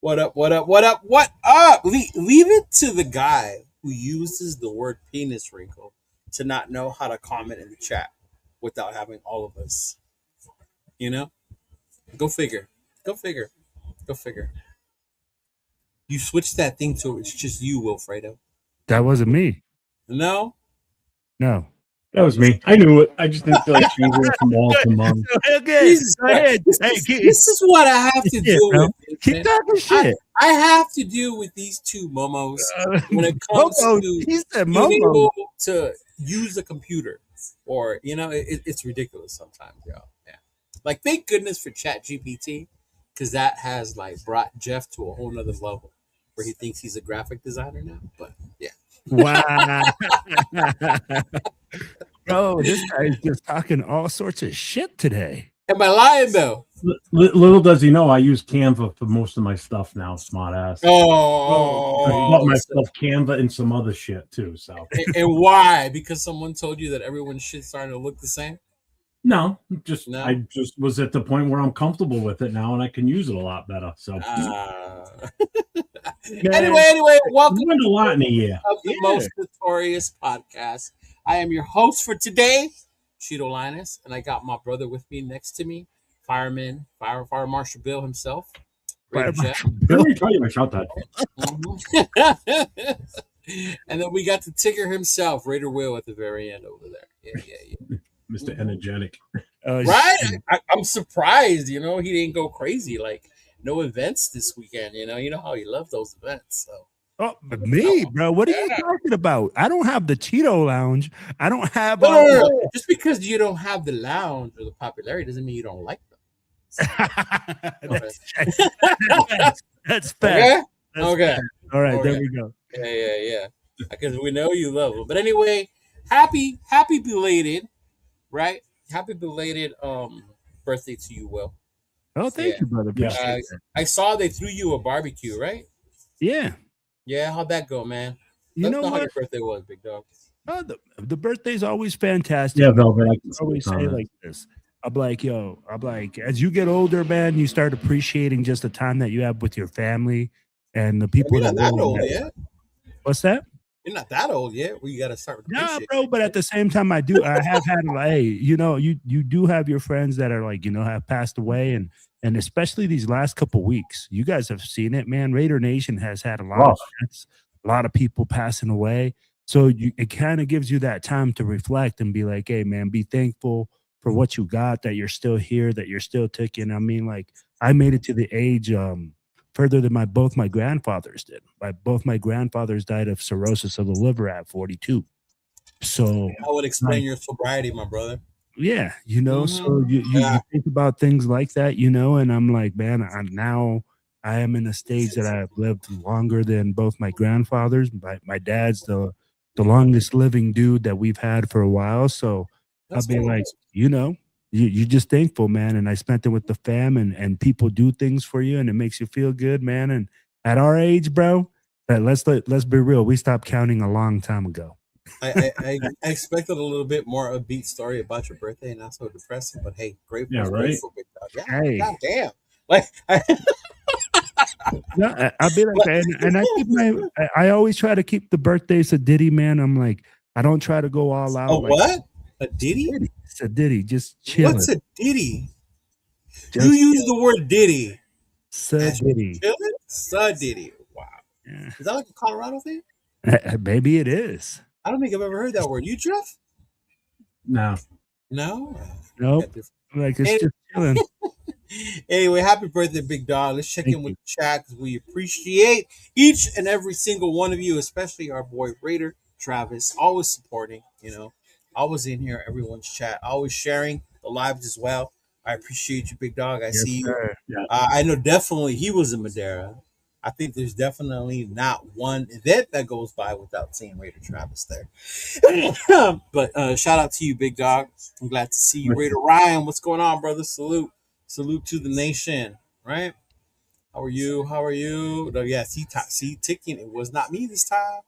What up? What up? What up? What up? Leave it to the guy who uses the word penis wrinkle to not know how to comment in the chat without having all of us. You know? Go figure. Go figure. Go figure. You switched that thing to it's just you, Wilfredo. That wasn't me. No? No. That was me. I knew it. I just didn't feel like changing it from all to mom. Okay. Go ahead. This is what I have to deal with. Keep talking shit. I have to deal with these two momos when it comes to he said being Momo. able to use a computer. Or, it's ridiculous sometimes, y'all. Yeah. Like, thank goodness for ChatGPT, because that has, like, brought Jeff to a whole nother level where he thinks he's a graphic designer now. But, yeah. Wow. Bro, this guy's just talking all sorts of shit today. Am I lying, though? Little does he know I use Canva for most of my stuff now, smart ass. Oh. I bought myself Canva and some other shit, too. So. And why? Because someone told you that everyone's shit's starting to look the same? No, I just was at the point where I'm comfortable with it now, and I can use it a lot better. So, anyway, welcome to a lot in a year of the most notorious podcast. I am your host for today, Chidolinus, and I got my brother with me next to me, Fire Marshal Bill himself. Fire Marshal Bill. And then we got the Tigger himself, Raider Will, at the very end over there. Yeah. Mr. Energetic. Right? I'm surprised, he didn't go crazy. Like, no events this weekend, you know how he loves those events. So. Oh, but me, bro. What are you talking about? I don't have the Cheeto Lounge. I don't have. No. Just because you don't have the lounge or the popularity doesn't mean you don't like them. That's fair. Okay. All right, there we go. Yeah. Because we know you love them. But anyway, happy belated, right? Happy belated birthday to you, Will. Oh, thank you, brother. I saw they threw you a barbecue, right? Yeah. Yeah, how'd that go, man? You know how what your birthday was, big dog. Oh, the birthday's always fantastic. Yeah, Velvet. I always say like this. I'm like, as you get older, man, you start appreciating just the time that you have with your family and the people. You're not that old yet. What's that? You're not that old yet. Where you got to start. No, bro. But at the same time, I have had you do have your friends that are like have passed away, and especially these last couple weeks, you guys have seen it, man. Raider Nation has had a lot of people passing away. So it kind of gives you that time to reflect and be like, hey, man, be thankful for what you got, that you're still here, that you're still ticking. I mean, like, I made it to the age further than both my grandfathers did. Both my grandfathers died of cirrhosis of the liver at 42. So I would explain your sobriety, my brother. Yeah, so you think about things like that, and I'm like, man, I am in a stage that I've lived longer than both my grandfathers. My dad's the longest living dude that we've had for a while. So I'll be like, you're just thankful, man. And I spent it with the fam, and people do things for you, and it makes you feel good, man. And at our age, bro, let's be real. We stopped counting a long time ago. I expected a little bit more upbeat story about your birthday, and not so depressing. But hey, grateful, grateful, big dog. Yeah, hey. God damn. Like, no, I'll be like, and I always try to keep the birthdays a ditty, man. I'm like, I don't try to go all out. What? A ditty? It's a ditty. Just chill. What's a ditty? You use the word ditty. Ditty. Ditty. Wow. Yeah. Is that like a Colorado thing? Maybe it is. I don't think I've ever heard that word. You, Jeff? No. No? Nope. Like, it's just chilling. Anyway, happy birthday, big dog. Let's check in with the chat because we appreciate each and every single one of you, especially our boy Raider Travis, always supporting, always in here, everyone's chat, always sharing the lives as well. I appreciate you, big dog. I see you. Yeah. I know definitely he was in Madera. I think there's definitely not one event that goes by without seeing Raider Travis there. But shout out to you, big dog. I'm glad to see you. Raider Ryan, what's going on, brother? Salute to the nation, right? How are you? No, yeah, see, ticking. It was not me this time.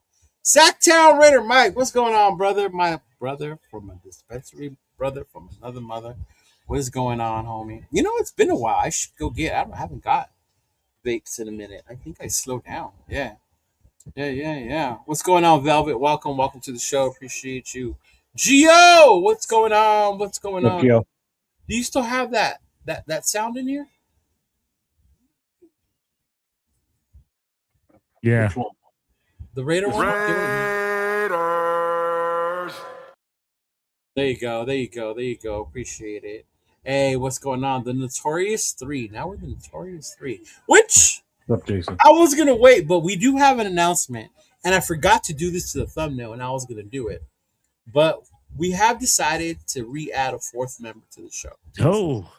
Sacktown Raider Mike, what's going on, brother? My brother from a dispensary, brother from another mother. What is going on, homie? It's been a while. I should go get. I haven't got vapes in a minute. I think I slowed down. Yeah. Yeah. What's going on, Velvet? Welcome to the show. Appreciate you. Gio, what's going on? What's going on? Gio. Do you still have that sound in here? Yeah. Which one? The Raider one? Raiders. There you go. Appreciate it. Hey, what's going on? The Notorious 3. Now we're the Notorious 3. Which What's up, Jason? I was going to wait, but we do have an announcement. And I forgot to do this to the thumbnail, and I was going to do it. But we have decided to re-add a fourth member to the show. Oh.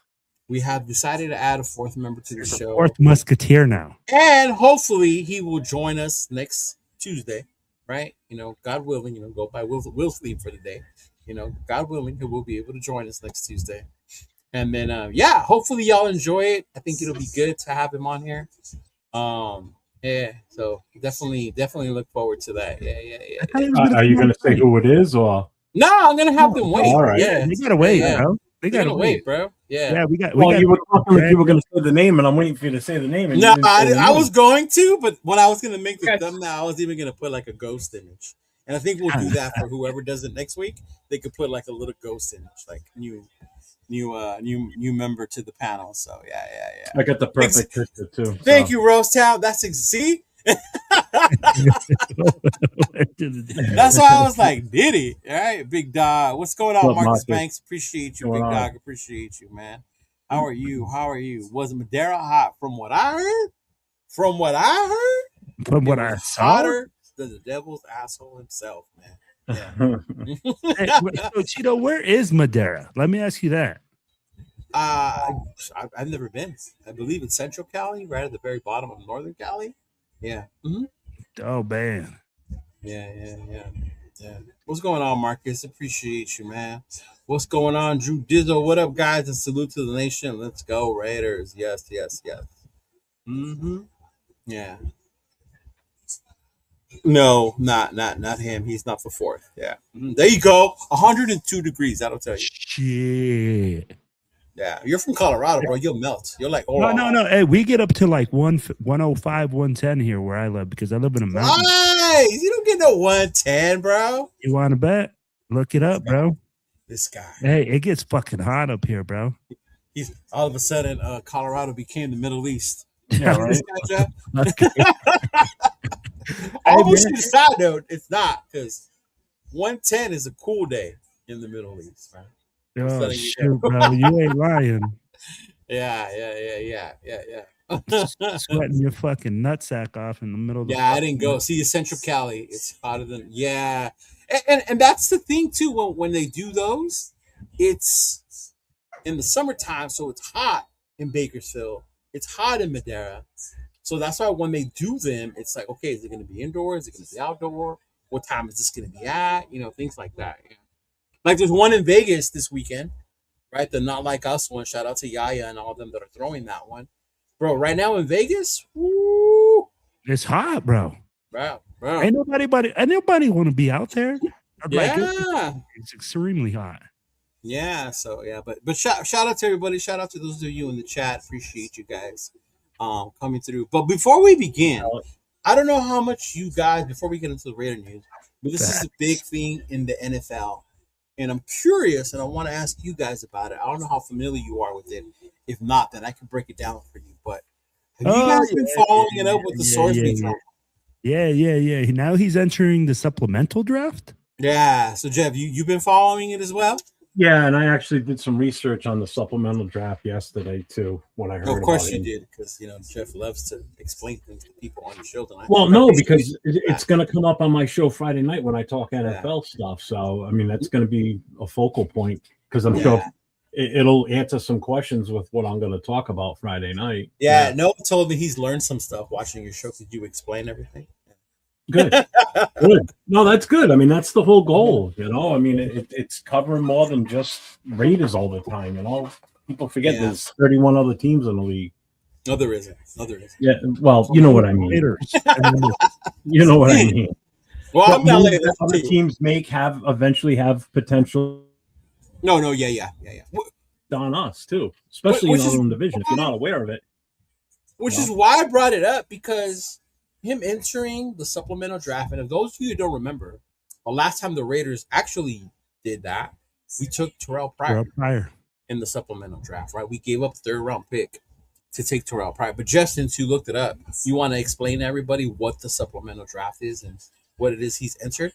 We have decided to add a fourth member to the show. Fourth Musketeer now. And hopefully he will join us next Tuesday, right? God willing, go by Will's theme for the day. God willing, he will be able to join us next Tuesday. And then, hopefully y'all enjoy it. I think it'll be good to have him on here. Yeah, so definitely look forward to that. Yeah. Are you going to say who it is, or? No, I'm going to have them wait. All right. Yeah. They got to wait, bro. They got to wait, bro. Yeah. Yeah, we got. You were talking like you were going to say the name, and I'm waiting for you to say the name. And No, I was going to, but when I was going to make the thumbnail, I was even going to put like a ghost image. And I think we'll do that for whoever does it next week. They could put like a little ghost image, like new member to the panel. So yeah. I got the perfect picture too. Thank you, Rosetown. See? That's why I was like, did he? All right, big dog. What's going on, Marcus Banks? Appreciate you, big dog. Appreciate you, man. How are you? Was Madeira hot? From what I heard, from what I saw, the devil's asshole himself, man. Yeah. Hey, so Chido, where is Madeira? Let me ask you that. I've never been. I believe it's Central Cali, right at the very bottom of Northern Cali. Yeah. Mm-hmm. Oh man. Yeah. What's going on, Marcus? Appreciate you, man. What's going on, Drew Dizzle? What up, guys? And salute to the nation. Let's go, Raiders. Yes. Mm-hmm. Yeah. No, not him. He's not for fourth. Yeah. Mm-hmm. There you go. 102 degrees. That'll tell you. Shit. Yeah, you're from Colorado, bro. You'll melt. You're like, no. Hey, we get up to like 105, 110 here where I live because I live in a mountain. Nice. You don't get no 110, bro. You want to bet? Look it up, bro. This guy. Hey, it gets fucking hot up here, bro. He's all of a sudden, Colorado became the Middle East. Yeah, right. Almost to the side note, it's not because 110 is a cool day in the Middle East, right? Oh shit, bro! You ain't lying. Yeah. Sweating your fucking nutsack off in the middle of the I didn't go. See, Central Cali, it's hotter than and that's the thing too. When they do those, it's in the summertime, so it's hot in Bakersfield. It's hot in Madeira, so that's why when they do them, it's like, okay, is it going to be indoor? Is it going to be outdoor? What time is this going to be at? Things like that. Yeah. Like there's one in Vegas this weekend, right? The Not Like Us one. Shout out to Yaya and all of them that are throwing that one. Bro, right now in Vegas, woo, it's hot, bro. Bro. Ain't nobody want to be out there. Yeah. It's extremely hot. Yeah, so yeah, but shout out to everybody. Shout out to those of you in the chat. Appreciate you guys coming through. But before we begin, I don't know how much you guys, before we get into the Raider news, but this is a big thing in the NFL. And I'm curious, and I want to ask you guys about it. I don't know how familiar you are with it. If not, then I can break it down for you. But have you guys been following it up with the Sorsby draft? Yeah. Now he's entering the supplemental draft? Yeah. So, Jeff, you've been following it as well? Yeah, and I actually did some research on the supplemental draft yesterday, too, when I heard about it. Of course you did, because, Jeff loves to explain things to people on the show tonight. Well, no, because it's going to come up on my show Friday night when I talk NFL stuff. So, I mean, that's going to be a focal point, because I'm sure it'll answer some questions with what I'm going to talk about Friday night. Yeah, Noah told me he's learned some stuff watching your show. Could you explain everything? Good. No, that's good. I mean, that's the whole goal, I mean, it's covering more than just Raiders all the time, People forget there's 31 other teams in the league. No, there isn't. Yeah, well, you know what I mean. You know what I mean. Well, I'm not that other teams eventually have potential. No, yeah. On us too, especially in our own division. If you're not aware of it, Which is why I brought it up, because him entering the supplemental draft, and if those of you who don't remember, the last time the Raiders actually did that, we took Terrell Pryor in the supplemental draft, right? We gave up the 3rd round pick to take Terrell Pryor. But Justin, who looked it up, you want to explain to everybody what the supplemental draft is and what it is he's entered?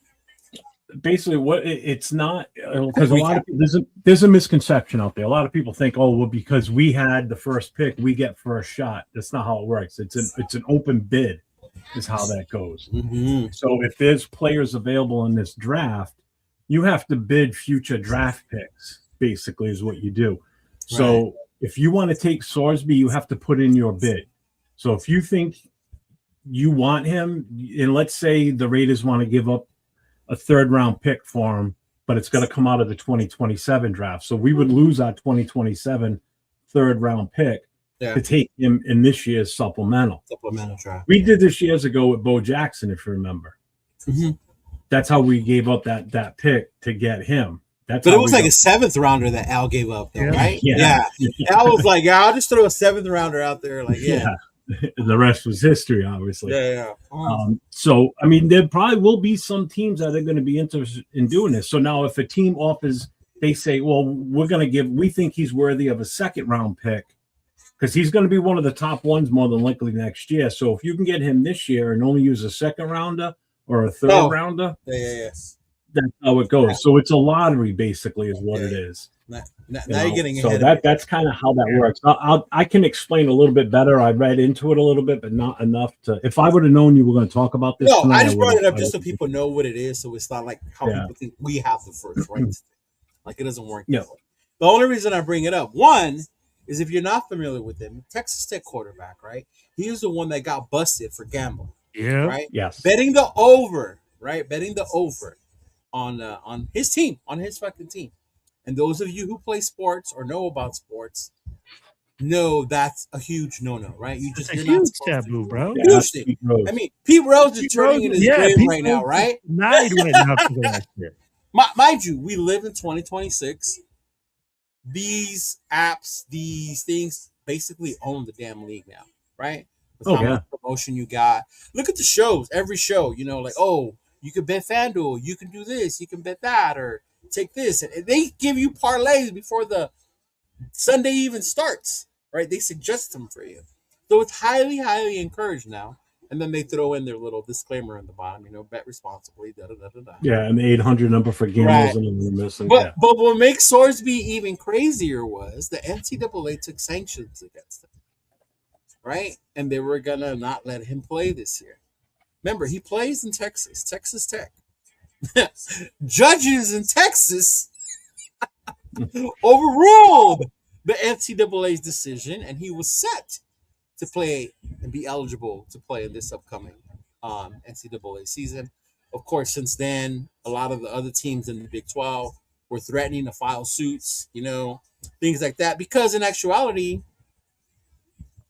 Basically, what it's not, because a lot of there's a misconception out there. A lot of people think, oh, well, because we had the first pick, we get first shot. That's not how it works. It's an open bid, is how that goes. Mm-hmm. So if there's players available in this draft, you have to bid future draft picks. Basically, is what you do. So if you want to take Sorsby, you have to put in your bid. So if you think you want him, and let's say the Raiders want to give up a 3rd round pick for him, but it's going to come out of the 2027 draft. So we would lose our 2027 3rd round pick to take him in this year's supplemental draft. We did this years ago with Bo Jackson, if you remember. Mm-hmm. That's how we gave up that pick to get him. But it was like a 7th rounder that Al gave up, though, right? Yeah. Al was like, I'll just throw a 7th rounder out there. Like, The rest was history, obviously. Yeah. So, I mean, there probably will be some teams that are going to be interested in doing this. So now if a team offers, they say, well, we think he's worthy of a 2nd round pick because he's going to be one of the top ones more than likely next year. So if you can get him this year and only use a 2nd rounder or a 3rd rounder, that's how it goes. So it's a lottery, basically, is what it is. Now you're getting so ahead. That's kind of how that works. I can explain a little bit better. I read into it a little bit, but not enough to. If I would have known you were going to talk about this, I just brought it up just so people know what it is. So it's not like how people think we have the first right. Like it doesn't work. Yeah. The only reason I bring it up, one, is if you're not familiar with him, Texas Tech quarterback, right? He was the one that got busted for gambling. Yeah. Right. Yes. Betting the over, right? Betting the over on his team, on his fucking team. And those of you who play sports or know about sports know that's a huge no-no, right? It's a huge taboo, bro. Huge thing. I mean, Pete Rose is turning in his grave right now, right? Right now for the last year. Mind you, we live in 2026. These apps, these things basically own the damn league now, right? With how much promotion you got. Look at the shows, every show, like, you can bet FanDuel, you can do this, you can bet that, or take this. And they give you parlays before the Sunday even starts, right? They suggest them for you. So it's highly, highly encouraged now. And then they throw in their little disclaimer on the bottom, bet responsibly, da-da-da-da-da. Yeah, and the 800 number for gambles and missing. But what makes Sorsby even crazier was the NCAA took sanctions against him, right? And they were going to not let him play this year. Remember, he plays in Texas Tech. Judges in Texas overruled the NCAA's decision, and he was set to play and be eligible to play in this upcoming NCAA season. Of course, since then, a lot of the other teams in the Big 12 were threatening to file suits, things like that. Because in actuality,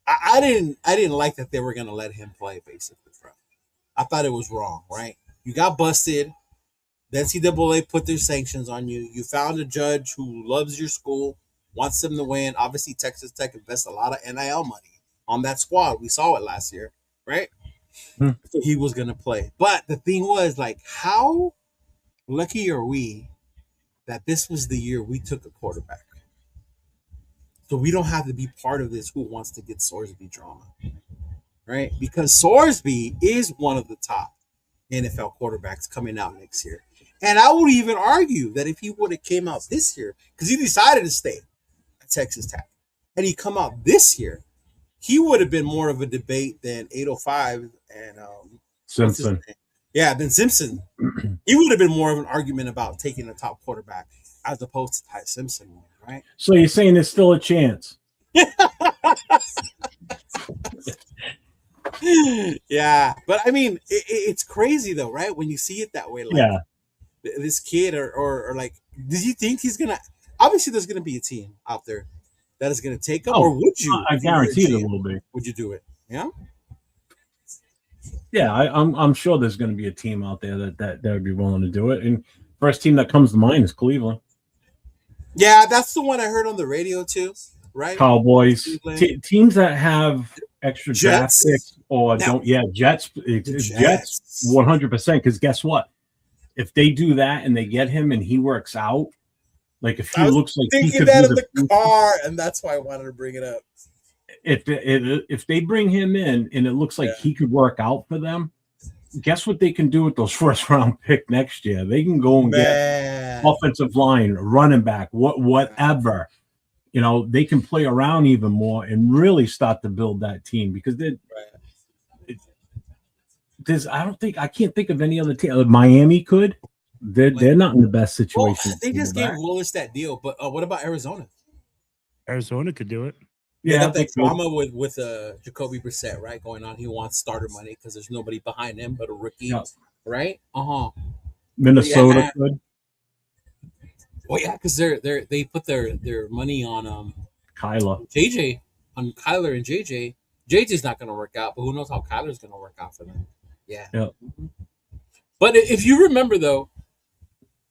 I didn't like that they were going to let him play, basically, bro. I thought it was wrong, right? You got busted. The NCAA put their sanctions on you. You found a judge who loves your school, wants them to win. Obviously, Texas Tech invests a lot of NIL money on that squad. We saw it last year, right? So he was going to play. But the thing was, how lucky are we that this was the year we took a quarterback? So we don't have to be part of this who wants to get Sorsby drama, right? Because Sorsby is one of the top NFL quarterbacks coming out next year. And I would even argue that if he would have came out this year, because he decided to stay at Texas Tech, and he come out this year, he would have been more of a debate than 805 and Simpson. Yeah, than Simpson. He would have been more of an argument about taking a top quarterback as opposed to Ty Simpson, right? So you're saying there's still a chance? Yeah, but I mean, it's crazy though, right? When you see it that way, this kid or does he think he's gonna? Obviously, there's gonna be a team out there that is gonna take him, or would you? I guarantee there will be. Would you do it? Yeah. Yeah, I'm sure there's going to be a team out there that would be willing to do it. And first team that comes to mind is Cleveland. Yeah, that's the one I heard on the radio too, right? Cowboys, teams that have extra draft Jets? picks or Now- Jets 100%, because guess what? If they do that and they get him and he works out, like if he I was looks like he thinking could that be in the the car, and that's why I wanted to bring it up. if they bring him in and it looks like he could work out for them, guess what they can do with those first round pick next year? They can go and get offensive line, running back, whatever. You know, they can play around even more and really start to build that team, because I can't think of any other team. Miami could. They're not in the best situation. Well, they just gave Willis that deal, but what about Arizona? Arizona could do it. They got that drama with Jacoby Brissett, right, going on. He wants starter money because there's nobody behind him but a rookie, right? Minnesota could. Well, yeah, because they put their money on Kyler and JJ. JJ's not going to work out, but who knows how Kyler's going to work out for them? Yeah. But if you remember, though,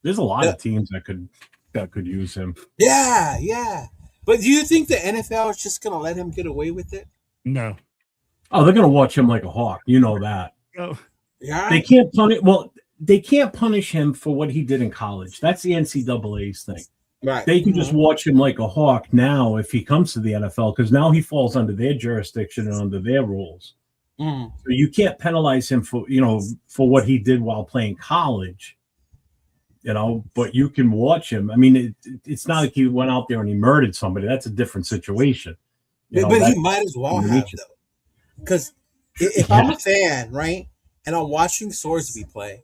there's a lot of teams that could use him. Yeah. But do you think the NFL is just going to let him get away with it? No. Oh, they're going to watch him like a hawk. You know that. Oh. Yeah. They can't punish. Well, they can't punish him for what he did in college. That's the NCAA's thing. Right. They can just watch him like a hawk now if he comes to the NFL, because now he falls under their jurisdiction and under their rules. So you can't penalize him for what he did while playing college. But you can watch him. I mean, it's not like he went out there and he murdered somebody. That's a different situation. But he might as well have, though. Because if I'm a fan, right, and I'm watching Sorsby play,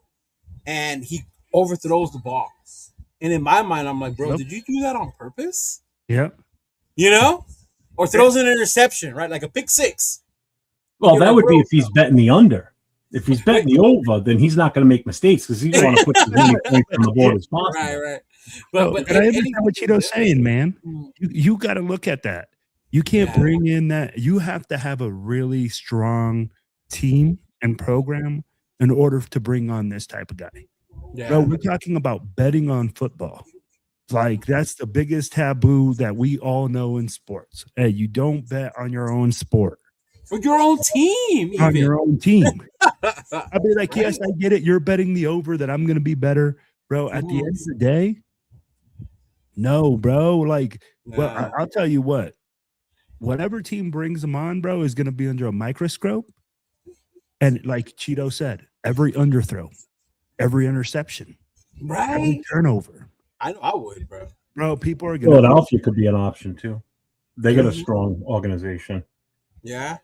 and he overthrows the ball, and in my mind, I'm like, bro, did you do that on purpose? Yep. Or throws an interception, right, like a pick six. Well, that would be if he's betting the under. If he's betting the over, then he's not going to make mistakes because he's going to put as many points on the board as possible. Right. But I understand what Chido's saying, man. You got to look at that. You can't bring in that. You have to have a really strong team and program in order to bring on this type of guy. Yeah. Bro, we're talking about betting on football. Like, that's the biggest taboo that we all know in sports. Hey, you don't bet on your own sport. For your own team. On your own team. I'll be like, yes, I get it. You're betting the over that I'm going to be better. Bro, at the end of the day, no, bro. Well, I'll tell you what. Whatever team brings them on, bro, is going to be under a microscope. And like Chido said, every underthrow, every interception, every turnover. I would, bro. Bro, people are going to. Philadelphia could be an option, too. They got a strong organization. Yeah.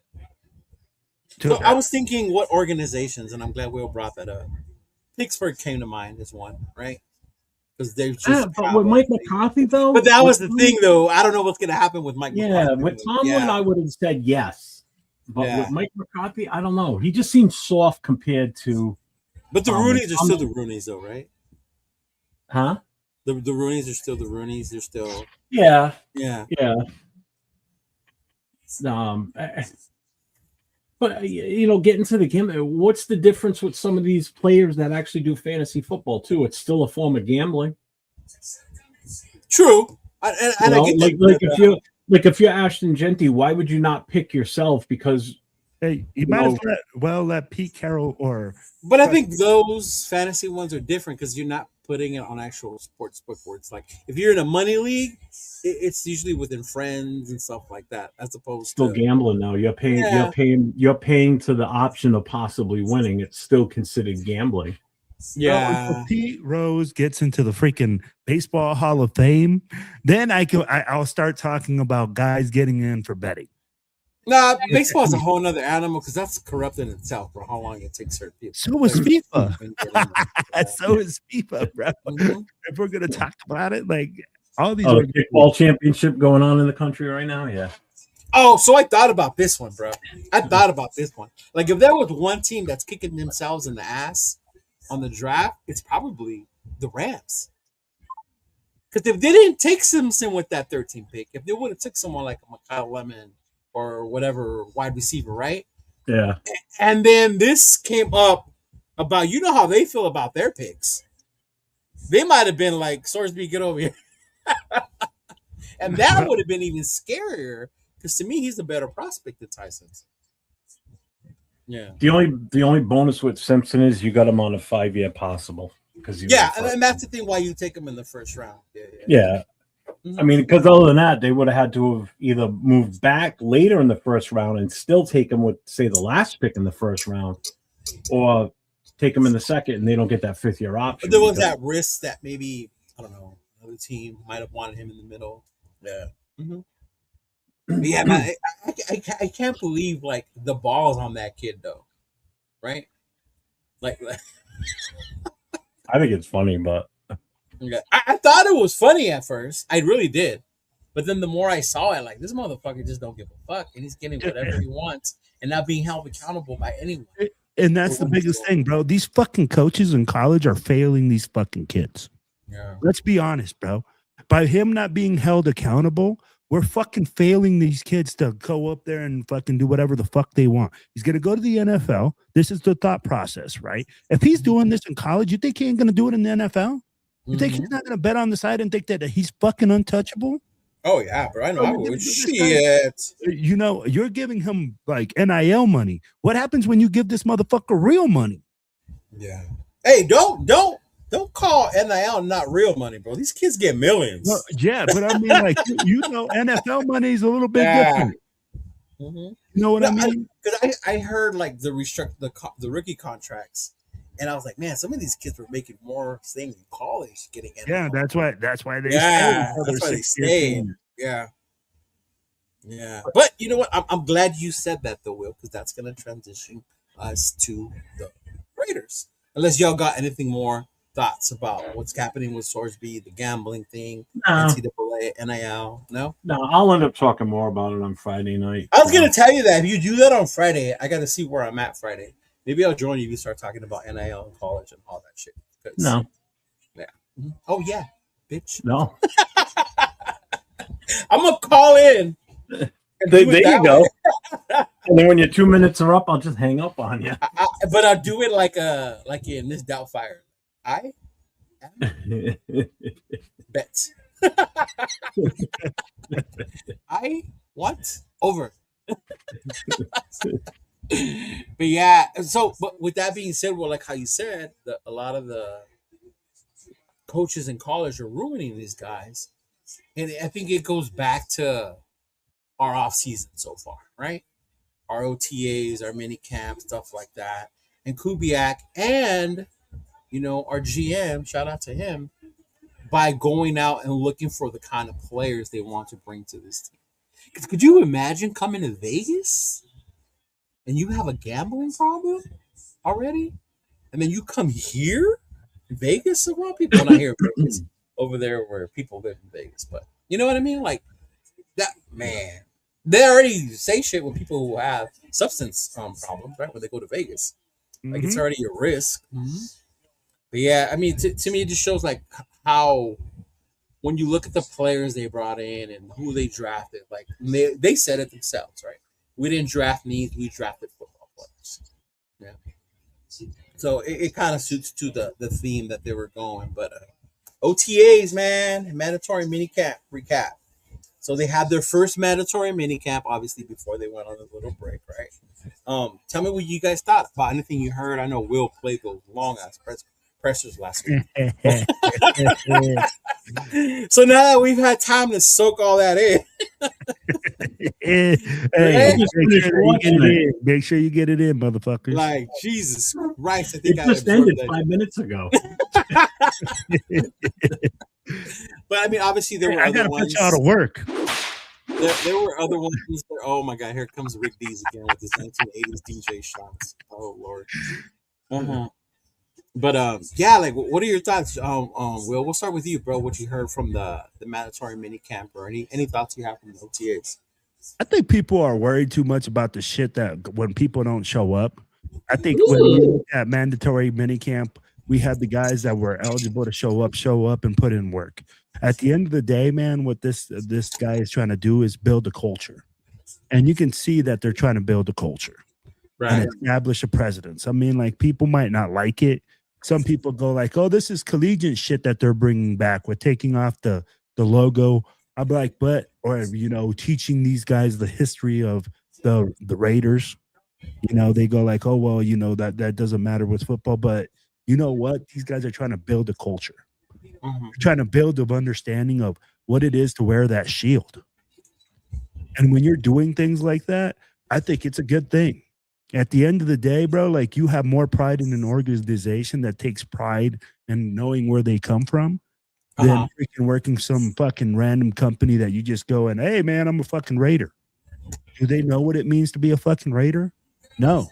So I was thinking what organizations, and I'm glad Will brought that up. Pittsburgh came to mind as one, right? Because they've just. But with Mike McCarthy, though. But that was the thing, though. I don't know what's going to happen with Mike McCarthy. Yeah, with Tomlin, I would have said yes. But with Mike McCarthy, I don't know. He just seems soft compared to. But the Roonies are still the Roonies, though, right? Huh? The Roonies are still the Roonies. They're still. Yeah. But getting to the game, what's the difference with some of these players that actually do fantasy football too? It's still a form of gambling. True. I get if you're Ashton Genty, why would you not pick yourself? Because you might have let Pete Carroll or. But I think those fantasy ones are different because you're not putting it on actual sports book where it's like if you're in a money league, it's usually within friends and stuff like that, as opposed to gambling. Now you're paying to the option of possibly winning. It's still considered gambling. Yeah. If Pete Rose gets into the freaking Baseball Hall of Fame, then I'll start talking about guys getting in for betting. Nah, baseball is a whole nother animal because that's corrupted itself for how long it takes certain people. So is FIFA. So is FIFA, bro. Mm-hmm. If we're gonna talk about it, like all these kickball championship going on in the country right now, yeah. Oh, so I thought about this one, bro. Like if there was one team that's kicking themselves in the ass on the draft, it's probably the Rams. Because if they didn't take Simpson with that 13 pick, if they would have took someone like Kyle Lemon or whatever wide receiver, right? Yeah. And then this came up about, how they feel about their picks. They might have been like, Sorsby, get over here. And that would have been even scarier Because to me, he's the better prospect than Tyson. Yeah. The only bonus with Simpson is you got him on a 5-year possible because and that's the thing why you take him in the first round. Yeah. I mean, because other than that, they would have had to have either moved back later in the first round and still take him with, say, the last pick in the first round, or take him in the second and they don't get that 5th-year option. But there was that risk that maybe, I don't know, another team might have wanted him in the middle. Yeah. Yeah, man, I can't believe like the balls on that kid though, right? Like I think it's funny, but yeah, I thought it was funny at first. I really did, but then the more I saw it, like this motherfucker just don't give a fuck, and he's getting whatever he wants, and not being held accountable by anyone. And that's the biggest thing, bro. These fucking coaches in college are failing these fucking kids. Yeah, let's be honest, bro. By him not being held accountable, we're fucking failing these kids to go up there and fucking do whatever the fuck they want. He's going to go to the NFL. This is the thought process, right? If he's doing this in college, you think he ain't going to do it in the NFL? You think he's not going to bet on the side and think that he's fucking untouchable? Oh, yeah, bro. I know. I would. Shit. You know, you're giving him like NIL money. What happens when you give this motherfucker real money? Yeah. Hey, don't call NIL not real money, bro. These kids get millions. Well, yeah, but I mean, like, you know, NFL money is a little bit different. You know what I mean? Because I heard like the rookie contracts, and I was like, man, some of these kids were making more things in college getting NIL. Yeah, that's why they stayed. Yeah. But you know what? I'm glad you said that though, Will, because that's gonna transition us to the Raiders. Unless y'all got anything more thoughts about what's happening with Sorsby, the gambling thing, NCAA, NIL? No, I'll end up talking more about it on Friday night. I was gonna tell you that if you do that on Friday, I got to see where I'm at Friday. Maybe I'll join you. You start talking about NIL in college and all that shit. No. Yeah. Oh yeah, bitch. No. I'm gonna call in. There you go. And then when your 2 minutes are up, I'll just hang up on you. But I'll do it like in Miss Doubtfire. I am bet. I want over. But yeah, but with that being said, well, like how you said, a lot of the coaches in college are ruining these guys, and I think it goes back to our off season so far, right? Our OTAs, our mini camp, stuff like that, and Kubiak, and our GM. Shout out to him by going out and looking for the kind of players they want to bring to this team. Could you imagine coming to Vegas? And you have a gambling problem already? And then you come here in Vegas? Well, people not here in Vegas. Over there where people live in Vegas. But you know what I mean? Like, that, man. They already say shit with people who have substance problems, right? When they go to Vegas. Like, it's already a risk. But yeah, I mean, to me, it just shows, like, how when you look at the players they brought in and who they drafted, like, they said it themselves, right? We didn't draft needs, we drafted football players. Yeah. So it kind of suits to the theme that they were going. But OTAs, man, mandatory minicamp recap. So they had their first mandatory minicamp, obviously, before they went on a little break, right? Tell me what you guys thought about anything you heard. I know Will played those long-ass pressers last week. So now that we've had time to soak all that in. Make sure you get it in, motherfuckers. Like, Jesus Christ. I think it just ended 5 minutes ago. But I mean, obviously there were other ones. I gotta put you out of work. There were other ones. Oh my God, here comes Rick Dees again with his 1980s DJ shots. Oh Lord. But yeah, like, what are your thoughts? Will, we'll start with you, bro. What you heard from the mandatory minicamp, or any thoughts you have from the OTAs? I think people are worried too much about the shit that when people don't show up. I think when we look at mandatory minicamp, we had the guys that were eligible to show up and put in work. At the end of the day, man, what this guy is trying to do is build a culture. And you can see that they're trying to build a culture. Right. And establish a precedence. I mean, like, people might not like it. Some people go like, oh, this is collegiate shit that they're bringing back. We're taking off the logo. I'll be like, but, or, teaching these guys the history of the Raiders. They go like, oh, well, that doesn't matter with football. But you know what? These guys are trying to build a culture. They're trying to build an understanding of what it is to wear that shield. And when you're doing things like that, I think it's a good thing. At the end of the day, bro, like, you have more pride in an organization that takes pride in knowing where they come from than freaking working some fucking random company that you just go and, hey, man, I'm a fucking Raider. Do they know what it means to be a fucking Raider? No.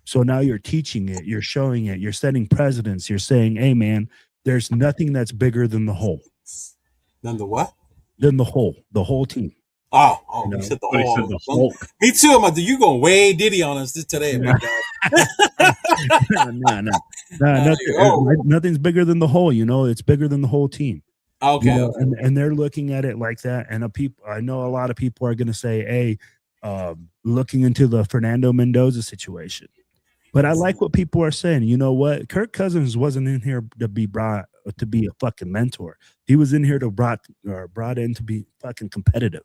So now you're teaching it, you're showing it, you're setting precedents, you're saying, hey, man, there's nothing that's bigger than the whole. Than the what? Than the whole team. Oh, you said the whole. Me too. I'm like, you going way Diddy on us today, big guy. No. Nothing's bigger than the whole. It's bigger than the whole team. Okay. And they're looking at it like that. And I know a lot of people are going to say, hey, looking into the Fernando Mendoza situation. But I like what people are saying. You know what? Kirk Cousins wasn't in here to be brought to be a fucking mentor. He was in here to brought in to be fucking competitive.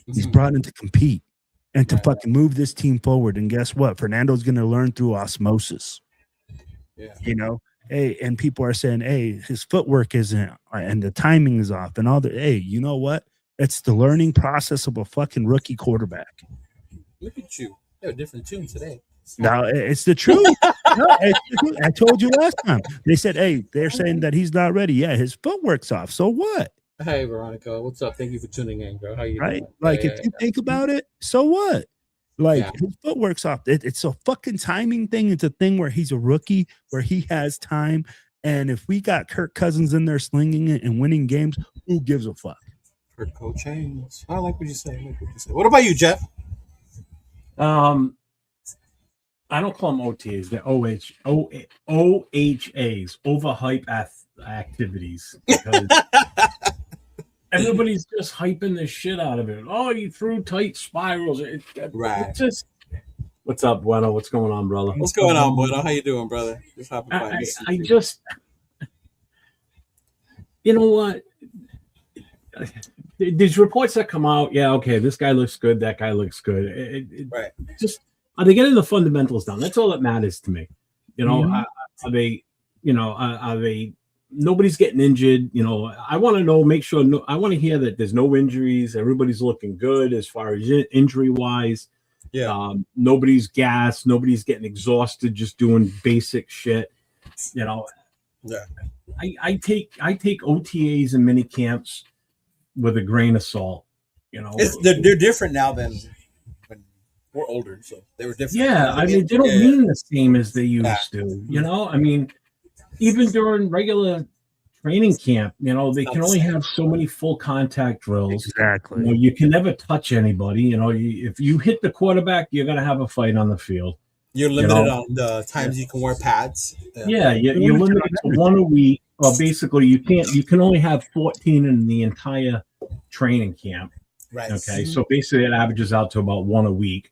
He's brought in to compete and to fucking move this team forward. And guess what? Fernando's going to learn through osmosis. Yeah. Hey, and people are saying, hey, his footwork isn't, and the timing is off, and all that. Hey, you know what? It's the learning process of a fucking rookie quarterback. Look at you. You have a different tune today. No, it's the truth. I told you last time. They said, hey, they're saying that he's not ready. Yeah, his footwork's off. So what? Hey, Veronica, what's up? Thank you for tuning in, girl. How you doing? Like, if you think about it, so what? Like, his footwork's off. It's a fucking timing thing. It's a thing where he's a rookie, where he has time. And if we got Kirk Cousins in there slinging it and winning games, who gives a fuck? Kirk Cousins. I like what you say. What about you, Jeff? I don't call them OTAs. They're OHAs, overhype activities. Because everybody's just hyping the shit out of it. Oh, you threw tight spirals. Right. It's just, what's up, Bueno? What's going on, brother? What's going on, Bueno? How you doing, brother? I just, you know what? There's reports that come out. Yeah, okay, this guy looks good. That guy looks good. Right. Just, are they getting the fundamentals down? That's all that matters to me. Are they, are they, nobody's getting injured. I want to know, make sure, I want to hear that there's no injuries. Everybody's looking good as far as injury wise. Yeah. Nobody's gassed. Nobody's getting exhausted just doing basic shit. Yeah. I take OTAs and mini camps with a grain of salt. They're different now than when we're older, so they were different. Yeah, I mean, they don't mean the same as they used to. I mean, even during regular training camp, they can only have so many full contact drills. Exactly. You can never touch anybody. If you hit the quarterback, you're gonna have a fight on the field. You're limited on the times you can wear pads. Yeah, you're limited to one a week. Well, basically, you can only have 14 in the entire training camp. Right. Okay, so basically, it averages out to about one a week.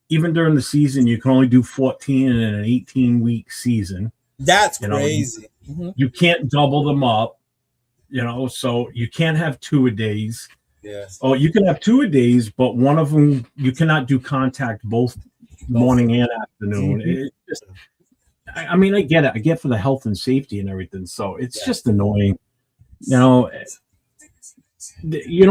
Even during the season, you can only do 14 in an 18-week season. That's crazy. You can't double them up. So you can't have 2-a-days. Yes. Oh, you can have 2-a-days, but one of them you cannot do contact both morning and afternoon. I mean, I get it. I get for the health and safety and everything. So it's just annoying. You know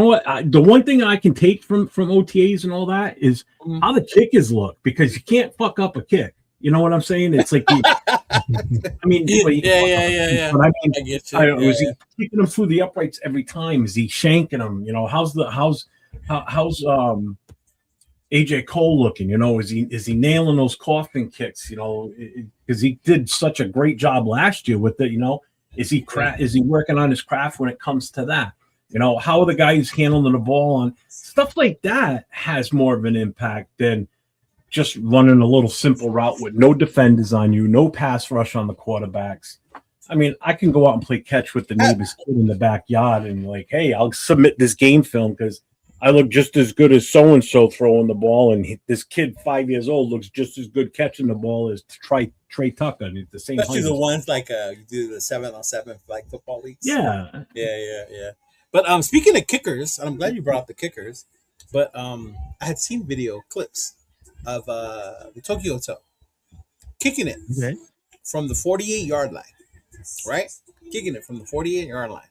what? The one thing I can take from OTAs and all that is how the kickers look, because you can't fuck up a kick. You know what I'm saying? It's like, I mean, yeah. But I mean, is he kicking them through the uprights every time? Is he shanking them? How's AJ Cole looking? Is he nailing those coffin kicks? Because he did such a great job last year with it. Is he working on his craft when it comes to that? How are the guys handling the ball on stuff like that has more of an impact than just running a little simple route with no defenders on you, no pass rush on the quarterbacks. I mean, I can go out and play catch with the neighbor's kid in the backyard and hey, I'll submit this game film because I look just as good as so-and-so throwing the ball, and this kid 5 years old looks just as good catching the ball as Trey Tucker. And the same. Especially the ones you do the 7-on-7 flag football leagues. Yeah. Yeah. But speaking of kickers, and I'm glad you brought up the kickers. But I had seen video clips of the Tokyo Hotel kicking it Okay. from the 48-yard line, right? Kicking it from the 48-yard line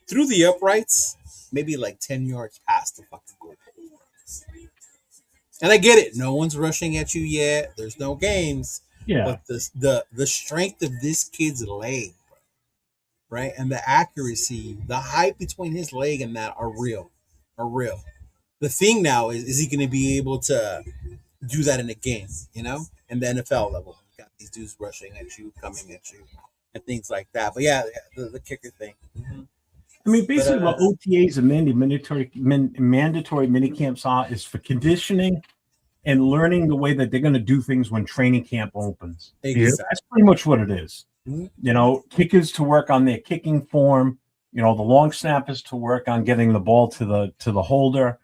through the uprights, maybe like 10 yards past the fucking goal. And I get it. No one's rushing at you yet. There's no games. Yeah. But the strength of this kid's leg, right? And the accuracy, the height between his leg and that are real. The thing now is he going to be able to do that in a game, you know, in the NFL level? You got these dudes rushing at you, coming at you, and things like that. But yeah, the kicker thing. Mm-hmm. I mean, basically, what OTAs and mandatory minicamps are is for conditioning and learning the way that they're going to do things when training camp opens. Exactly. That's pretty much what it is. Mm-hmm. You know, kickers to work on their kicking form. You know, the long snappers to work on getting the ball to the holder.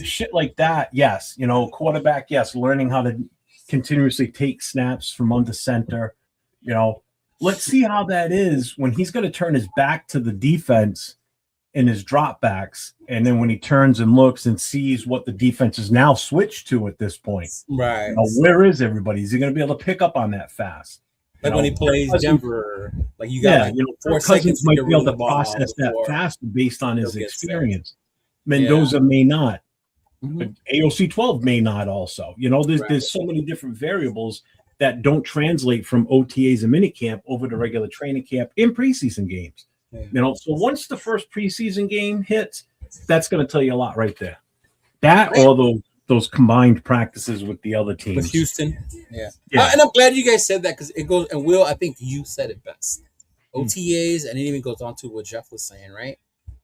Shit like that. Yes. You know, quarterback. Yes, learning how to continuously take snaps from under center. You know. Let's see how that is when he's going to turn his back to the defense in his dropbacks. And then when he turns and looks and sees what the defense is now switched to at this point. Right. You know, where is everybody? Is he going to be able to pick up on that fast? Like when he plays Denver, like you got you know, 4 seconds might be able to process that faster based on his experience. Mendoza may not. Mm-hmm. But AOC 12 may not also. You know, there's so many different variables that don't translate from OTAs and minicamp over to regular training camp in preseason games. Yeah. You know, so once the first preseason game hits, that's going to tell you a lot right there. That or those combined practices with the other teams. With Houston. Yeah. And I'm glad you guys said that because it goes, and Will, I think you said it best. OTAs, and it even goes on to what Jeff was saying, right?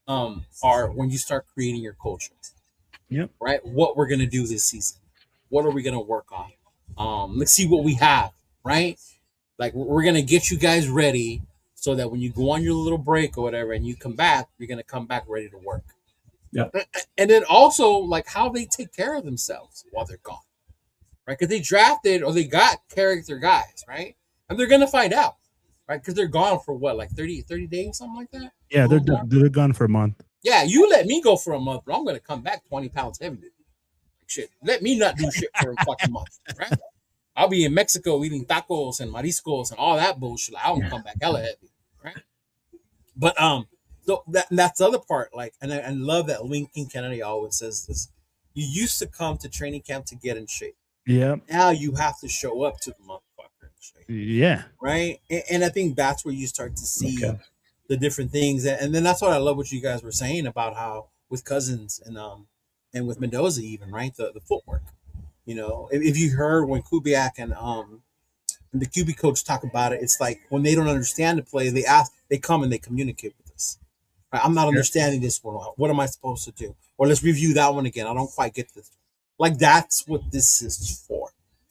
Are when you start creating your culture. Yep. Right? What we're going to do this season. What are we going to work on? Let's see what we have, right? Like we're gonna get you guys ready so that when you go on your little break or whatever and you come back, you're gonna come back ready to work. Yeah. And then also like how they take care of themselves while they're gone, right? Because they drafted or they got character guys, right? And they're gonna find out, right? Because they're gone for what, like 30 days, something like that. Yeah, they're gone for a month. Yeah, you let me go for a month, but I'm gonna come back 20 pounds heavier. Shit, let me not do shit for a fucking month, right? I'll be in Mexico eating tacos and mariscos and all that bullshit. I don't come back hella heavy, right? But so that's the other part. Like, and I love that Lincoln Kennedy always says this: you used to come to training camp to get in shape. Yeah. Now you have to show up to the motherfucker in shape. Yeah. Right. And I think that's where you start to see the different things, and then that's what I love what you guys were saying about how with Cousins and with Mendoza even, right? The footwork. You know, if you heard when Kubiak and the QB coach talk about it, it's like when they don't understand the play, they come and they communicate with us. Right? I'm not understanding this one. What am I supposed to do? Or let's review that one again. I don't quite get this. Like that's what this is for,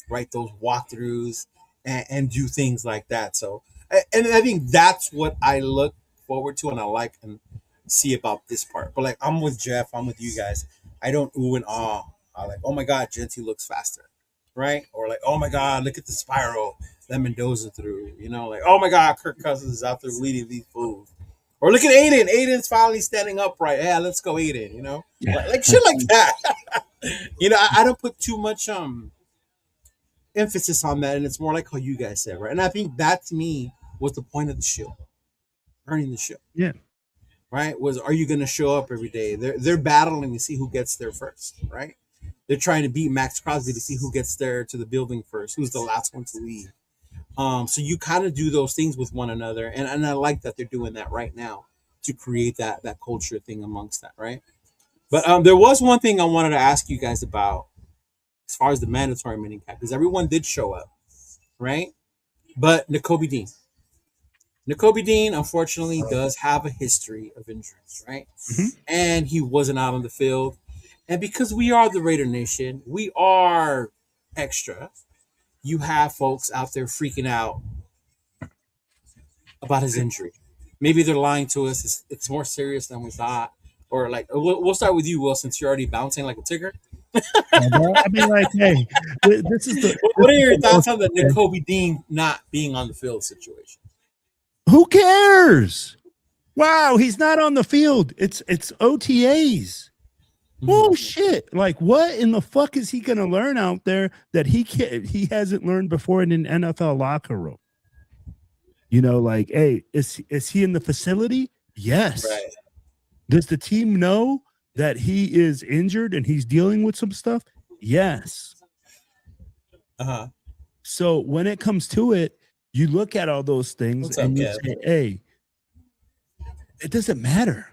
right? Those walkthroughs and do things like that. So, and I think that's what I look forward to and I like and see about this part. But like, I'm with Jeff. I'm with you guys. I don't ooh and ah. I like, oh my God, Genty looks faster, right? Or like, oh my God, look at the spiral that Mendoza threw. You know, like, oh my God, Kirk Cousins is out there leading these fools. Or look at Aiden. Aiden's finally standing upright. Yeah, let's go, Aiden. You know, like shit like that. You know, I don't put too much emphasis on that, and it's more like how you guys said, right? And I think that to me was the point of the show, earning the show. Yeah. Right? Are you going to show up every day? They're battling to see who gets there first, right? They're trying to beat Max Crosby to see who gets there to the building first, who's the last one to leave. So you kind of do those things with one another, and I like that they're doing that right now to create that culture thing amongst that, right? But there was one thing I wanted to ask you guys about as far as the mandatory minicamp, because everyone did show up, right? But Nakobe Dean, unfortunately, does have a history of injuries, right? Mm-hmm. And he wasn't out on the field. And because we are the Raider Nation, we are extra. You have folks out there freaking out about his injury. Maybe they're lying to us. It's more serious than we thought. Or like, we'll start with you, Will, since you're already bouncing like a ticker. I mean, like, hey, this is what are your thoughts on the Nakobe Dean not being on the field situation? Who cares? Wow, he's not on the field. It's OTAs. Oh shit! Like, what in the fuck is he gonna learn out there that he hasn't learned before in an NFL locker room? You know, like, hey, is he in the facility? Yes. Right. Does the team know that he is injured and he's dealing with some stuff? Yes. So when it comes to it, you look at all those things and you say, hey, it doesn't matter.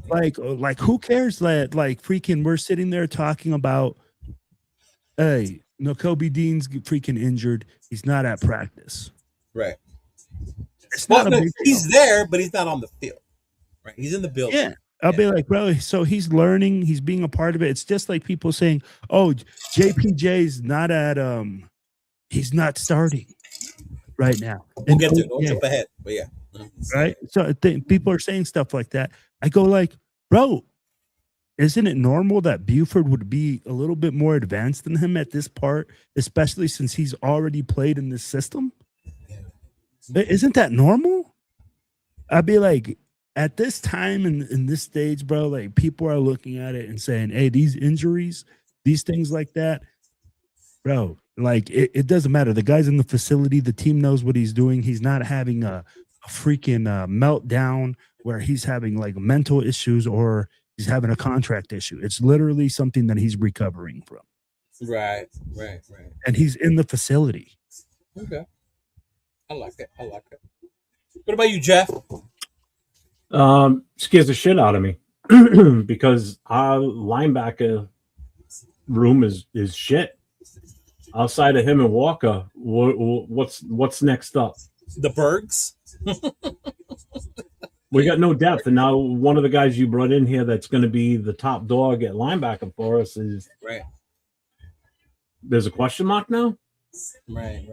Like who cares that like freaking we're sitting there talking about, hey, no, Kobe Dean's freaking injured. He's not at practice. Right. It's not a big he's there, but he's not on the field. Right. He's in the building. Yeah. I'll be like, bro, so he's learning, he's being a part of it. It's just like people saying, oh, JPJ's not at he's not starting right now. We'll get to it. Don't jump ahead. But yeah. Right. So I think people are saying stuff like that. I go like, bro, isn't it normal that Buford would be a little bit more advanced than him at this part, especially since he's already played in this system? Isn't that normal? I'd be like, at this time in this stage, bro, like people are looking at it and saying, hey, these injuries, these things like that, bro, like it doesn't matter. The guy's in the facility. The team knows what he's doing. He's not having a freaking meltdown where he's having like mental issues or he's having a contract issue. It's literally something that he's recovering from. Right. And he's in the facility. Okay. I like it. What about you, Jeff? Scares the shit out of me because our linebacker room is shit. Outside of him and Walker, what's next up? The Bergs. We got no depth, and now one of the guys you brought in here that's going to be the top dog at linebacker for us is right. There's a question mark now. Right.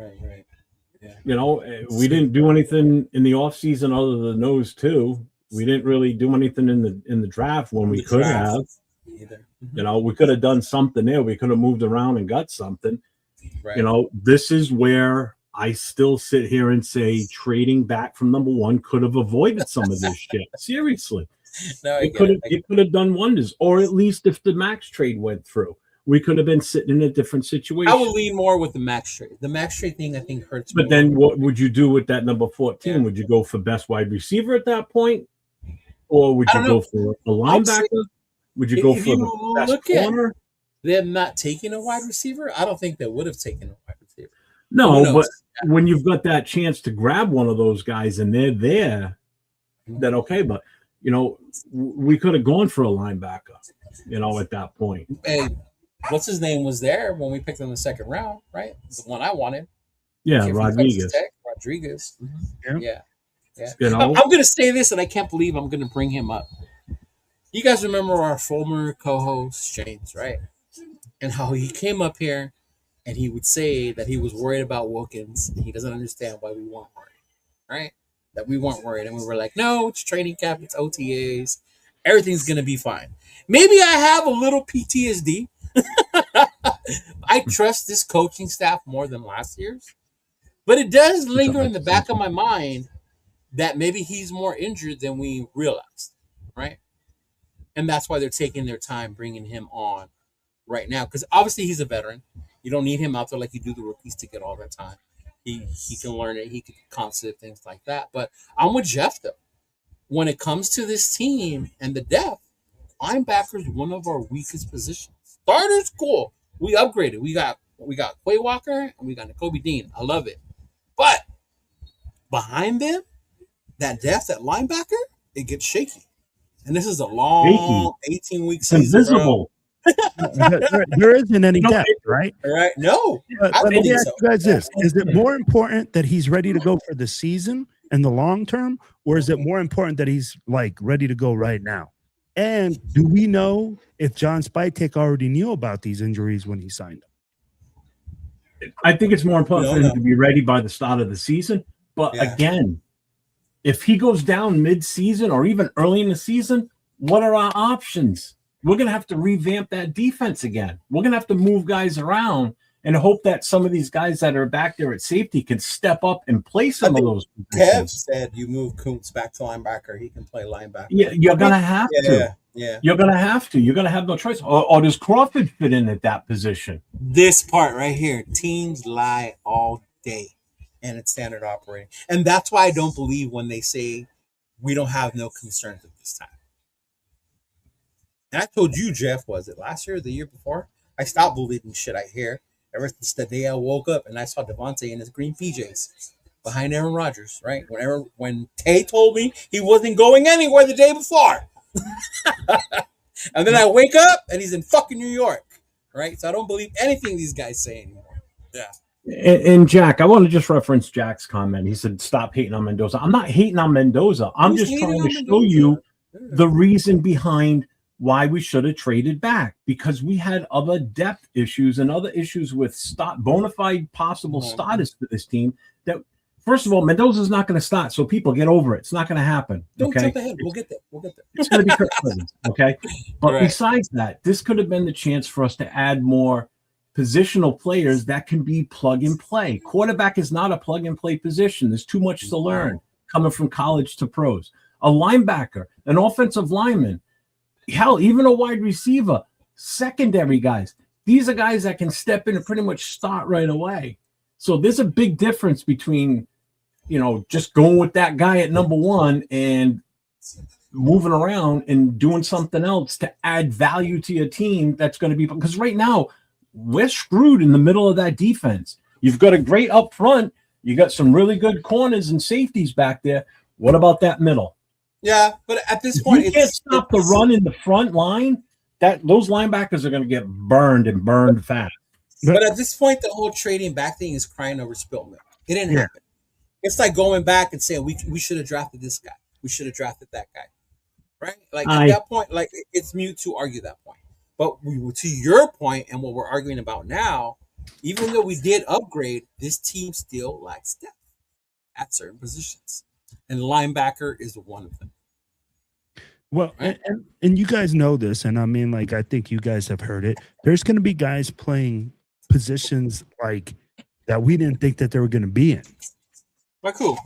Yeah. You know, we didn't do anything in the offseason other than those two. We didn't really do anything in the draft when we could have. Either. You know, we could have done something there. We could have moved around and got something. Right. You know, this is where I still sit here and say trading back from number one could have avoided some of this shit. Seriously. No, it could have done wonders. Or at least if the Max trade went through, we could have been sitting in a different situation. I would lean more with the Max trade. The Max trade thing, I think, hurts But more. then what would you do with that number 14? Yeah. Would you go for best wide receiver at that point? Or would you go for a linebacker? Would you go for the best corner? They're not taking a wide receiver. I don't think they would have taken a wide receiver. No, but when you've got that chance to grab one of those guys and they're there, then okay. But, you know, we could have gone for a linebacker, you know, at that point. Hey, what's his name was there when we picked him in the second round, right? The one I wanted. Yeah, Rodriguez. Yeah. You know? I'm going to say this, and I can't believe I'm going to bring him up. You guys remember our former co-host, James, right? And how he came up here and he would say that he was worried about Wilkins and he doesn't understand why we weren't worried, right? That we weren't worried. And we were like, no, it's training camp, it's OTAs. Everything's going to be fine. Maybe I have a little PTSD. I trust this coaching staff more than last year's. But it does linger in the back of my mind that maybe he's more injured than we realized, right? And that's why they're taking their time bringing him on right now. Because obviously he's a veteran. You don't need him out there like you do the rookies to get all that time. He can learn it. He can concept things like that. But I'm with Jeff, though. When it comes to this team and the depth, linebacker is one of our weakest positions. Starters, cool. We upgraded. We got Quay Walker and we got Kobe Dean. I love it. But behind them, that depth at linebacker, it gets shaky. And this is a long 18-week season. Invisible. There isn't any depth, right? Right? No. But let me ask you guys this. Is it more important that he's ready to go for the season and the long term, or is it more important that he's like ready to go right now? And do we know if John Spytek already knew about these injuries when he signed them? I think it's more important for him to be ready by the start of the season. But again, if he goes down mid-season or even early in the season, what are our options? We're going to have to revamp that defense again. We're going to have to move guys around and hope that some of these guys that are back there at safety can step up and play some of those Kev said you move Kuntz back to linebacker. He can play linebacker. Yeah, you're going to have to. Yeah. You're going to have to. You're going to have no choice. Or does Crawford fit in at that position? This part right here, teams lie all day, and it's standard operating. And that's why I don't believe when they say we don't have no concerns at this time. And I told you, Jeff, was it last year or the year before? I stopped believing shit I hear ever since the day I woke up and I saw Devontae in his green PJs behind Aaron Rodgers, right? When Tay told me he wasn't going anywhere the day before. And then I wake up and he's in fucking New York, right? So I don't believe anything these guys say anymore. Yeah. And Jack, I want to just reference Jack's comment. He said, stop hating on Mendoza. I'm not hating on Mendoza. I'm just trying to show you the reason behind why we should have traded back, because we had other depth issues and other issues with bona fide possible starters for this team. That, first of all, Mendoza's not going to start, so people get over it. It's not going to happen. Don't jump ahead. We'll get there. It's going to be Kirk Cousins, okay? But besides that, this could have been the chance for us to add more positional players that can be plug and play. Quarterback is not a plug and play position. There's too much to learn coming from college to pros. A linebacker, an offensive lineman, hell, even a wide receiver, secondary guys. These are guys that can step in and pretty much start right away. So there's a big difference between, just going with that guy at number one and moving around and doing something else to add value to your team. That's going to be, because right now we're screwed in the middle of that defense. You've got a great up front. You got some really good corners and safeties back there. What about that middle? Yeah, but at this point, you can't stop the run in the front line. Those linebackers are going to get burned fast. But at this point, the whole trading back thing is crying over spilled milk. It didn't happen. It's like going back and saying we should have drafted this guy. We should have drafted that guy. Right? Like at that point, like it's mute to argue that point. But to your point and what we're arguing about now, even though we did upgrade, this team still lacks depth at certain positions. And linebacker is one of them. Well, right? and you guys know this, and I mean, like, I think you guys have heard it. There's going to be guys playing positions like that we didn't think that they were going to be in. But cool.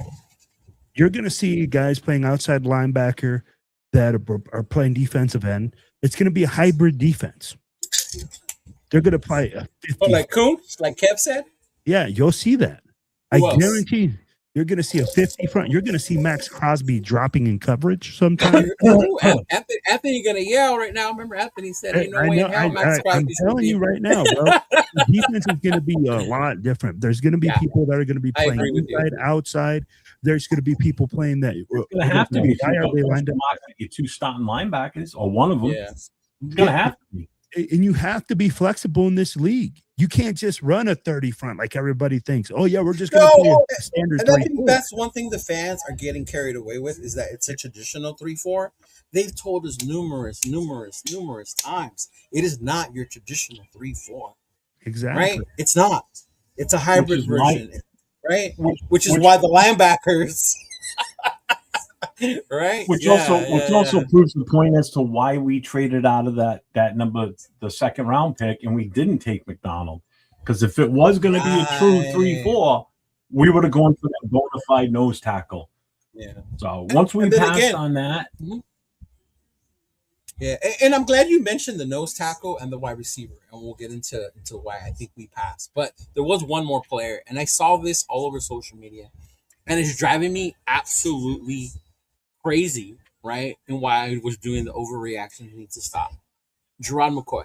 You're going to see guys playing outside linebacker that are playing defensive end. It's going to be a hybrid defense. They're going to play a 50. Like Kuntz, like Kev said? Yeah, you'll see that. I guarantee you're going to see a 50 front. You're going to see Max Crosby dropping in coverage sometime. Anthony going to yell right now. Remember, Anthony said, I'm telling you right now, bro. The defense is going to be a lot different. There's going to be people that are going to be playing inside, outside. There's going to be people playing that. It's going to have to be. Why are they lined up? Two starting linebackers, or one of them. Yeah. It's going to have to be. And you have to be flexible in this league. You can't just run a 30 front like everybody thinks. Oh, yeah, we're just going to play a standard 3-4. And I think that's one thing the fans are getting carried away with is that it's a traditional 3-4. They've told us numerous times it is not your traditional 3-4. Exactly. Right? It's not. It's a hybrid version. Right? Which is why the linebackers... right, which also proves the point as to why we traded out of that number, the second round pick, and we didn't take McDonald, because if it was going to be a true 3-4, we would have gone for that bona fide nose tackle. Yeah. So once we passed on that, and I'm glad you mentioned the nose tackle and the wide receiver, and we'll get into why I think we passed. But there was one more player, and I saw this all over social media, and it's driving me absolutely crazy, right? And why I was doing the overreaction needs to stop. Gerard McCoy.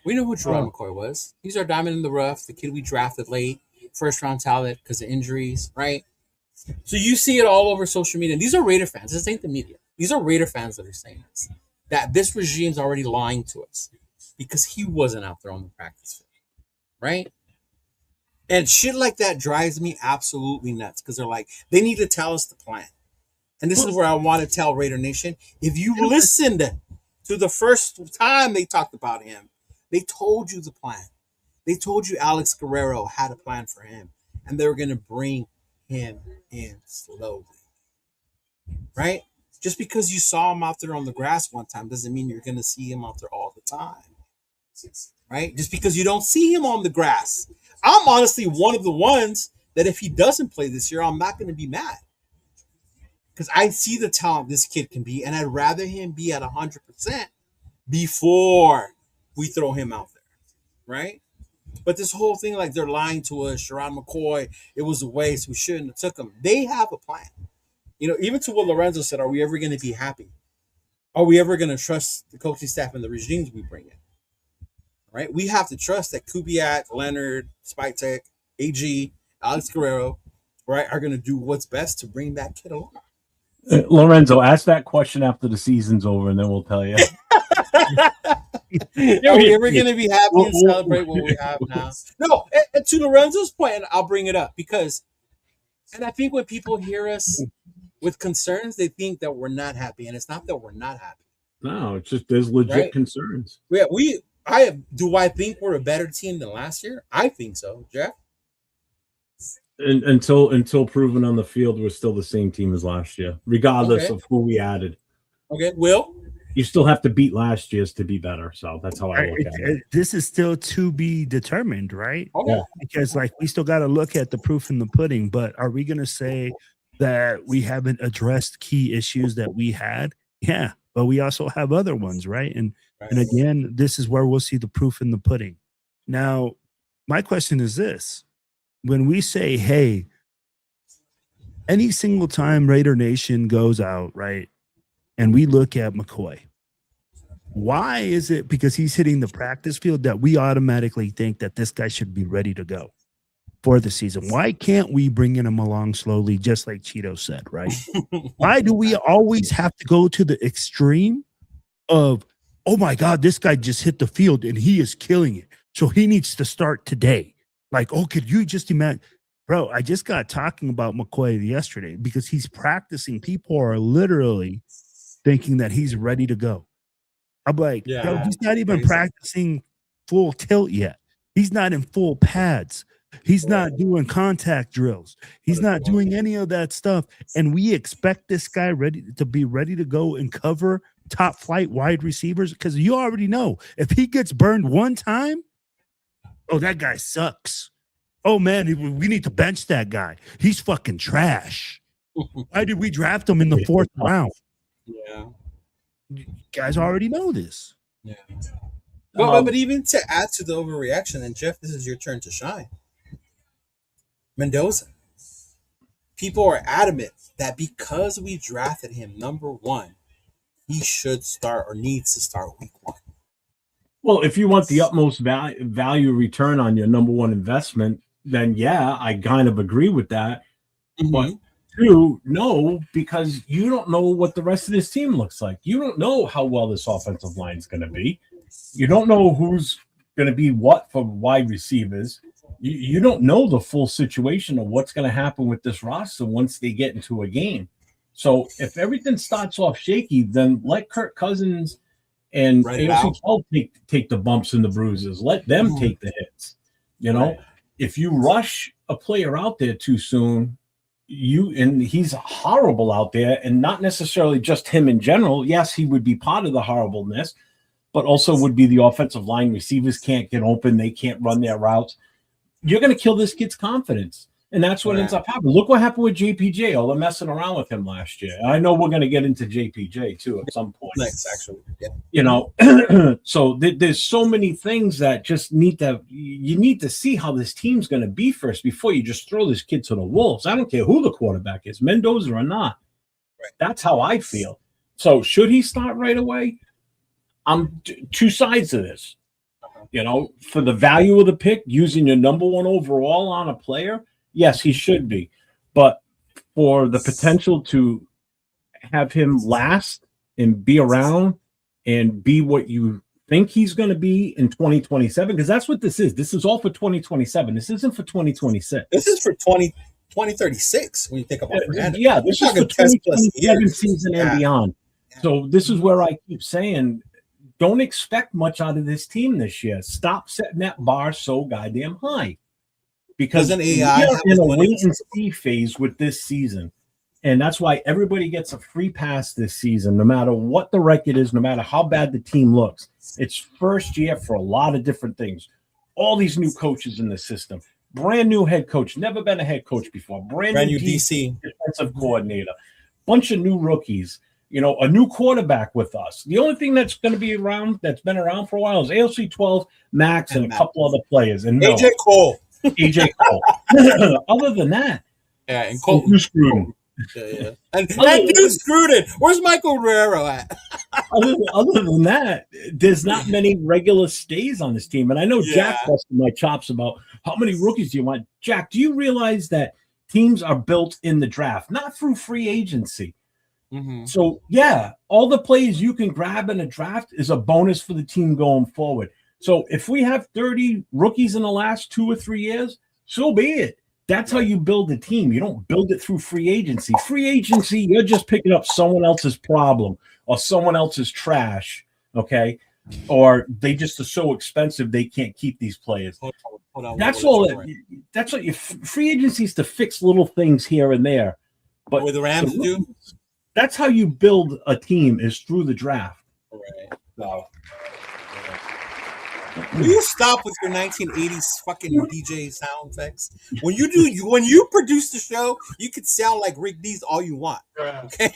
We know who Gerard McCoy was. He's our diamond in the rough, the kid we drafted late, first round talent because of injuries, right? So you see it all over social media. And these are Raider fans. This ain't the media. These are Raider fans that are saying this. That this regime's already lying to us because he wasn't out there on the practice field, right? And shit like that drives me absolutely nuts because they're like, they need to tell us the plan. And this is where I want to tell Raider Nation, if you listened to the first time they talked about him, they told you the plan. They told you Alex Guerrero had a plan for him, and they were going to bring him in slowly. Right? Just because you saw him out there on the grass one time doesn't mean you're going to see him out there all the time. right? Just because you don't see him on the grass. I'm honestly one of the ones that if he doesn't play this year, I'm not going to be mad. Because I see the talent this kid can be, and I'd rather him be at 100% before we throw him out there, right? But this whole thing, like they're lying to us, Sharon McCoy, it was a waste. We shouldn't have took him. They have a plan. Even to what Lorenzo said, are we ever going to be happy? Are we ever going to trust the coaching staff and the regimes we bring in? Right? We have to trust that Kubiak, Leonard, Spytek, AG, Alex Guerrero, right, are going to do what's best to bring that kid along. Lorenzo, ask that question after the season's over, and then we'll tell you. Are we ever going to be happy and celebrate what we have now? No, and to Lorenzo's point, and I'll bring it up because, and I think when people hear us with concerns, they think that we're not happy, and it's not that we're not happy. No, it's just there's legit concerns. Yeah, do I think we're a better team than last year? I think so, Jeff. And until proven on the field, we're still the same team as last year, regardless of who we added. Okay, Will? You still have to beat last year's to be better. So that's how I look at it. This is still to be determined, right? Okay. Because we still got to look at the proof in the pudding. But are we going to say that we haven't addressed key issues that we had? Yeah, but we also have other ones, right? And again, this is where we'll see the proof in the pudding. Now, my question is this. When we say, hey, any single time Raider Nation goes out, right, and we look at McCoy, why is it because he's hitting the practice field that we automatically think that this guy should be ready to go for the season? Why can't we bring him along slowly, just like Cheeto said, right? Why do we always have to go to the extreme of, oh, my God, this guy just hit the field and he is killing it, so he needs to start today? Could you just imagine? Bro, I just got talking about McCoy yesterday because he's practicing. People are literally thinking that he's ready to go. I'm like, bro, he's not even practicing full tilt yet. He's not in full pads. He's not doing contact drills. He's not doing any of that stuff. And we expect this guy to be ready to go and cover top flight wide receivers because you already know if he gets burned one time, oh, that guy sucks. Oh, man, we need to bench that guy. He's fucking trash. Why did we draft him in the 4th round? Yeah. You guys already know this. Yeah. But even to add to the overreaction, and Jeff, this is your turn to shine. Mendoza. People are adamant that because we drafted him number 1, he should start or needs to start week 1. Well, if you want the utmost value return on your number 1 investment, then yeah, I kind of agree with that. Mm-hmm. But 2, no, because you don't know what the rest of this team looks like. You don't know how well this offensive line is going to be. You don't know who's going to be what for wide receivers. You don't know the full situation of what's going to happen with this roster once they get into a game. So if everything starts off shaky, then let Kirk Cousins and AFC 12 take the bumps and the bruises. Let them take the hits. If you rush a player out there too soon, and he's horrible out there, and not necessarily just him in general. Yes, he would be part of the horribleness, but also would be the offensive line. Receivers can't get open. They can't run their routes. You're going to kill this kid's confidence. And that's what ends up happening. Look what happened with JPJ, all the messing around with him last year. I know we're going to get into JPJ too at some point. Next, actually. Yeah. So there's so many things that just you need to see how this team's going to be first before you just throw this kid to the wolves. I don't care who the quarterback is, Mendoza or not. Right. That's how I feel. So should he start right away? I'm 2 sides of this. For the value of the pick, using your number 1 overall on a player, yes, he should be. But for the potential to have him last and be around and be what you think he's going to be in 2027, because that's what this is. This is all for 2027. This isn't for 2026. This is for 2036 when you think about it. Yeah, this is for 2027 season and beyond. So this is where I keep saying, don't expect much out of this team this year. Stop setting that bar so goddamn high. Because we are in a wait-and-see phase with this season. And that's why everybody gets a free pass this season, no matter what the record is, no matter how bad the team looks. It's first year for a lot of different things. All these new coaches in the system, brand new head coach, never been a head coach before, brand new DC defensive coordinator, bunch of new rookies, a new quarterback with us. The only thing that's going to be around, that's been around for a while, is ALC 12, Max, and a couple other players. And AJ Cole. AJ Cole. Other than that, yeah, and Cole. You screwed him. Yeah. And dude screwed it. Where's Michael Guerrero at? other than that, there's not many regular stays on this team. And I know Jack busted my chops about how many rookies do you want. Jack, do you realize that teams are built in the draft, not through free agency? Mm-hmm. So, yeah, all the players you can grab in a draft is a bonus for the team going forward. So if we have 30 rookies in the last 2 or 3 years, so be it. That's how you build a team. You don't build it through free agency. Free agency, you're just picking up someone else's problem or someone else's trash, okay? Or they just are so expensive they can't keep these players. Hold on, that's all. That's what free agency is, to fix little things here and there. But what the Rams do? That's how you build a team, is through the draft. Right. So. Will you stop with your 1980s fucking DJ sound effects? When you produce the show, you could sound like Rick Dees all you want. Okay.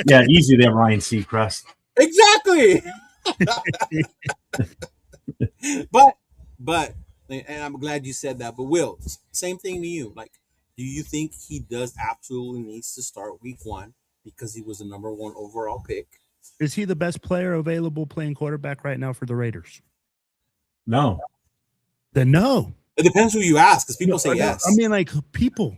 Yeah, easy there, Ryan Seacrest. Exactly. but, and I'm glad you said that. But Will, same thing to you. Like, do you think he does absolutely needs to start week 1 because he was the number 1 overall pick? Is he the best player available playing quarterback right now for the Raiders? No. Then no. It depends who you ask, because people say yes. I mean, like, people.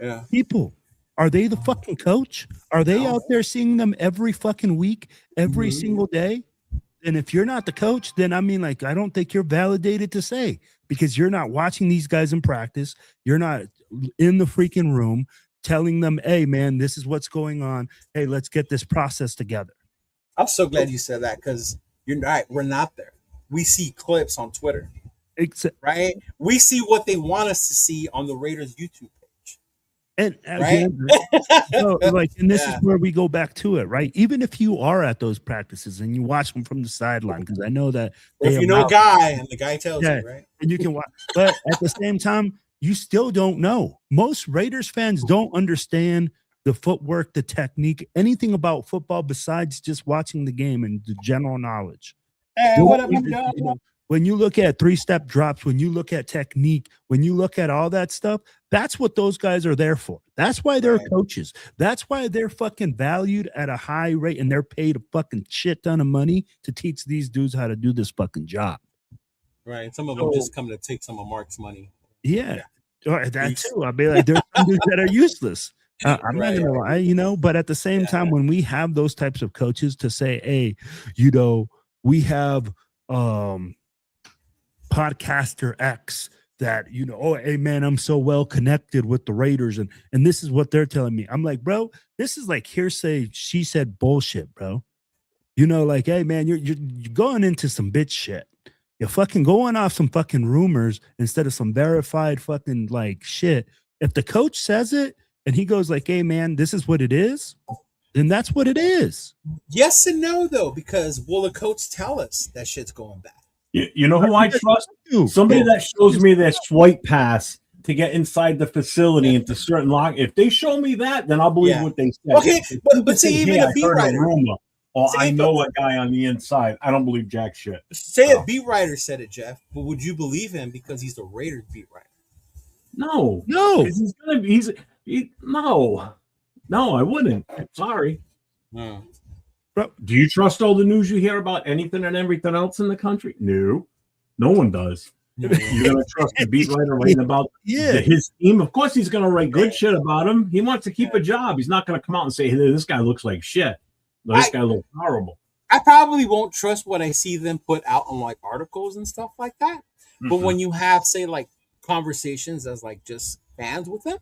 Yeah. People. Are they the fucking coach? Are they out there seeing them every fucking week, every single day? And if you're not the coach, then I mean, like, I don't think you're validated to say, because you're not watching these guys in practice. You're not in the freaking room telling them, hey, man, this is what's going on. Hey, let's get this process together. I'm so glad you said that, because you're right. We're not there. We see clips on Twitter, right? We see what they want us to see on the Raiders YouTube page. And again, right? And this is where we go back to it, right? Even if you are at those practices and you watch them from the sideline, because I know that if you know a guy and the guy tells you, right? And you can watch, but at the same time, you still don't know. Most Raiders fans don't understand the footwork, the technique, anything about football besides just watching the game and the general knowledge. Hey, what up, when you look at 3-step drops, when you look at technique, when you look at all that stuff, that's what those guys are there for. That's why they're coaches. That's why they're fucking valued at a high rate, and they're paid a fucking shit ton of money to teach these dudes how to do this fucking job. Right. Some of them just come to take some of Mark's money. Yeah. Or that too. I mean, like, there's some dudes that are useless. I'm not gonna lie, but at the same time, when we have those types of coaches to say, hey, we have podcaster X that, hey man, I'm so well connected with the Raiders, and this is what they're telling me. I'm like, bro, this is like hearsay, she said bullshit, bro. Like, hey man, you're going into some bitch shit. You're fucking going off some fucking rumors instead of some verified fucking like shit. If the coach says it and he goes like, hey man, this is what it is, then that's what it is. Yes and no, though, because will the coach tell us that shit's going bad? You know who I trust? Somebody that shows me their swipe pass to get inside the facility into certain lock. If they show me that, then I'll believe what they say. Okay, but say even a beat writer. Or I know a guy on the inside. I don't believe jack shit. Say a beat writer said it, Jeff, but would you believe him because he's the Raiders beat writer? No. No, I wouldn't. Sorry. No. Bro, do you trust all the news you hear about anything and everything else in the country? No. No one does. You're going to trust the beat writer writing about his team? Of course he's going to write good shit about him. He wants to keep a job. He's not going to come out and say, hey, this guy looks like shit. This guy looks horrible. I probably won't trust what I see them put out on like articles and stuff like that. Mm-hmm. But when you have, say, like conversations as like just fans with them,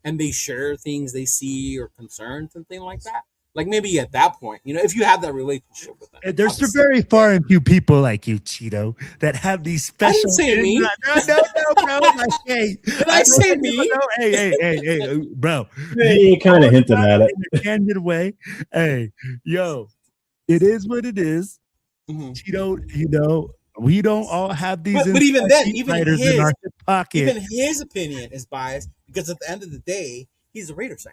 and they share things they see or concerns and things like that, Like maybe at that point, if you have that relationship with them. There's obviously. very far and few people like you, Cheeto, that have these special. I didn't say me. No, bro. Like, hey, Did I say me? Hey, bro. Yeah, you kind of hinted at it. In a candid way. Hey, yo, it is what it is. Mm-hmm. Cheeto, we don't all have these. But even then, even in our hip pocket. Even his opinion is biased because at the end of the day, he's a Raiders fan.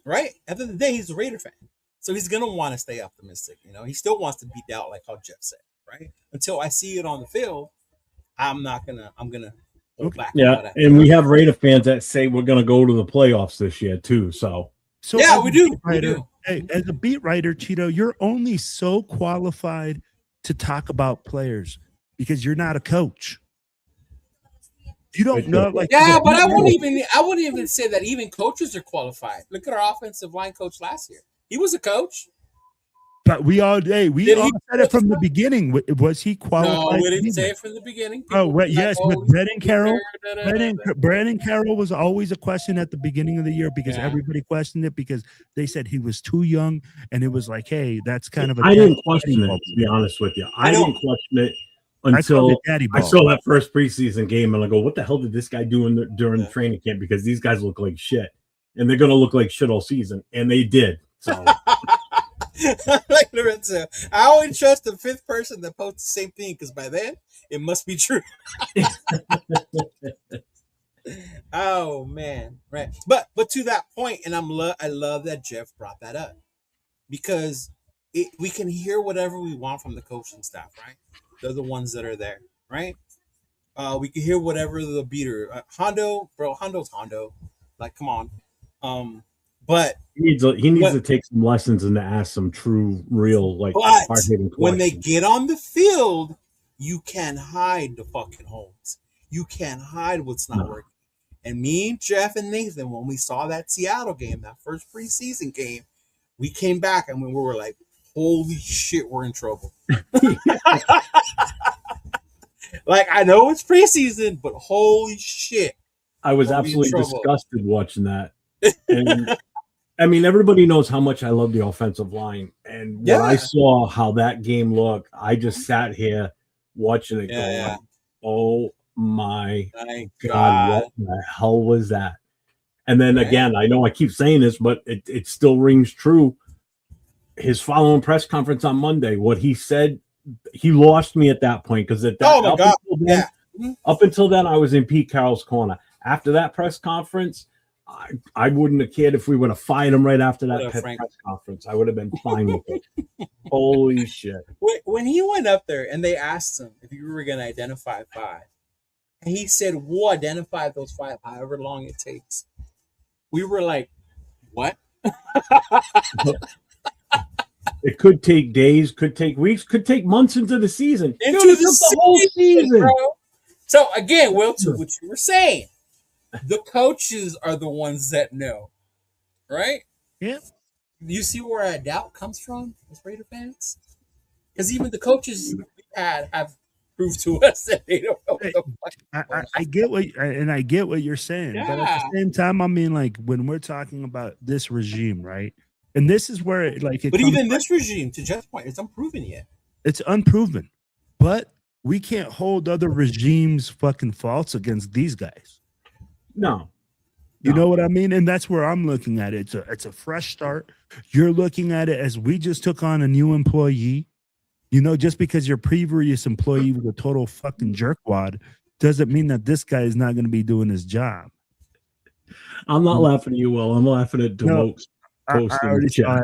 Right? At the end of the day, he's a Raider fan. So he's going to want to stay optimistic. He still wants to beat out like how Jeff said, right? Until I see it on the field, I'm going to hold back. Yeah, and we have Raider fans that say we're going to go to the playoffs this year too. So yeah, we do. Hey, as a beat writer, Cheeto, you're only so qualified to talk about players because you're not a coach. You don't know, like, yeah, but I wouldn't even say that even coaches are qualified. Look at our offensive line coach last year; he was a coach. But we all said it from the beginning. Was he qualified? No, we didn't say it from the beginning. Yes, with Brandon Carroll. Brandon Carroll was always a question at the beginning of the year because everybody questioned it because they said he was too young, and it was like, hey, that's kind of. I didn't question it, to be honest with you. I didn't question it until I saw that first preseason game, and I go, "What the hell did this guy do during the training camp?" Because these guys look like shit, and they're going to look like shit all season, and they did. So. Like Lorenzo, I always trust the fifth person that posts the same thing because by then it must be true. Oh man, right? But to that point, and I love that Jeff brought that up because we can hear whatever we want from the coaching staff, right? They're the ones that are there, right? We can hear whatever the beater, Hondo's Hondo. Like, come on, but he needs to take some lessons and to ask some true, real, like hard-hitting questions. When they get on the field, you can't hide the fucking holes. You can't hide what's not working. And me, Jeff, and Nathan, when we saw that Seattle game, that first preseason game, we came back and we were like, holy shit, we're in trouble. Like, I know it's preseason, but holy shit. I was absolutely disgusted watching that. And I mean, everybody knows how much I love the offensive line. And when I saw how that game looked, I just sat here watching it going, oh my God, what the hell was that? And then again, I know I keep saying this, but it still rings true. His following press conference on Monday, what he said, he lost me at that point because up until then, I was in Pete Carroll's corner. After that press conference, I wouldn't have cared if we would have fired him right after that press conference. I would have been fine with it. Holy shit. When he went up there and they asked him if you were going to identify 5, and he said, we'll identify those 5 however long it takes. We were like, what? It could take days, could take weeks, could take months into the season. The whole season. Bro. So again, Will, to what you were saying, the coaches are the ones that know, right? Yeah. You see where a doubt comes from as Raider fans? Because even the coaches we have proved to us that they don't know what the fuck. I get what you're saying, but at the same time, I mean, like when we're talking about this regime, right? And this is where even this regime, to Jeff's point, it's unproven yet. It's unproven, but we can't hold other regimes' fucking faults against these guys. No. You know what I mean? And that's where I'm looking at it. It's a fresh start. You're looking at it as we just took on a new employee. Just because your previous employee was a total fucking jerkwad doesn't mean that this guy is not going to be doing his job. I'm not laughing at you, Will. I'm laughing at Demote's post in the chat.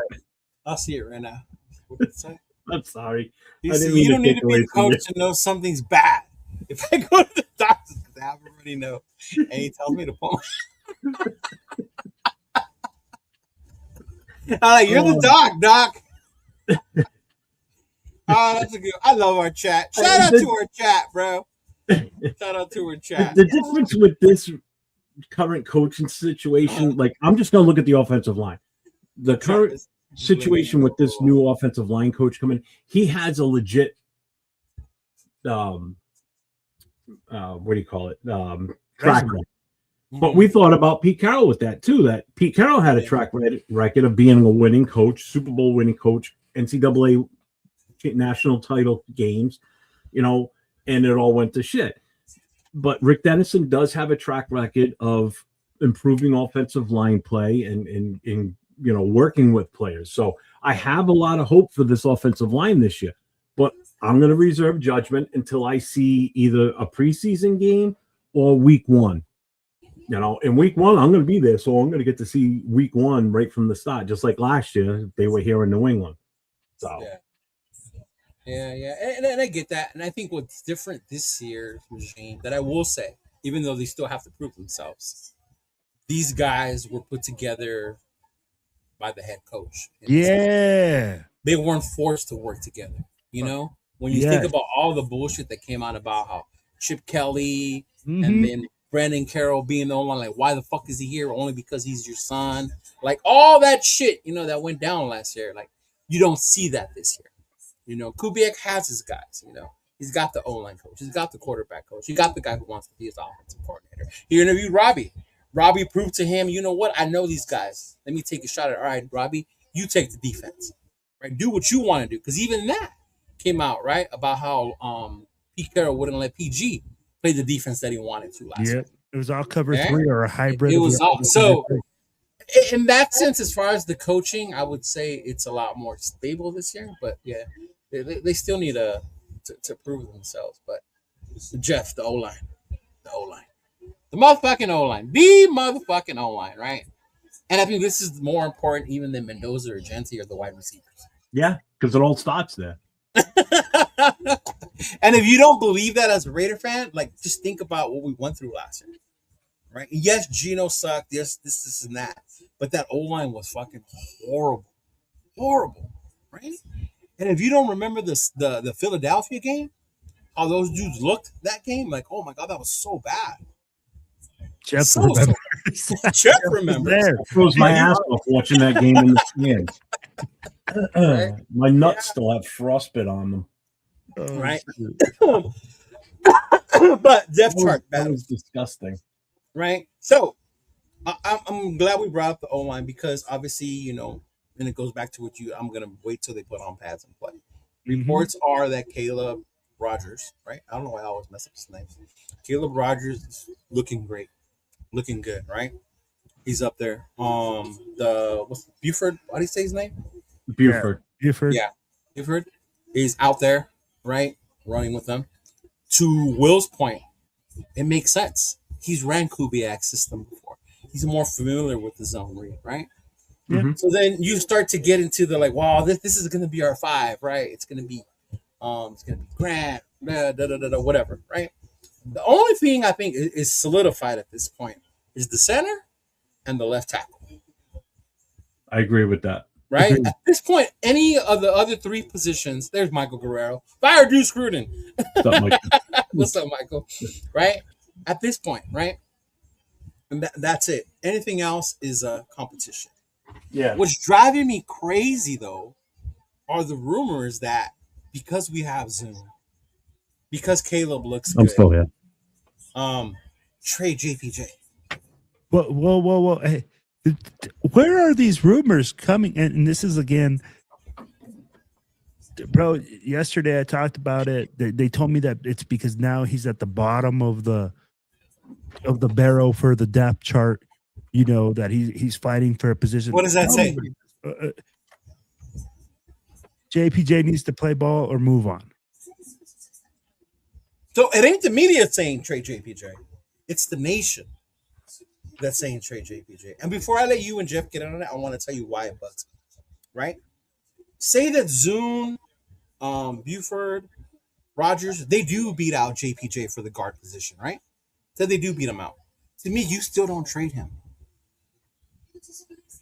I'll see it right now. What did it say? I'm sorry. You don't need to be a coach to know something's bad. If I go to the doctor, because I already know, and he tells me to pull I'm like, you're the doc. Oh, that's a good. I love our chat. Shout out to our chat, bro. Shout out to our chat. The difference with this current coaching situation, like I'm just gonna look at the offensive line. The current situation with this new offensive line coach coming, he has a legit what do you call it? Track record. But we thought about Pete Carroll with that too. That Pete Carroll had a track record of being a winning coach, Super Bowl winning coach, NCAA national title games, and it all went to shit. But Rick Dennison does have a track record of improving offensive line play and working with players. So I have a lot of hope for this offensive line this year. But I'm going to reserve judgment until I see either a preseason game or week one. In week one, I'm going to be there, so I'm going to get to see week one right from the start, just like last year they were here in New England. So, yeah, and I get that, and I think what's different this year's regime that I will say, even though they still have to prove themselves, these guys were put together by the head coach. Yeah, they weren't forced to work together. When you think about all the bullshit that came out about how Chip Kelly and then Brandon Carroll being the only one, like, why the fuck is he here? Only because he's your son. Like, all that shit, that went down last year. Like, you don't see that this year. Kubiak has his guys, He's got the O-line coach. He's got the quarterback coach. He got the guy who wants to be his offensive coordinator. He interviewed Robbie. Robbie proved to him, you know what? I know these guys. Let me take a shot at, all right, Robbie, you take the defense. Right? Do what you want to do. Because even that came out, right, about how Pete Carroll wouldn't let PG play the defense that he wanted to last year. It was all cover three or a hybrid. It was all. So, in that sense, as far as the coaching, I would say it's a lot more stable this year. But, yeah, they still need to prove themselves. But, Jeff, the O-line. The motherfucking O-line. The motherfucking O-line, right? And I think this is more important even than Mendoza or Genti or the wide receivers. Yeah, because it all starts there. And if you don't believe that as a Raider fan, like, just think about what we went through last year, right? Yes, Geno sucked. Yes, this and that. But that O-line was fucking horrible, right? And if you don't remember the Philadelphia game, how those dudes looked that game, like, oh my God, that was so bad. Jeff remembers. Jeff remembers. I froze my ass off watching that game in the stands. My nuts still have frostbite on them. Right. But depth chart that was disgusting. Right. So I'm glad we brought up the O-line because obviously, and it goes back to I'm gonna wait till they put on pads and play. Reports are that Caleb Rogers, right? I don't know why I always mess up his name. Caleb Rogers is looking great. Looking good, right? He's up there. What's Buford? How do you say his name? Buford. Yeah. Buford. He's out there, right? Running with them. To Will's point, it makes sense. He's ran Kubiak's system before. He's more familiar with the zone read, right? Mm-hmm. So then you start to get into the like, wow, this is going to be our 5, right? It's going to be Grant, whatever, right? The only thing I think is solidified at this point is the center and the left tackle. I agree with that. Right? At this point, any of the other 3 positions, there's Michael Guerrero. Fire Deuce Cruden. What's up, Michael? Right? At this point, right? And that's it. Anything else is a competition. Yeah. What's driving me crazy, though, are the rumors that because we have Zoom, because Caleb looks good. I'm still here. Trade JPJ. Whoa. Hey, where are these rumors coming? And this is, again, bro, yesterday I talked about it. They told me that it's because now he's at the bottom of the barrel for the depth chart, that he's fighting for a position. What does that say? JPJ needs to play ball or move on. So it ain't the media saying trade JPJ. It's the nation that's saying trade JPJ. And before I let you and Jeff get on that, I want to tell you why it bugs me. Right? Say that Zune, Buford, Rogers, they do beat out JPJ for the guard position, right? So they do beat him out. To me, you still don't trade him.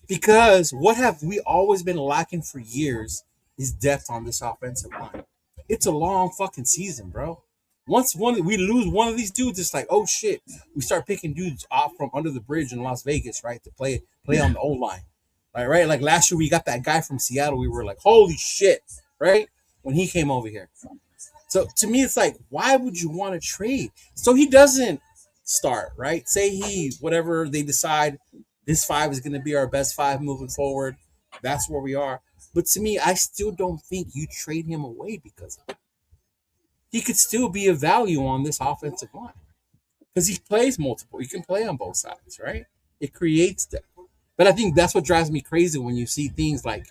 Because what have we always been lacking for years is depth on this offensive line. It's a long fucking season, bro. Once we lose one of these dudes, it's like, oh shit. We start picking dudes off from under the bridge in Las Vegas, right? To play on the O-line. Right? Like last year we got that guy from Seattle. We were like, holy shit, right? When he came over here. So to me, it's like, why would you want to trade? So he doesn't start, right? Say whatever they decide, this 5 is going to be our best 5 moving forward. That's where we are. But to me, I still don't think you trade him away because of it. He could still be a value on this offensive line because he plays multiple. He can play on both sides, right? It creates depth. But I think that's what drives me crazy when you see things like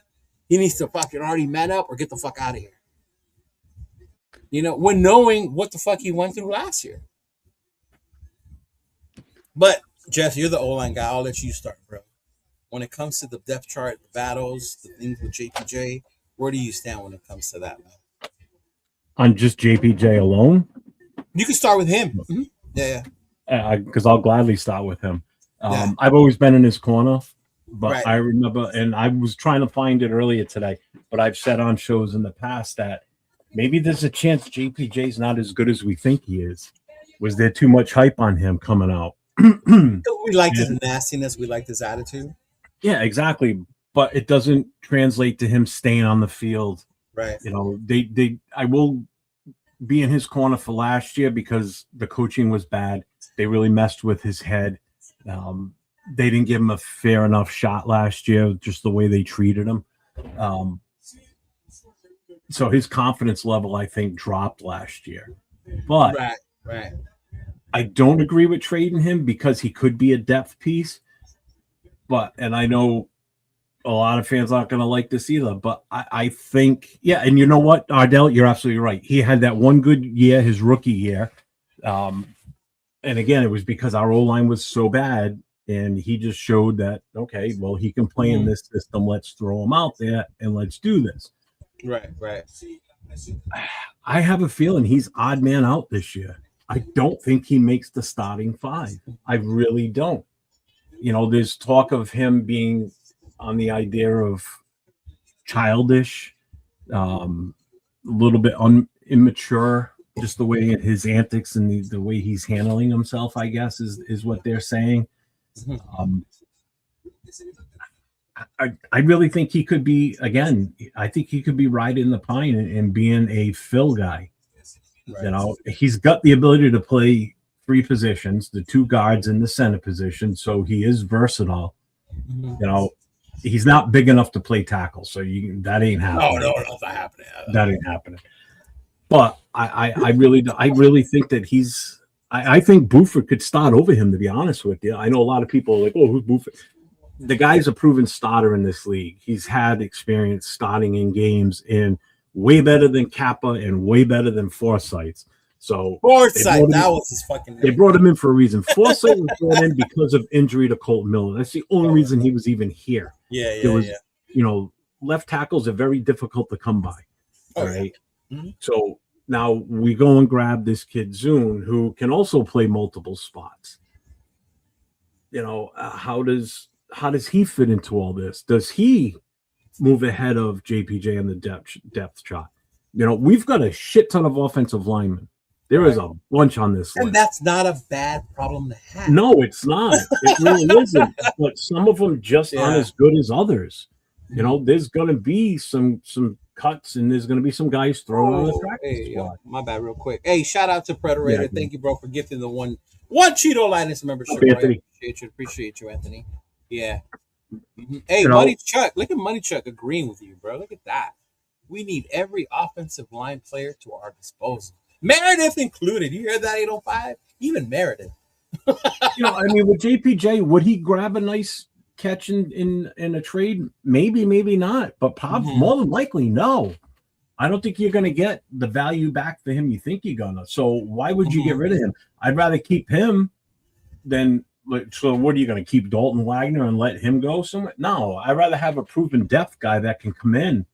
he needs to fucking already man up or get the fuck out of here. When knowing what the fuck he went through last year. But Jeff, you're the O-line guy. I'll let you start, bro. When it comes to the depth chart, the battles, the things with JPJ, where do you stand when it comes to that, man? On just JPJ alone? You can start with him. Mm-hmm. Yeah. Because I'll gladly start with him. I've always been in his corner, but right. I remember, and I was trying to find it earlier today, but I've said on shows in the past that maybe there's a chance JPJ's not as good as we think he is. Was there too much hype on him coming out? We liked his nastiness. We liked his attitude. Yeah, exactly. But it doesn't translate to him staying on the field. Right. I will be in his corner for last year because the coaching was bad. They really messed with his head. They didn't give him a fair enough shot last year, just the way they treated him. So his confidence level, I think, dropped last year. But right. I don't agree with trading him because he could be a depth piece. And I know a lot of fans aren't going to like this either, but I think, and you know what, Ardell, you're absolutely right. He had that one good year, his rookie year. And again, it was because our O-line was so bad, and he just showed that, okay, well, he can play in this system. Let's throw him out there, and let's do this. Right. I have a feeling he's odd man out this year. I don't think he makes the starting 5. I really don't. There's talk of him being on the idea of childish, a little bit immature, just the way his antics and the way he's handling himself, I guess, is what they're saying. I really think he could be, again, I think he could be riding the pine and being a fill guy. Right. He's got the ability to play 3 positions, the 2 guards and the center position, so he is versatile. He's not big enough to play tackle, so that ain't happening. No, not happening. That ain't happening. But I really think that he's. I think Buford could start over him. To be honest with you, I know a lot of people are like, "Oh, who's Buford?" The guy's a proven starter in this league. He's had experience starting in games in way better than Kappa and way better than Forsythe's. So Forsythe, that was his fucking name. They brought him in for a reason. Forsythe was brought in because of injury to Colton Miller. That's the only reason he was even here. Left tackles are very difficult to come by. All right. Mm-hmm. So now we go and grab this kid Zune, who can also play multiple spots. How does he fit into all this? Does he move ahead of JPJ in the depth chart? We've got a shit ton of offensive linemen. There is a bunch on this list. And that's not a bad problem to have. No, it's not. It really isn't. But some of them just aren't as good as others. There's going to be some cuts, and there's going to be some guys thrown on the practice squad. My bad, real quick. Hey, shout out to Predator. Yeah, thank you, bro, for gifting the one Chidolinus membership. Right? Appreciate you, Anthony. Yeah. Mm-hmm. Hey, Money Chuck. Look at Money Chuck agreeing with you, bro. Look at that. We need every offensive line player to our disposal. Meredith included. You heard that, 805? Even Meredith. With JPJ, would he grab a nice catch in a trade? Maybe, maybe not. But probably more than likely, no. I don't think you're going to get the value back for him you think you're going to. So why would you get rid of him? I'd rather keep him than – so what are you going to keep Dalton Wagner and let him go somewhere? No, I'd rather have a proven depth guy that can come in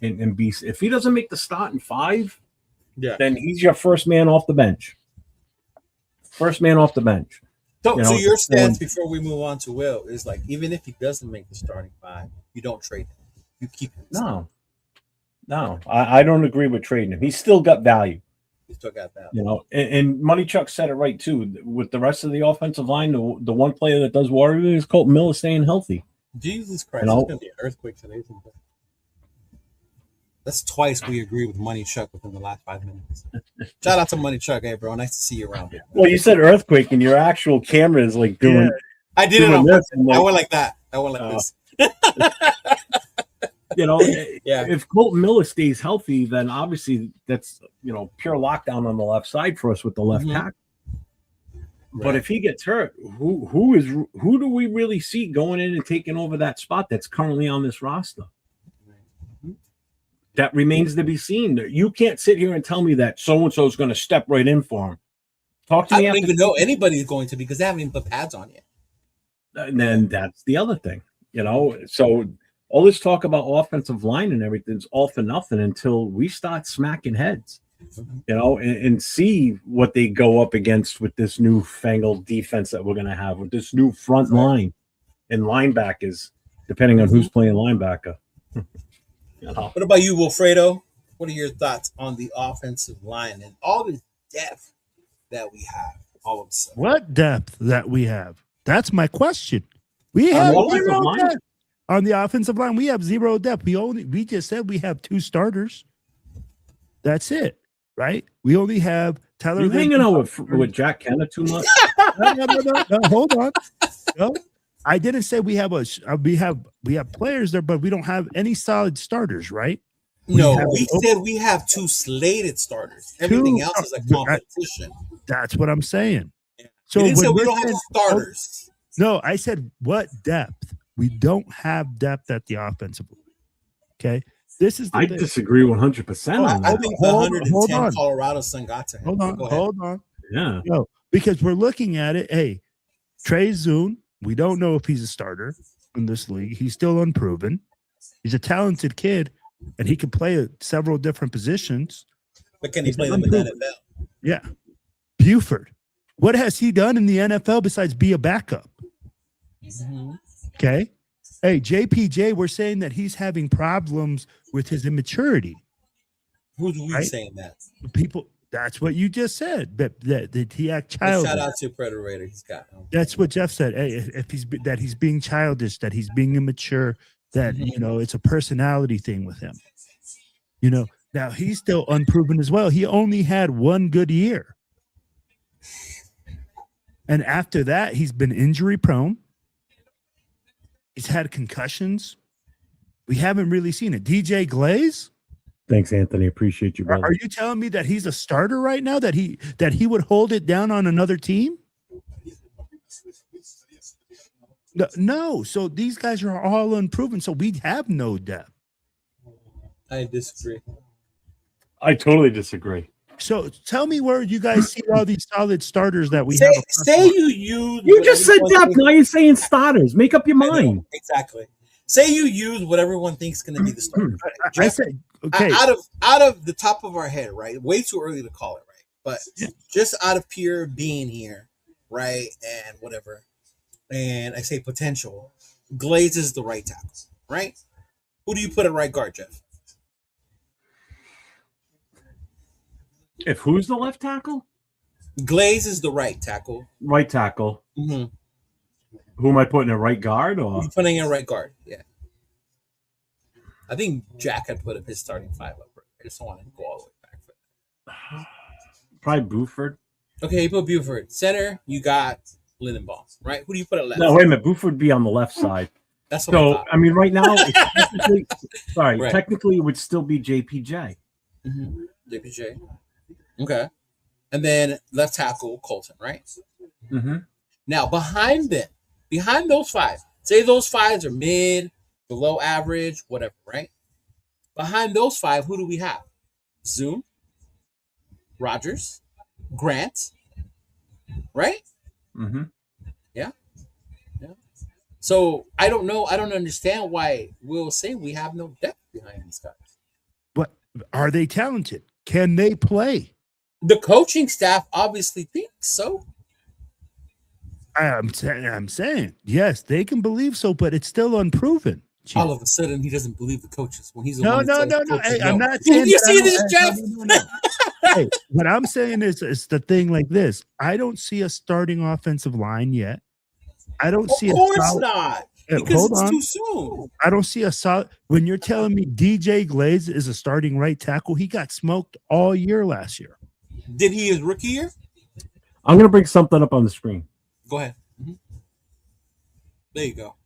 and be – if he doesn't make the start in 5 – then he's your first man off the bench. First man off the bench. So your stance before we move on to Will is like, even if he doesn't make the starting 5, you don't trade him. You keep him. No, I don't agree with trading him. He's still got value. He's still got value. And Money Chuck said it right too. With the rest of the offensive line, the one player that does worry me is Colton Miller staying healthy. Jesus Christ, it's going to be an earthquake today. That's twice we agree with Money Chuck within the last 5 minutes. Shout out to Money Chuck. Hey, bro. Nice to see you around. Big man. Well, you said earthquake, and your actual camera is like doing. I did it on this, purpose. I went like that. I went like this. You know, Yeah. if Colton Miller stays healthy, then obviously that's, you know, pure lockdown on the left side for us with the left tackle. Right. But if he gets hurt, who do we really see going in and taking over that spot that's currently on this roster? That remains to be seen. You can't sit here and tell me that so-and-so is going to step right in for him. Talk to me. I don't even know anybody's going to because they haven't even put pads on yet. And then that's the other thing, you know. So all this talk about offensive line and everything's all for nothing until we start smacking heads, you know, and see what they go up against with this newfangled defense that we're going to have with this new front line and linebackers, depending on who's playing linebacker. What about you, Wilfredo? What are your thoughts on the offensive line and all the depth that we have all of a sudden? What depth that we have? That's my question. We have zero depth on the offensive line. We have zero depth. We just said we have 2 starters. That's it, right? We only have Tyler. You hanging out with Jack Kenner too much? No, hold on. No, I didn't say we have we have players there, but we don't have any solid starters, right? We said we have 2 slated starters. Everything else is a competition. That's what I'm saying. So we didn't say we don't have starters. No, I said what depth? We don't have depth at the offensive line. Okay, this is. I disagree 100% on that. I think the 110 Colorado Sun got to him. Hold on. Yeah. No, because we're looking at it. Hey, Trey Zoon. We don't know if he's a starter in this league. He's still unproven. He's a talented kid, and he can play several different positions. But can he play them in the NFL? Yeah. Buford. What has he done in the NFL besides be a backup? Okay. Hey, JPJ, we're saying that he's having problems with his immaturity. Who's saying that? People. That's what you just said. That he act childish. Shout out to Predator. He's got. That's what Jeff said. Hey, if he's being childish, that he's being immature, that you know it's a personality thing with him. You know. Now he's still unproven as well. He only had 1 good year. And after that, he's been injury prone. He's had concussions. We haven't really seen it. DJ Glaze. Thanks, Anthony. Appreciate you, brother. Are you telling me that he's a starter right now? That he would hold it down on another team? No. So these guys are all unproven. So we have no depth. I disagree. I totally disagree. So tell me where you guys see all these solid starters that we have. Say you just said depth. Now you're saying starters. Make up your mind. Exactly. Say you use what everyone thinks is going to be the starter. I said, okay. Out of the top of our head, right? Way too early to call it, right? But just out of pure being here, right? And whatever. And I say potential. Glaze is the right tackle, right? Who do you put at right guard, Jeff? If who's the left tackle? Glaze is the right tackle. Right tackle. Mm-hmm. Who am I putting at right guard? Or you're putting in right guard? Yeah. I think Jack had put up his starting 5 up. I just don't want to go all the way back for that. Probably Buford. Okay, you put Buford. Center, you got Lindenbaum, right? Who do you put at left? No, wait a minute. Buford would be on the left side. That's what I mean, right now, technically, it would still be JPJ. Mm-hmm. JPJ. Okay. And then left tackle, Colton, right? Mm-hmm. Now, behind those 5, say those 5s are mid, below average, whatever, right? Behind those 5, who do we have? Zoom, Rogers, Grant, right? Mm-hmm. Yeah. So I don't know. I don't understand why Will say we have no depth behind these guys. But are they talented? Can they play? The coaching staff obviously thinks so. I'm saying, yes, they can believe so, but it's still unproven. Jeez. All of a sudden, he doesn't believe the coaches when he's the no. Hey, I'm not saying. You see this, Jeff? No. Hey, what I'm saying is the thing like this. I don't see a starting offensive line yet. I don't see. Of course not. Because hold it's on. too soon. I don't see a solid. When you're telling me DJ Glaze is a starting right tackle, he got smoked all year last year. Did he his rookie year? I'm going to bring something up on the screen. Go ahead. There you go.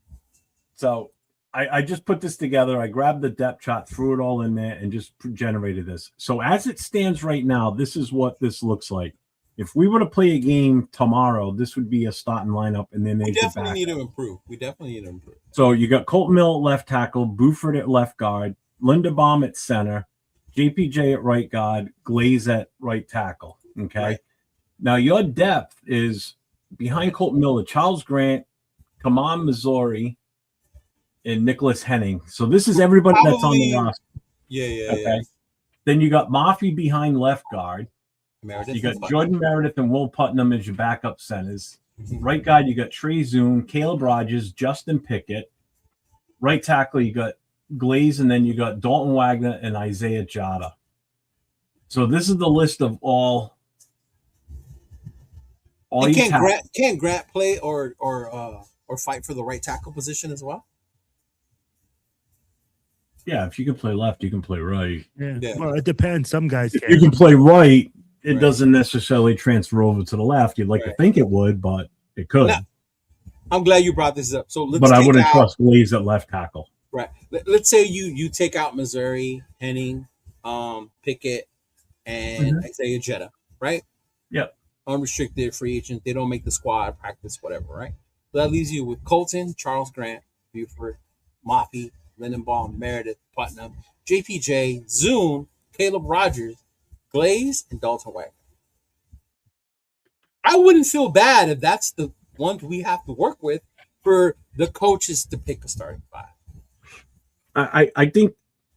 So I just put this together. I grabbed the depth chart, threw it all in there, and just generated this. So as it stands right now, this is what this looks like. If we were to play a game tomorrow, this would be a starting lineup, and then We they definitely need to improve. So you got Colton Mill at left tackle, Buford at left guard, Linderbaum at center, JPJ at right guard, Glaze at right tackle. Okay. Right. Now your depth is behind Colton Miller, Charles Grant, Kaman Missouri, and Nicholas Henning. So this is everybody that's on the roster. Yeah. Then you got Mafi behind left guard. Meredith You got Jordan Meredith and Will Putnam as your backup centers. Right guard, you got Trey Zoom, Caleb Rogers, Justin Pickett. Right tackle, you got Glaze, and then you got Dalton Wagner and Isaiah Jada. So this is the list of all can't Grant play or fight for the right tackle position as well? Yeah, if you can play left, you can play right. Yeah. Well, it depends. Some guys If can. you can play right, it doesn't necessarily transfer over to the left. You'd like to think it would, but it could. Now, I'm glad you brought this up. So I wouldn't trust Glaze at left tackle. Right. Let's say you take out Missouri, Henning, Pickett, and Isaiah Jetta, right? Yep. Unrestricted free agent. They don't make the squad, practice, whatever, right? So that leaves you with Colton, Charles Grant, Buford, Mafi, Lindenbaum, Meredith, Putnam, JPJ, Zoom, Caleb Rogers, Glaze, and Dalton Wagner. I wouldn't feel bad if that's the one we have to work with for the coaches to pick a starting five. I think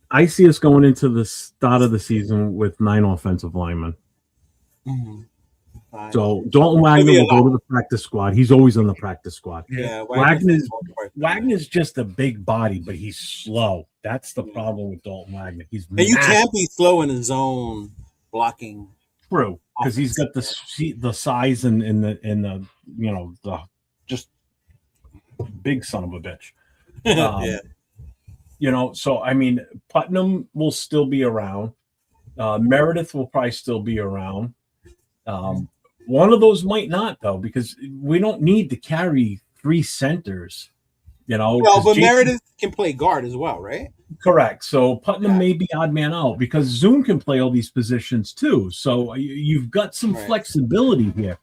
I see us going into the start of the season with 9 offensive linemen. Mm-hmm. So Dalton Wagner will go to the practice squad. He's always on the practice squad. Yeah, Wagner's just a big body, but he's slow. That's the problem with Dalton Wagner. And you can't be slow in his zone blocking. True, because he's got the size and the the just big son of a bitch. So I mean, Putnam will still be around. Meredith will probably still be around. One of those might not, though, because we don't need to carry 3 centers. Well, but Meredith can play guard as well, right? Correct. So Putnam may be odd man out because Zoom can play all these positions too. So you've got some flexibility here.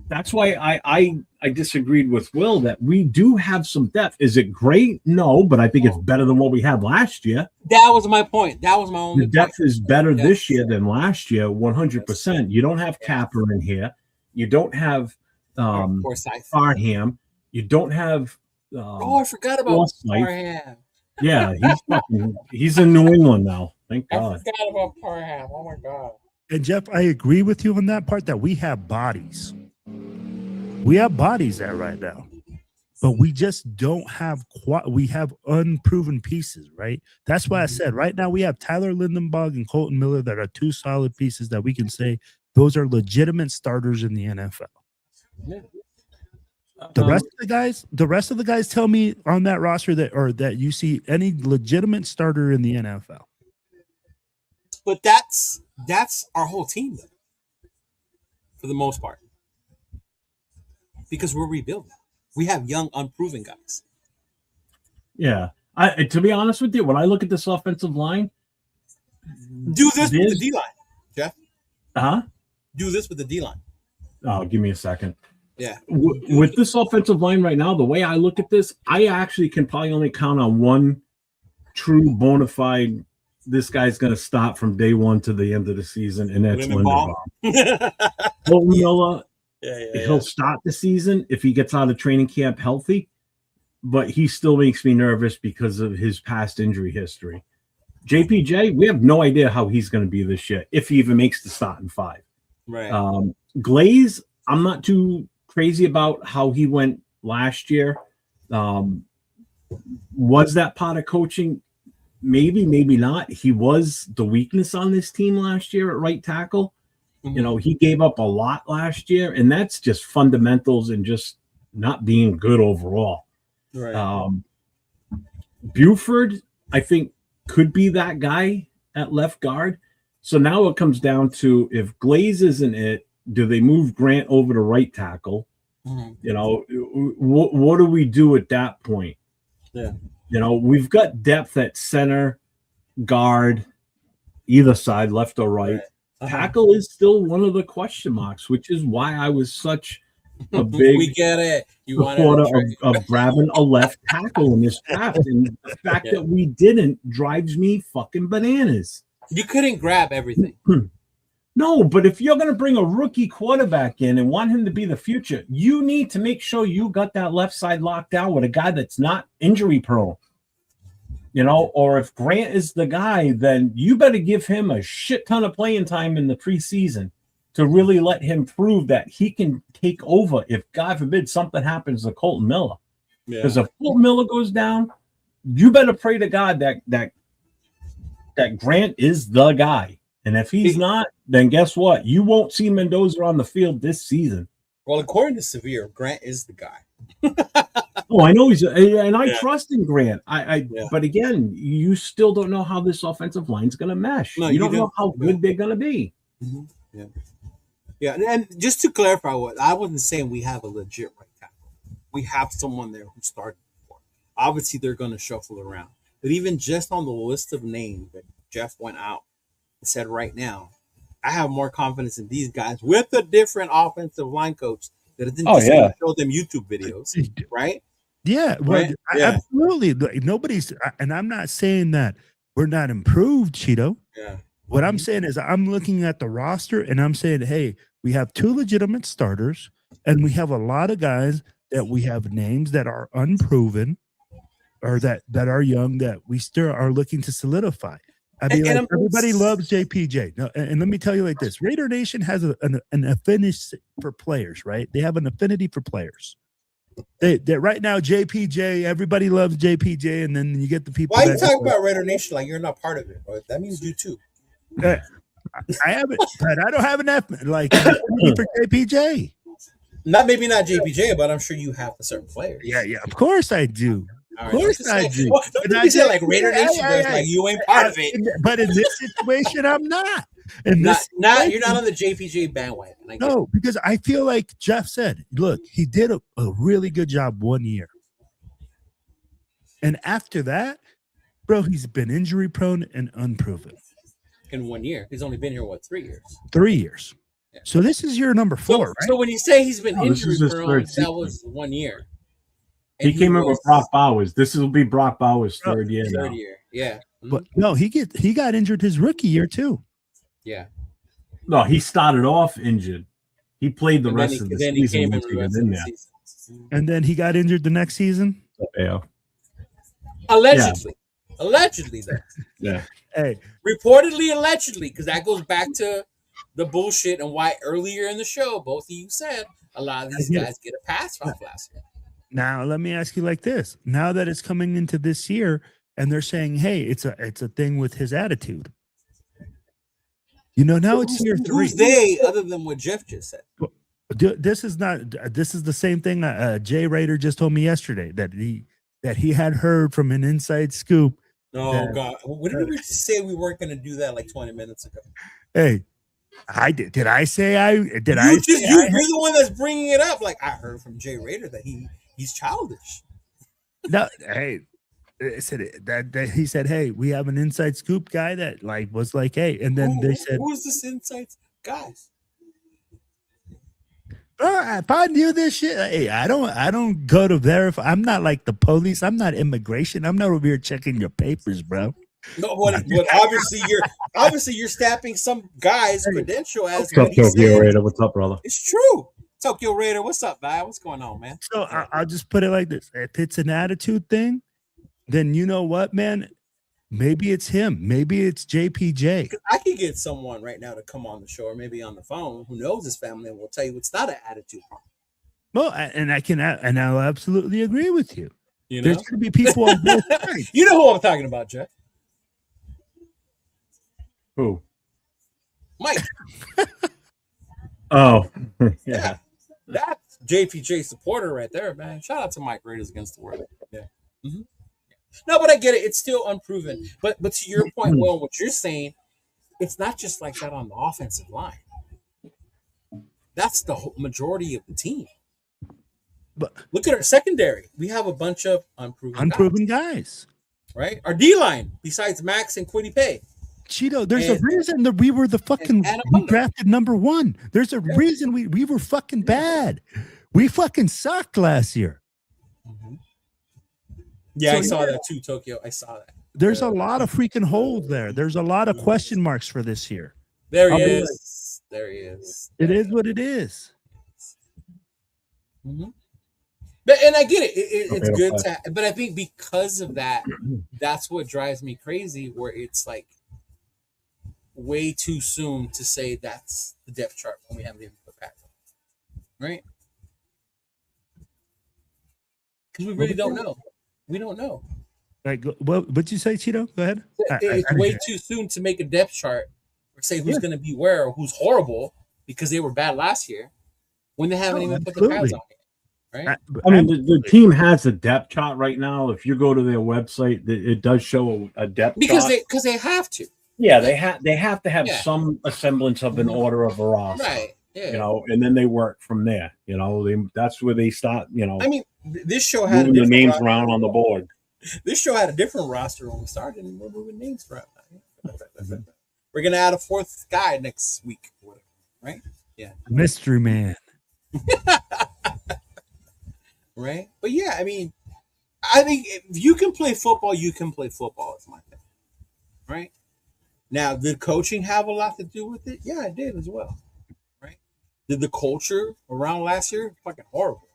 That's why I disagreed with Will that we do have some depth. Is it great? No, but I think it's better than what we had last year. That was my point. That was my only point. The depth is better this year than last year, 100%. You don't have Capper in here. You don't have Farham. You don't have I forgot about Farham. Yeah, he's in New England now. Thank God. I forgot about Farham. Oh my God. And Jeff, I agree with you on that part that we have bodies. We have bodies there right now, but we just don't have we have unproven pieces, right? That's why I said right now we have Tyler Lindenbaum and Colton Miller that are 2 solid pieces that we can say those are legitimate starters in the NFL. Yeah. The rest of the guys tell me on that roster that you see any legitimate starter in the NFL. But that's our whole team, though, for the most part, because we're rebuilding. We have young, unproven guys. Yeah, to be honest with you, when I look at this offensive line, do this with the D line, Jeff. Do this with the D line. Oh, give me a second. Yeah. With this offensive line right now, the way I look at this, I actually can probably only count on one true bona fide. This guy's going to stop from day one to the end of the season, and that's Lindenbaum. Colton Miller, he'll start the season if he gets out of training camp healthy, but he still makes me nervous because of his past injury history. JPJ, we have no idea how he's going to be this year, if he even makes the starting 5. Right. Glaze, I'm not too crazy about how he went last year. Was that part of coaching? Maybe, maybe not. He was the weakness on this team last year at right tackle. Mm-hmm. He gave up a lot last year, and that's just fundamentals and just not being good overall. Right. Buford, I think, could be that guy at left guard. So now it comes down to, if Glaze isn't it, do they move Grant over to right tackle? Mm-hmm. You know, what do we do at that point? Yeah. You know, we've got depth at center, guard, either side, left or right. Tackle is still one of the question marks, which is why I was such a big we get it. You supporter of grabbing a left tackle in this draft. And the fact that we didn't drives me fucking bananas. You couldn't grab everything. No, but if you're going to bring a rookie quarterback in and want him to be the future, you need to make sure you got that left side locked down with a guy that's not injury prone. You know, or if Grant is the guy, then you better give him a shit ton of playing time in the preseason to really let him prove that he can take over if, God forbid, something happens to Colton Miller. Because if Colton Miller goes down, you better pray to God that Grant is the guy. And if he's not, then guess what? You won't see Mendoza on the field this season. Well, according to Severe, Grant is the guy. Oh, I know he's, and I trust in Grant. But again, you still don't know how this offensive line's going to mesh. No, you don't know how good they're going to be. Mm-hmm. Yeah, and just to clarify, what I wasn't saying we have a legit right tackle. We have someone there who started before. Obviously, they're going to shuffle around. But even just on the list of names that Jeff went out and said right now, I have more confidence in these guys with a different offensive line coach that didn't just show them YouTube videos, right? Yeah, well, right? Absolutely. Nobody's, and I'm not saying that we're not improved, Cheeto. Yeah. What I'm saying is I'm looking at the roster and I'm saying, hey, we have 2 legitimate starters and we have a lot of guys that we have names that are unproven or that are young that we still are looking to solidify. I mean, like, everybody loves JPJ. Now, and let me tell you like this. Raider Nation has an affinity for players, right? They have an affinity for players. They right now, JPJ, everybody loves JPJ, and then you get the people. Why are you talking about Raider Nation like you're not part of it, bro? That means you too. I haven't, but I don't have enough like for JPJ. Maybe not JPJ, but I'm sure you have for certain players. Yeah, of course I do. Of course I do. Well, don't you say like Raider Nation, like you ain't part of it. But in this situation, I'm not. You're not on the JPJ bandwagon. No, because I feel like Jeff said, look, he did a really good job 1 year. And after that, bro, he's been injury prone and unproven. In 1 year. He's only been here, 3 years? 3 years. Yeah. So this is year number 4, right? So when you say he's been injury prone, that was 1 year. He came in with Brock Bowers. This will be Brock Bowers' third year. Third year, yeah. But no, he got injured his rookie year too. Yeah. No, he started off injured. He played the rest of the season. And then he got injured the next season. Yeah. Allegedly. Allegedly, though. Yeah. Hey. Reportedly, allegedly, because that goes back to the bullshit and why earlier in the show, both of you said a lot of these guys get a pass off last year. Now, let me ask you like this. Now that it's coming into this year and they're saying, hey, it's a thing with his attitude. You know, now it's year 3. Who's they other than what Jeff just said? This is the same thing Jay Rader just told me yesterday that he had heard from an inside scoop. Oh, God. When did we say we weren't going to do that like 20 minutes ago? Hey, I did. Did I say I did? You're the one that's bringing it up. Like, I heard from Jay Rader that he's childish. No, hey, I said that he said, hey, we have an inside scoop guy that like was like, hey, and then they said, who's this inside guy? If I knew this shit, hey, I don't go to verify. I'm not like the police. I'm not immigration. I'm not over here checking your papers, bro. No, but obviously you're stamping some guy's credential as what's up, Tokyo Raider? What's up, brother? It's true. Tokyo Raider, what's up, man? What's going on, man? So I'll just put it like this. If it's an attitude thing, then you know what, man? Maybe it's him. Maybe it's JPJ. I could get someone right now to come on the show or maybe on the phone who knows his family and will tell you it's not an attitude problem. Well, and I'll absolutely agree with you. You know? There's going to be people on both sides. You know who I'm talking about, Jeff? Who? Mike. Oh, yeah. That's JPJ supporter right there, man. Shout out to Mike Raiders Against the World. Mm-hmm. No, but I get it. It's still unproven. But to your point, Will, what you're saying, it's not just like that on the offensive line. That's the whole majority of the team. But look at our secondary. We have a bunch of unproven guys. Right? Our D line, besides Max and Quiddy Pay. Cheeto, there's a reason that we were the fucking we drafted #1. There's a reason we were fucking bad. We fucking sucked last year. Mm-hmm. Yeah, so, I saw that too, Tokyo. I saw that. There's a lot of freaking holes there. There's a lot of question marks for this year. There he is. There he is. It is what it is. Mm-hmm. And I get it. It's good to, but I think because of that, that's what drives me crazy. Where it's like way too soon to say that's the depth chart when we haven't even put pads on, right? Because we really don't know. We don't know. Like, what'd you say, Cheeto? Go ahead. It's way too soon to make a depth chart or say who's going to be where or who's horrible because they were bad last year when they haven't even put the pads on it. Right? I mean, the team has a depth chart right now. If you go to their website, it does show a depth chart. Because they have to. Yeah, they have to have some semblance of an order of a roster. Right. Yeah. You know, and then they work from there. You know, that's where they start, you know. I mean, this show had moving the names around on the board. This show had a different roster when we started, and we're moving names around. We're gonna add a fourth guy next week, or whatever, right? Yeah. Mystery man. Right? But yeah, I mean, I think if you can play football, you can play football, is my thing. Right? Now, did coaching have a lot to do with it? Yeah, it did as well. Right? Did the culture around last year fucking horrible?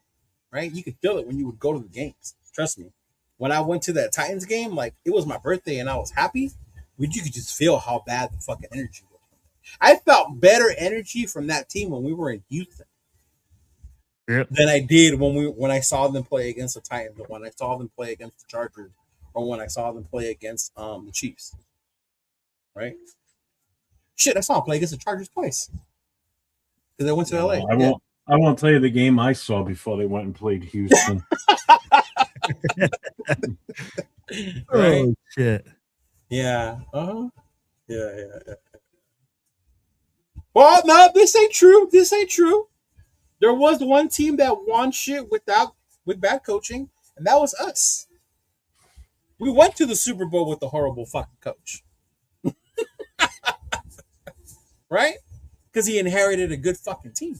Right? You could feel it when you would go to the games. Trust me. When I went to that Titans game, like it was my birthday and I was happy, but you could just feel how bad the fucking energy was. I felt better energy from that team when we were in Houston. Yep. Than I did when I saw them play against the Titans, or when I saw them play against the Chargers, or when I saw them play against the Chiefs. Right? Shit, I saw them play against the Chargers twice because they went to LA. I won't tell you the game I saw before they went and played Houston. Right? Oh shit! Yeah. Yeah. Well, no, this ain't true. This ain't true. There was one team that won shit with bad coaching, and that was us. We went to the Super Bowl with the horrible fucking coach. Right? Because he inherited a good fucking team.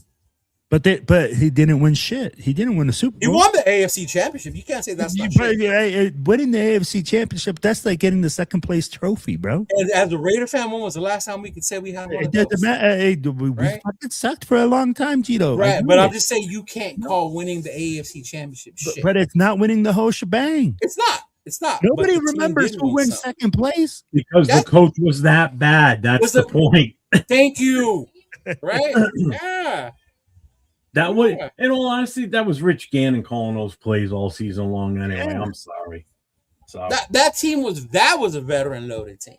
But he didn't win shit. He didn't win the Super Bowl. He won the AFC Championship. You can't say that's not shit. Winning the AFC Championship, that's like getting the second place trophy, bro. And as a Raider fan, when was the last time we could say we had one of those? We fucking sucked for a long time, Cheeto. Right, but I'm just saying you can't call winning the AFC Championship shit. But it's not winning the whole shebang. It's not. It's not. Nobody remembers who wins second place. Because the coach was that bad. That's the point. Thank you. Right? Yeah. That was, in all honesty, that was Rich Gannon calling those plays all season long. Anyway, I'm sorry. So that team was a veteran loaded team,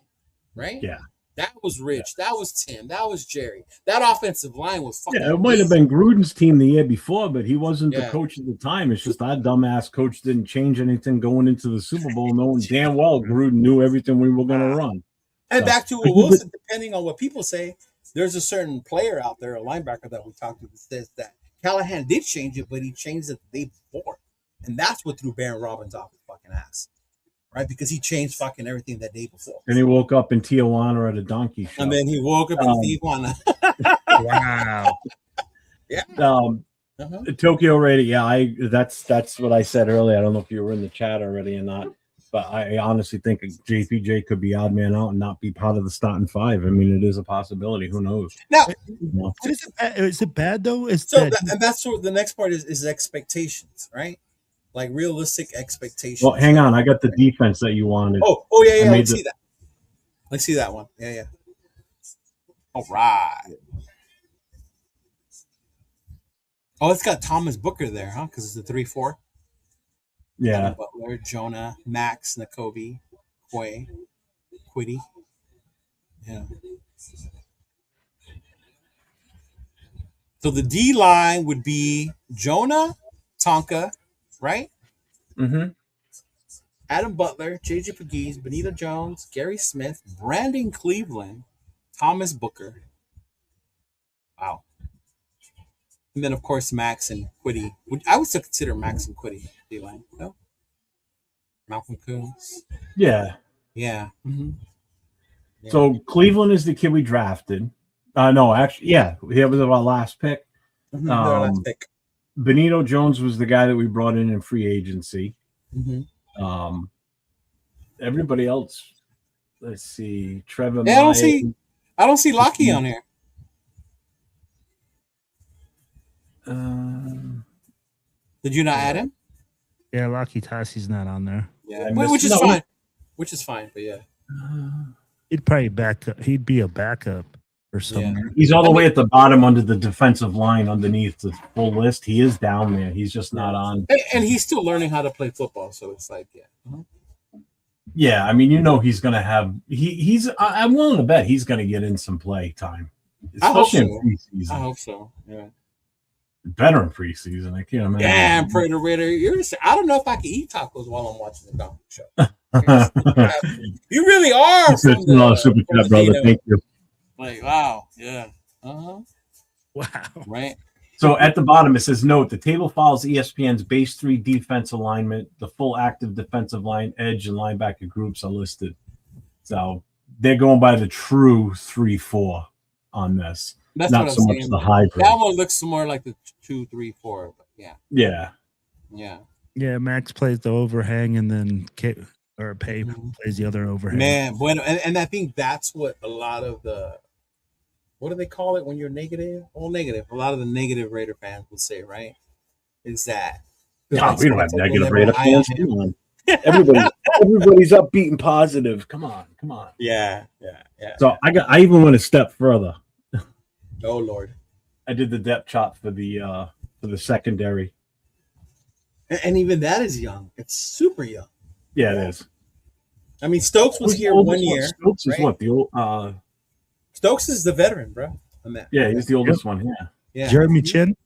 right? Yeah, that was Rich. Yeah. That was Tim. That was Jerry. That offensive line was fucking. Yeah, it might have been Gruden's team the year before, but he wasn't the coach at the time. It's just that dumbass coach didn't change anything going into the Super Bowl, knowing damn well Gruden knew everything we were going to run. And back to what Wilson, depending on what people say, there's a certain player out there, a linebacker that we talked to, that says that Callahan did change it, but he changed it the day before. And that's what threw Baron Robbins off his fucking ass. Right? Because he changed fucking everything that day before. And he woke up in Tijuana at a donkey show. And then he woke up in Tijuana. Wow. Yeah. Tokyo Radio. Yeah, that's what I said earlier. I don't know if you were in the chat already or not. But I honestly think JPJ could be odd man out and not be part of the starting five. I mean, it is a possibility. Who knows? Now, is it bad though? And that's what the next part is expectations, right? Like realistic expectations. Well, hang on. I got the defense that you wanted. Oh yeah. Let's see that. Let's see that one. Yeah. All right. Oh, it's got Thomas Booker there, huh? Because it's a 3-4. Yeah. Butler, Jonah, Max, Nakobe, Quiddy. Yeah. So the D line would be Jonah, Tonka, right? Mm-hmm. Adam Butler, J.J. Pegues, Benito Jones, Gary Smith, Brandon Cleveland, Thomas Booker. Wow. And then, of course, Max and Quiddy. I would still consider Max and Quiddy D-line. No? Malcolm Coons. Yeah. Yeah. Mm-hmm. Yeah. So Cleveland is the kid we drafted. No, actually, yeah, he was our last pick. Mm-hmm. Our last pick. Benito Jones was the guy that we brought in free agency. Mm-hmm. Everybody else, let's see, Trevor. Yeah, I don't see Lockie on here. Did you not add him? Yeah, Lockie Tassi's not on there. Yeah, which is fine. Which is fine, but yeah. He'd probably he'd be a backup or something. Yeah. He's all the way at the bottom under the defensive line underneath the full list. He is down there. He's just not on. And he's still learning how to play football, so it's like, yeah. Mm-hmm. Yeah, I mean, he's going to have I'm willing to bet he's going to get in some play time. Especially in preseason. I hope so. Yeah. Better in preseason. I can't imagine. Yeah, Predator Raider. I don't know if I can eat tacos while I'm watching the Donkey Show. You really are. Super chat, brother. Thank you. Like, wow. Yeah. Uh-huh. Wow. Right. So at the bottom, it says, note, the table follows ESPN's base 3 defense alignment. The full active defensive line, edge, and linebacker groups are listed. So they're going by the true 3-4 on this. That's not so much the hybrid. That one looks more like the 2-3-4, but yeah. Yeah. Yeah. Yeah, Max plays the overhang, and then Pay plays the other overhang. Man, bueno, and I think that's what a lot of what do they call it when you're negative? All negative. A lot of the negative Raider fans will say, right? Is that no, we don't have negative Raider fans. Come on. Everybody's upbeat and positive. Come on. Yeah. So I even went a step further. Oh Lord. I did the depth chart for the secondary. And even that is young. It's super young. Yeah, it is. I mean, Stokes was here 1 year. Stokes is what? The old Stokes is the veteran, bro. On that. Yeah, he's the oldest one. Yeah. Jeremy Chin.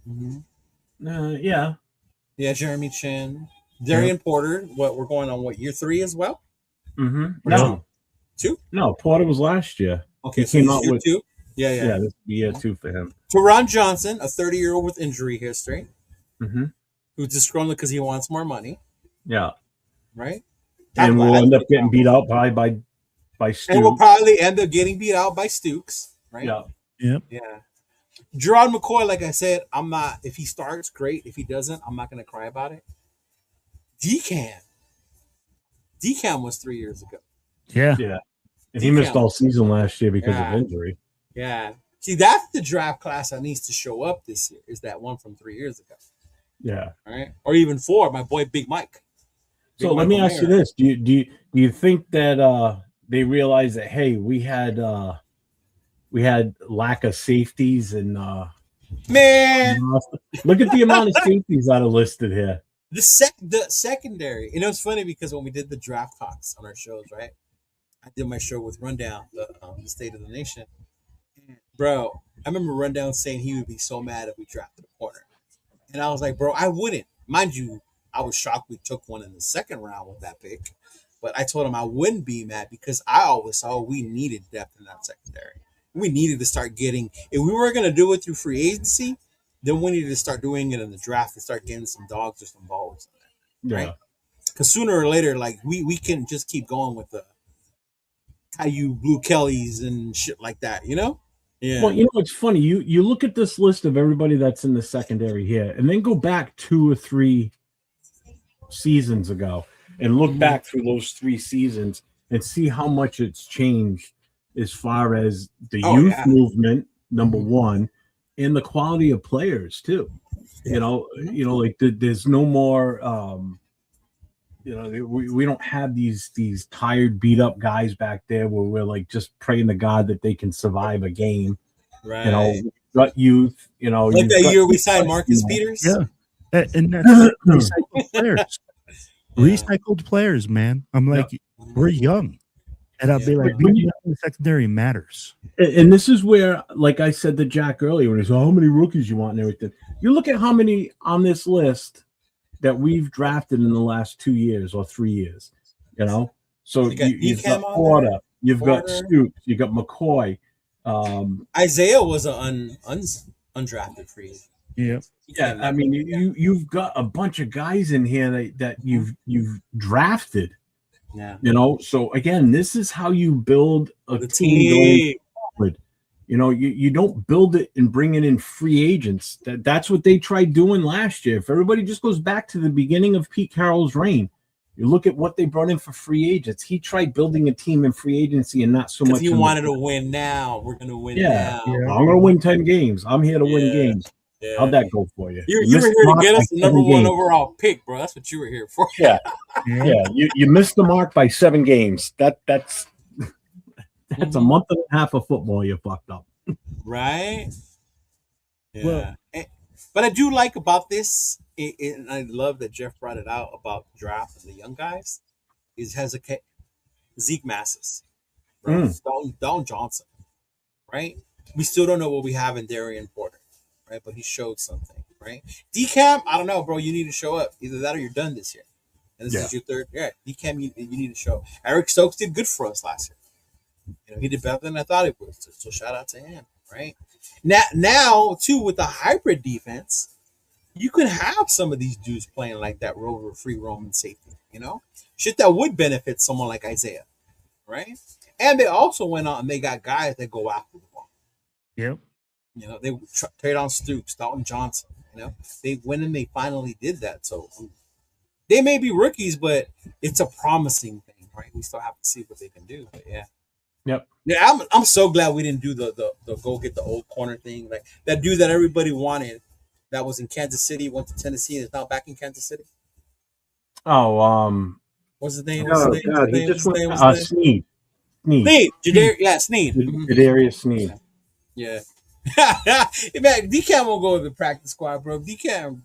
Mm-hmm. Yeah. Yeah, Jeremy Chin. Darian Porter. We're going on year 3 as well? Mm-hmm. No. 2? No, Porter was last year. Okay, so he's year 2? Yeah. Yeah, this would be year 2 for him. Teron Johnson, a 30-year-old with injury history, who's disgruntled because he wants more money. Yeah. Right? And we'll end up getting beat out by Stooks. And we'll probably end up getting beat out by Stooks. Right? Yeah. Gerard McCoy, like I said, I'm not. If he starts, great. If he doesn't, I'm not going to cry about it. Decam was 3 years ago. Yeah. And he missed all season last year because of injury. Yeah. See, that's the draft class that needs to show up this year. Is that one from 3 years ago? Yeah. All right. Or even 4. My boy, Big Mike. So let me ask you this: Do you think that they realize that we had lack of safeties and man, look at the amount of safeties that are listed here. The secondary. You know, it's funny because when we did the draft talks on our shows, right? I did my show with Rundown, the State of the Nation. Bro, I remember Rundown saying he would be so mad if we drafted a corner, and I was like, bro, I wouldn't. Mind you, I was shocked we took one in the second round with that pick, but I told him I wouldn't be mad because I always saw we needed depth in that secondary. We needed to start getting, if we were going to do it through free agency, then we needed to start doing it in the draft and start getting some dogs or some balls in that, right? Because sooner or later, like we can just keep going with the Caillou Blue Kellys and shit like that, you know? Yeah. Well, it's funny. You look at this list of everybody that's in the secondary here, and then go back 2 or 3 seasons ago and look back through those 3 seasons and see how much it's changed as far as the youth movement, number one, and the quality of players too. Like there's no more we don't have these tired, beat up guys back there where we're like just praying to God that they can survive a game. Right. Got youth, like that year we signed Marcus Peters. Yeah. And that's recycled players. Recycled players, man. I'm like, we're young. And I'll be like, being young in the secondary matters. And this is where, like I said to Jack earlier, when he said, how many rookies you want and everything. You look at how many on this list that we've drafted in the last 2 years or 3 years. You know, so you've got Porter, you've got Stoops, you've got McCoy. Isaiah was an undrafted free agent. Yeah. I mean, you've got a bunch of guys in here that you've drafted. Yeah. You know, so again, this is how you build a team going forward. You know, you don't build it and bring it in free agents. That's what they tried doing last year. If everybody just goes back to the beginning of Pete Carroll's reign, you look at what they brought in for free agents. He tried building a team in free agency and not so much. He wanted to win now. We're going to win now. I'm going to win 10 games. I'm here to win games. Yeah. How'd that go for you? You were here to get us the number 1 overall pick, bro. That's what you were here for. Yeah. You missed the mark by 7 games. That's a month and a half of football you fucked up. Right? Yeah. Well, but I do like about this, and I love that Jeff brought it out about draft and the young guys, is Zeke Massis, right? Dalton Johnson, right? We still don't know what we have in Darian Porter, right? But he showed something, right? DCAM, I don't know, bro. You need to show up. Either that or you're done this year. And this is your third. Yeah, DCAM, you need to show. Eric Stokes did good for us last year. You know, he did better than I thought he would. So shout out to him, right? Now too, with the hybrid defense, you can have some of these dudes playing like that free roaming safety, you know? Shit that would benefit someone like Isaiah, right? And they also went on and they got guys that go after the ball. Yep. You know, they trade on Stoops, Dalton Johnson, you know? They went and they finally did that. So they may be rookies, but it's a promising thing, right? We still have to see what they can do, but yeah. Yep. Yeah, I'm so glad we didn't do the go get the old corner thing. Like that dude that everybody wanted that was in Kansas City, went to Tennessee, and is now back in Kansas City. Oh, what's his name? He just went Sneed. Sneed. Jadarius Sneed. Yeah. Man, DCAM won't go to the practice squad, bro. DCAM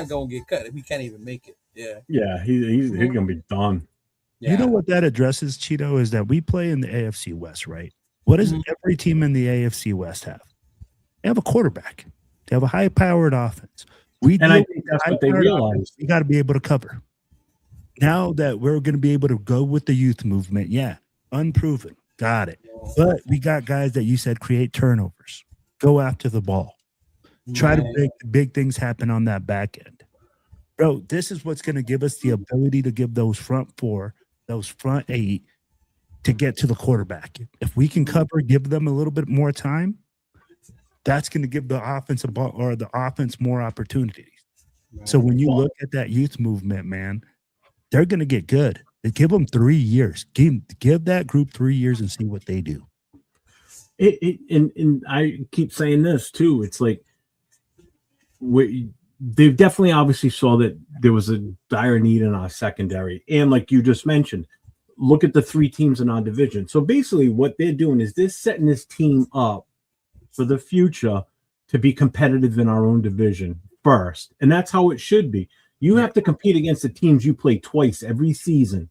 gonna get cut if he can't even make it. Yeah. Yeah, he's gonna be done. Yeah. You know what that addresses, Cheeto, is that we play in the AFC West, right? What does every team in the AFC West have? They have a quarterback. They have a high-powered offense. I think that's what they realized. You got to be able to cover. Now that we're going to be able to go with the youth movement, unproven, got it. But we got guys that you said create turnovers, go after the ball, try to make big things happen on that back end. Bro, this is what's going to give us the ability to give those front 4, those front 8 to get to the quarterback. If we can cover, give them a little bit more time, that's going to give the offense more opportunities. Right. So when you look at that youth movement, man, they're going to get good. They give them 3 years. Give that group 3 years and see what they do. And I keep saying this too. It's like they definitely obviously saw that there was a dire need in our secondary. And like you just mentioned, look at the 3 teams in our division. So basically what they're doing is they're setting this team up for the future to be competitive in our own division first. And that's how it should be. You have to compete against the teams you play twice every season.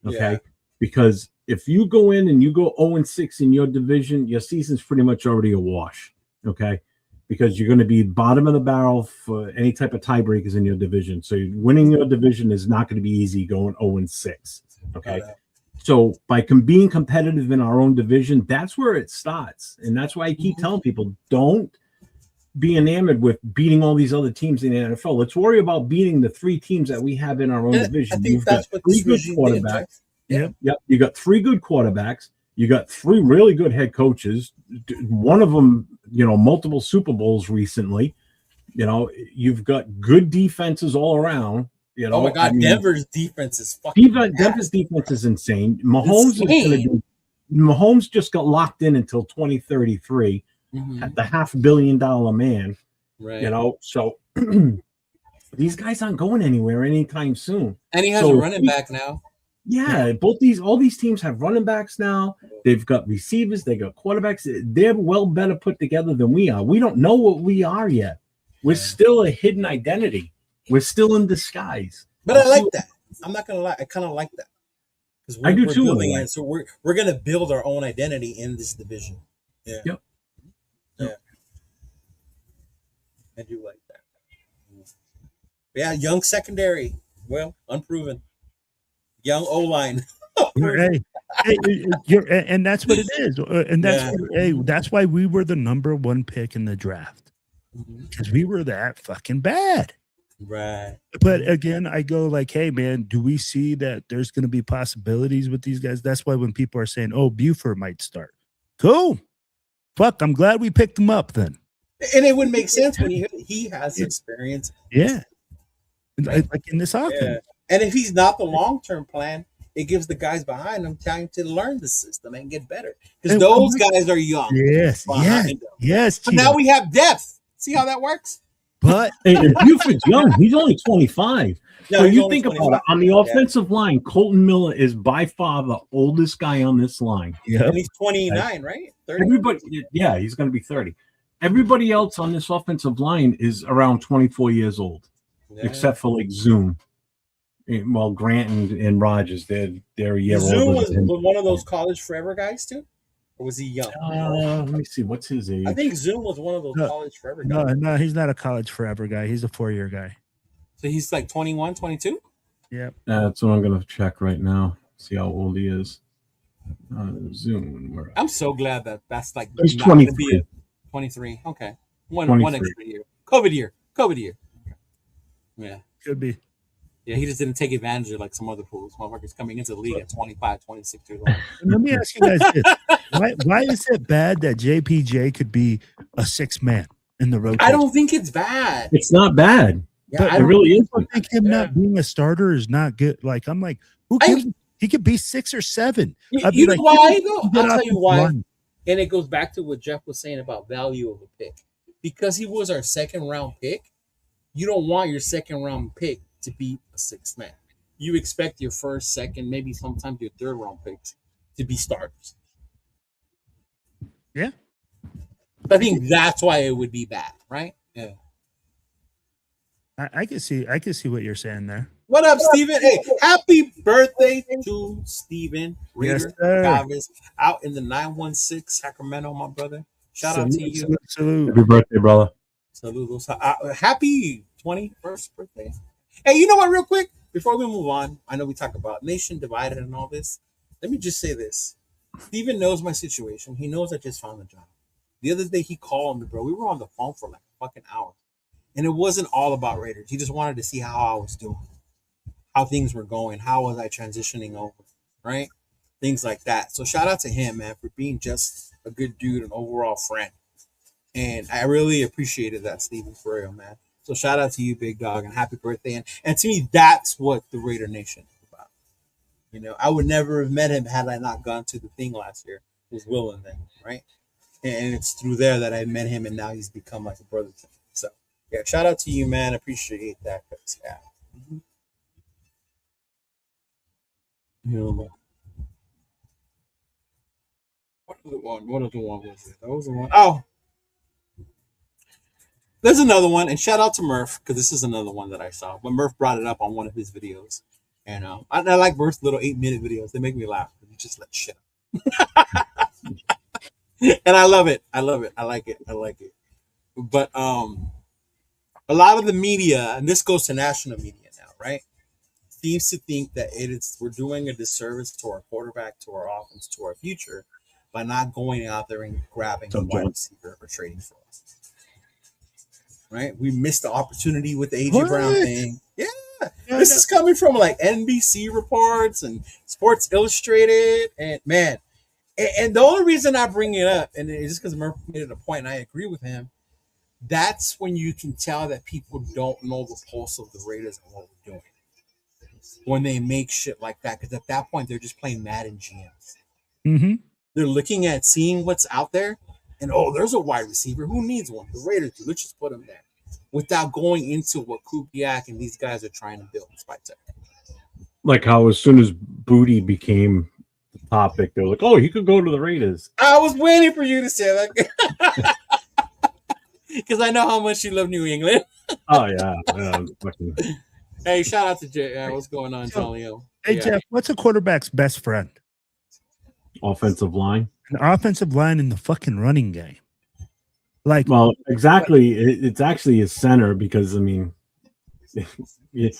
Okay. Yeah. Because if you go in and you go 0-6 in your division, your season's pretty much already a wash. Okay. Because you're going to be bottom of the barrel for any type of tiebreakers in your division. So winning your division is not going to be easy going 0-6. Okay. So by being competitive in our own division, that's where it starts. And that's why I keep telling people, don't be enamored with beating all these other teams in the NFL. Let's worry about beating the 3 teams that we have in our own division. You've got 3 good quarterbacks. Yep. You got 3 good quarterbacks. You got 3 really good head coaches. One of them, multiple Super Bowls recently. You've got good defenses all around. Oh my God, Denver's defense is fucking. Denver's defense is insane. Mahomes just got locked in until 2033 at the $500 million man. Right. So these guys aren't going anywhere anytime soon. And he has a running back now. Yeah, all these teams have running backs now. They've got receivers, they got quarterbacks. They're well better put together than we are. We don't know what we are yet. We're still a hidden identity. We're still in disguise. But I like that. I'm not gonna lie. I kind of like that. Because I do too. Building it, so we're gonna build our own identity in this division. Yeah. Yep. Yeah. I do like that. Yeah, young secondary. Well, unproven. Young O-line. Hey, and that's what it is. And that's Yeah. that's why we were the #1 pick in the draft. Because we were that fucking bad. Right. But again, I go like, hey, man, do we see that there's going to be possibilities with these guys? That's why when people are saying, oh, Buford might start. Cool. Fuck, I'm glad we picked him up then. And it would make sense when he has experience. Yeah. Right? Like in this offense. Yeah. And if he's not the long-term plan, it gives the guys behind him time to learn the system and get better. Because those guys are young. Yes. Yes. But now we have depth. See how that works? But and Buford's young. He's only 25. No, so you think about it. On the offensive line, Colton Miller is by far the oldest guy on this line. Yeah. And he's 29, right? 30? Everybody, yeah, he's going to be 30. Everybody else on this offensive line is around 24 years old, except for like Zoom. Well, Grant and Rogers, they're a year older. Zoom was one of those college forever guys too? Or was he young? Let me see. What's his age? I think Zoom was one of those college forever guys. No, he's not a college forever guy. He's a 4-year guy. So he's like 21, 22? Yep. That's what I'm going to check right now. See how old he is. Zoom. I'm so glad that's like he's 23. 23. Okay. One extra year. COVID year. Yeah. Could be. Yeah, he just didn't take advantage of like some other pools. Motherfuckers coming into the league at 25, 26 years old. Let me ask you guys this. Why is it bad that JPJ could be a 6th man in the rotation? I don't think it's bad. It's not bad. Yeah, it really is. I think him not being a starter is not good. Like, I'm like, who cares? He could be 6 or 7. You know why, though? I'll tell you why. And it goes back to what Jeff was saying about value of a pick. Because he was our 2nd round pick, you don't want your 2nd round pick to be a 6th man. You expect your 1st, 2nd, maybe sometimes your 3rd round picks to be starters. Yeah. I think that's why it would be bad, right? Yeah. I can see what you're saying there. What up, Steven? Hey, happy birthday to Steven Raider Chavez out in the 916 Sacramento, my brother. Shout out to you. Salute. Happy birthday, brother. Saludos. Happy 21st birthday. Hey, you know what, real quick, before we move on, I know we talk about nation divided and all this. Let me just say this. Steven knows my situation. He knows I just found a job. The other day he called me, bro. We were on the phone for like a fucking hour. And it wasn't all about Raiders. He just wanted to see how I was doing, how things were going, how was I transitioning over, right? Things like that. So shout out to him, man, for being just a good dude, an overall friend. And I really appreciated that, Steven, for real, man. So shout out to you, big dog, and happy birthday. And to me, that's what the Raider Nation is about. You know, I would never have met him had I not gone to the thing last year. It was Will and them, right? And it's through there that I met him, and now he's become like a brother to me. So, yeah, shout out to you, man. Appreciate that. Yeah. Mm-hmm. What other one was it? That was the one. Oh, there's another one, and shout out to Murph, because this is another one that I saw. But Murph brought it up on one of his videos. And I like Murph's little 8-minute videos. They make me laugh. You just let shit up. And I love it. I like it. But a lot of the media, and this goes to national media now, right, seems to think that we're doing a disservice to our quarterback, to our offense, to our future by not going out there and grabbing a wide receiver or trading for us. Right? We missed the opportunity with the A.J. Brown thing. Yeah. This is coming from like NBC reports and Sports Illustrated. And man, and the only reason I bring it up, and it's just because Murphy made it a point, and I agree with him, that's when you can tell that people don't know the pulse of the Raiders and what we're doing. When they make shit like that, because at that point, they're just playing Madden GMs. Mm-hmm. They're looking at seeing what's out there, and there's a wide receiver. Who needs one? The Raiders do. Let's just put him there. Without going into what Kubiak and these guys are trying to build. Like how as soon as Booty became the topic, they were like, oh, he could go to the Raiders. I was waiting for you to say that. Because I know how much you love New England. Oh, yeah. Hey, shout out to Jay. What's going on, Johnny? Hey, Jeff, what's a quarterback's best friend? Offensive line. An offensive line in the fucking running game. Like, well, exactly. It's actually a center because, I mean, You're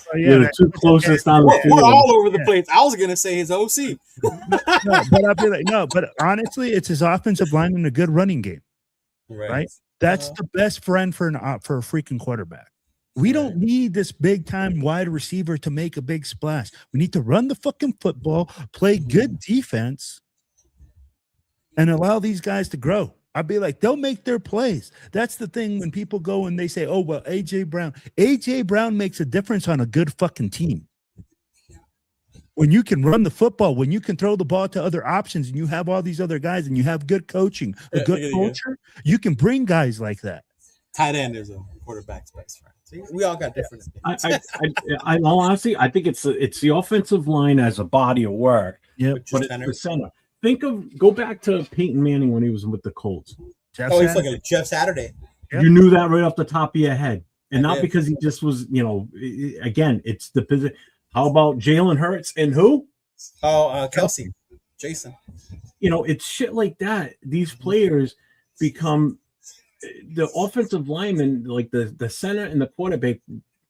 the two closest on the We're field. all over the place. I was gonna say his OC. But I'll be like, no, but honestly, it's his offensive line and a good running game. Right? That's the best friend for a freaking quarterback. We don't need this big time wide receiver to make a big splash. We need to run the fucking football, play good defense, and allow these guys to grow. I'd be like, they'll make their plays. That's the thing when people go and they say, oh, well, AJ Brown makes a difference on a good fucking team. When you can run the football, when you can throw the ball to other options and you have all these other guys and you have good coaching, a good culture, you can bring guys like that. Tight end is a quarterback's best friend. See, we all got different opinions. I honestly, I think it's the offensive line as a body of work. Yeah, but it's the center. Go back to Peyton Manning when he was with the Colts. He's looking at Jeff Saturday. Yep. You knew that right off the top of your head, and not because he just was. Again, it's the position. How about Jalen Hurts and who? Oh, Kelsey, Jason. It's shit like that. These players become the offensive linemen, like the center and the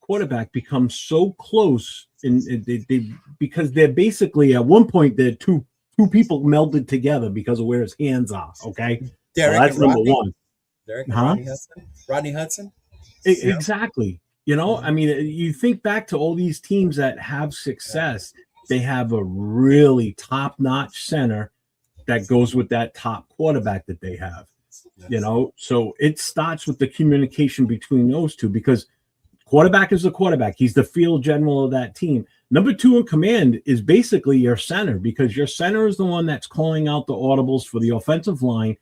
quarterback become so close, and they because they're basically at one point they're two people melded together because of where his hands are. Okay, that's number one. Rodney Hudson. Exactly. I mean, you think back to all these teams that have success. They have a really top-notch center that goes with that top quarterback that they have. So it starts with the communication between those two, because quarterback is the quarterback. He's the field general of that team. Number two in command is basically your center, because your center is the one that's calling out the audibles for the offensive line.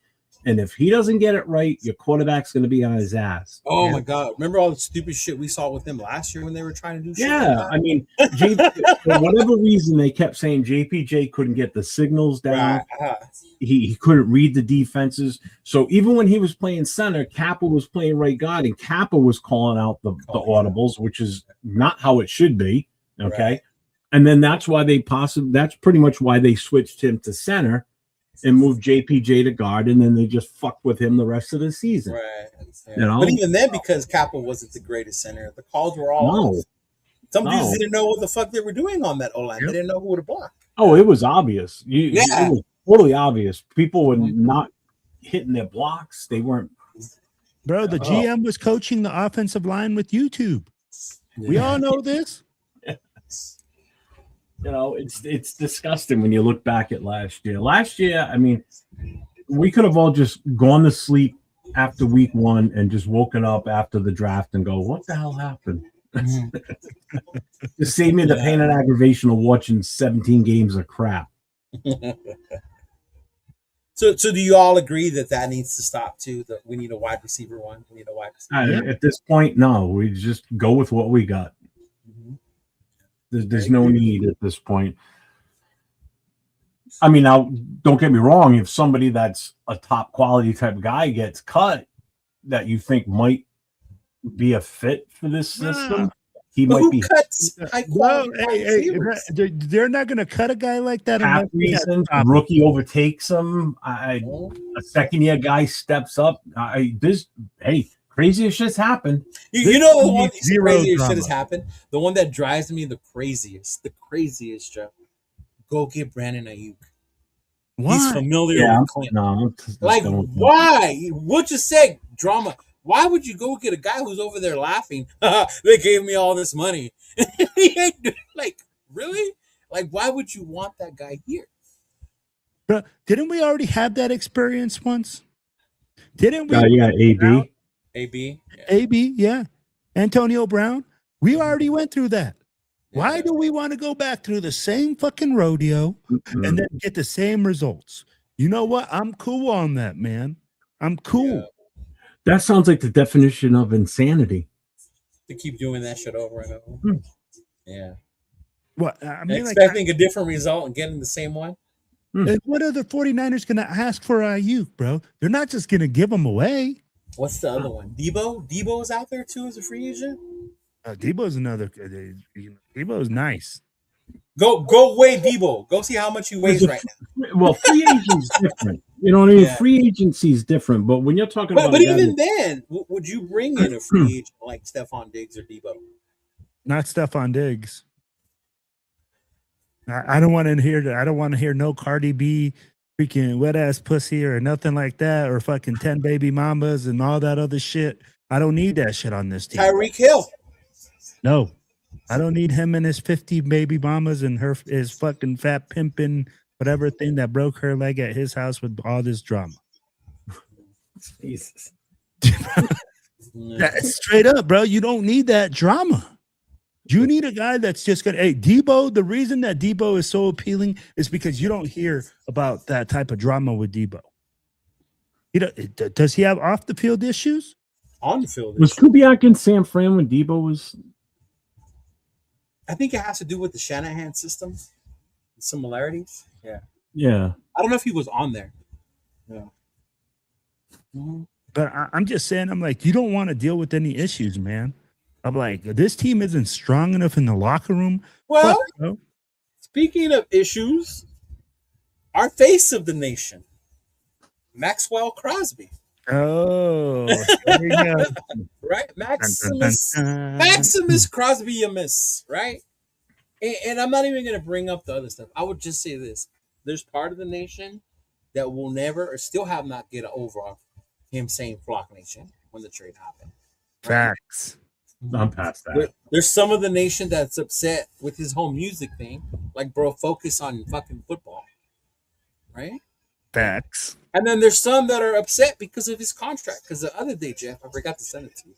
And if he doesn't get it right, your quarterback's going to be on his ass. Oh, my God. Remember all the stupid shit we saw with them last year when they were trying to do shit? Yeah. Like I mean, for whatever reason, they kept saying JPJ couldn't get the signals down. Right. He couldn't read the defenses. So even when he was playing center, Kappa was playing right guard, and Kappa was calling out the audibles, which is not how it should be. Okay. Right. And then that's pretty much why they switched him to center and moved JPJ to guard, and then they just fucked with him the rest of the season. Right. Yeah. But even then, because Kappa wasn't the greatest center, the calls were all some dudes didn't know what the fuck they were doing on that O-line. Yep. They didn't know who to block. Oh, it was obvious. It was totally obvious. People were not hitting their blocks. They weren't. Bro, the GM was coaching the offensive line with YouTube. We all know this. It's disgusting when you look back at last year. Last year, I mean, we could have all just gone to sleep after week one and just woken up after the draft and go, what the hell happened? Just save me the pain and aggravation of watching 17 games of crap. So do you all agree that needs to stop too? That we need a wide receiver one? We need a wide receiver. At this point, no. We just go with what we got. There's no need at this point. I mean, now, don't get me wrong. If somebody that's a top quality type guy gets cut that you think might be a fit for this system, he might be. Cuts high quality they're not going to cut a guy like that. Reason rookie overtakes him. A second-year guy steps up. Craziest shit's happened. You know the one craziest shit has happened? The one that drives me the craziest, Joe. Go get Brandon Ayuk. Why? He's familiar with Clinton. Why? What you say? Drama. Why would you go get a guy who's over there laughing? They gave me all this money. Really? Why would you want that guy here? Bro, didn't we already have that experience once? Didn't we? Yeah, AB. AB, yeah. Antonio Brown. We already went through that. Why do we want to go back through the same fucking rodeo and then get the same results? You know what? I'm cool on that, man. I'm cool. Yeah. That sounds like the definition of insanity. To keep doing that shit over and over. Yeah. What? I mean, expecting a different result and getting the same one? And what are the 49ers going to ask for Ayuk, bro? They're not just going to give him away. What's the other one? Debo? Debo's out there too as a free agent? Debo's another. Debo's nice. Go weigh Debo. Go see how much he weighs right now. Well, free agent's different. You know what I mean? Yeah. Free agency is different. But when you're talking about. But even then, would you bring in a free agent like Stephon Diggs or Debo? Not Stephon Diggs. I don't want to hear that. I don't want to hear no Cardi B freaking wet ass pussy or nothing like that, or fucking 10 baby mamas and all that other shit. I don't need that shit on this team. Tyreek Hill. No, I don't need him and his 50 baby mamas and his fucking fat pimping whatever thing that broke her leg at his house with all this drama. Jesus. That's straight up, bro. You don't need that drama. You need a guy that's just gonna. Hey, Debo. The reason that Debo is so appealing is because you don't hear about that type of drama with Debo. Does he have off the field issues? On the field. Was Kubiak and San Fran when Debo was? I think it has to do with the Shanahan system. Similarities. Yeah. Yeah. I don't know if he was on there. Yeah. Mm-hmm. But I'm just saying, I'm like, you don't want to deal with any issues, man. I'm like, this team isn't strong enough in the locker room. Well, speaking of issues, our face of the nation, Maxwell Crosby. Oh, there you go. Right? Maximus Crosby, you miss, right? And I'm not even going to bring up the other stuff. I would just say this. There's part of the nation that will never or still have not get over him saying Flock Nation when the trade happened. Right? Facts. I'm past that. There's some of the nation that's upset with his whole music thing. Like, bro, focus on fucking football. Right? Facts. And then there's some that are upset because of his contract. Because the other day, Jeff, I forgot to send it to you.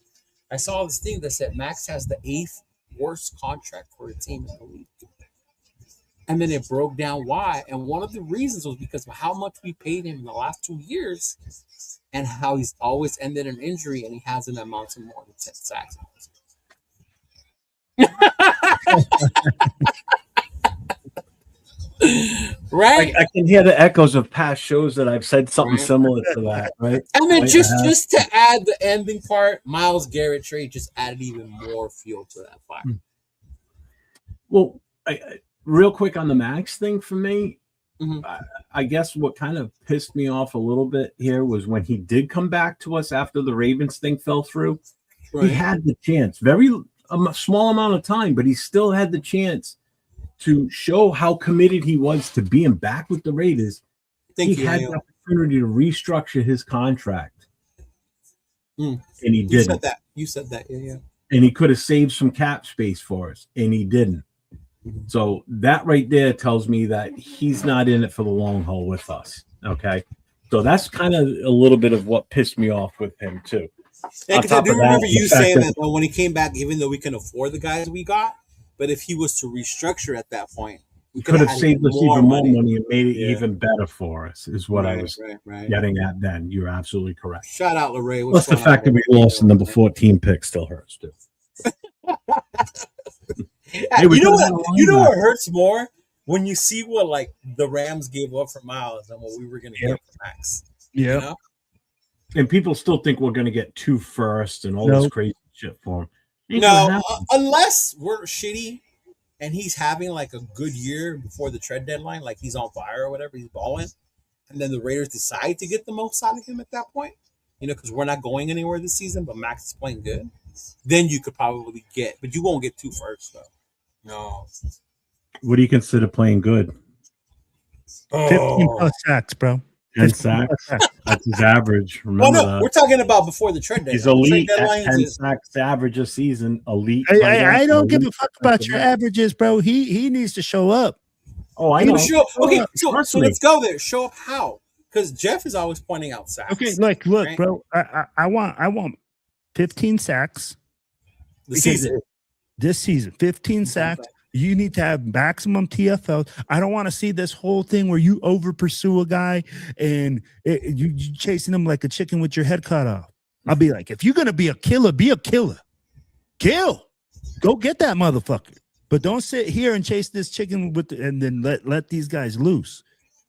I saw this thing that said Max has the 8th worst contract for a team in the league. And then it broke down why. And one of the reasons was because of how much we paid him in the last 2 years and how he's always ended an injury and he hasn't amounted more than 10 sacks. Right? I can hear the echoes of past shows that I've said something similar to that, right? And then just to add the ending part, Myles Garrett trade just added even more fuel to that fire. Well, real quick on the Max thing for me, mm-hmm. I guess what kind of pissed me off a little bit here was when he did come back to us after the Ravens thing fell through. Right. He had the chance, a small amount of time, but he still had the chance to show how committed he was to being back with the Raiders. He had the opportunity to restructure his contract. And he didn't. You said that, yeah. And he could have saved some cap space for us, and he didn't. So that right there tells me that he's not in it for the long haul with us. Okay. So that's kind of a little bit of what pissed me off with him too. Yeah, because I do remember you saying that when he came back, even though we can afford the guys we got, but if he was to restructure at that point, we could have saved us even more money and made it even better for us, is what I was getting at then. You're absolutely correct. Shout out, Larray. Plus the fact that we lost the number 14 pick still hurts too. Hey, you know what hurts more? When you see what like the Rams gave up for Myles and what we were going to get for Max. Yeah. You know? And people still think we're going to get 2 firsts and all this crazy shit for him. No, unless we're shitty and he's having like a good year before the trade deadline, like he's on fire or whatever, he's balling, and then the Raiders decide to get the most out of him at that point, because we're not going anywhere this season, but Max is playing good, then you could probably get, but you won't get 2 firsts though. No. What do you consider playing good? 15 plus sacks, bro. 10 sacks. That's his average. Remember that. We're talking about before the trade deadline. He's elite at 10 sacks average a season. Elite. I don't give a fuck about your averages, bro. He needs to show up. Oh, I know. Okay, so let's go there. Show up how? Because Jeff is always pointing out sacks. Okay, look, right? Bro. I want 15 sacks. This season, 15 sacks. You need to have maximum TFLs. I don't want to see this whole thing where you over pursue a guy and you chasing him like a chicken with your head cut off. I'll be like, if you're going to be a killer, be a killer. Kill. Go get that motherfucker. But don't sit here and chase this chicken and then let these guys loose.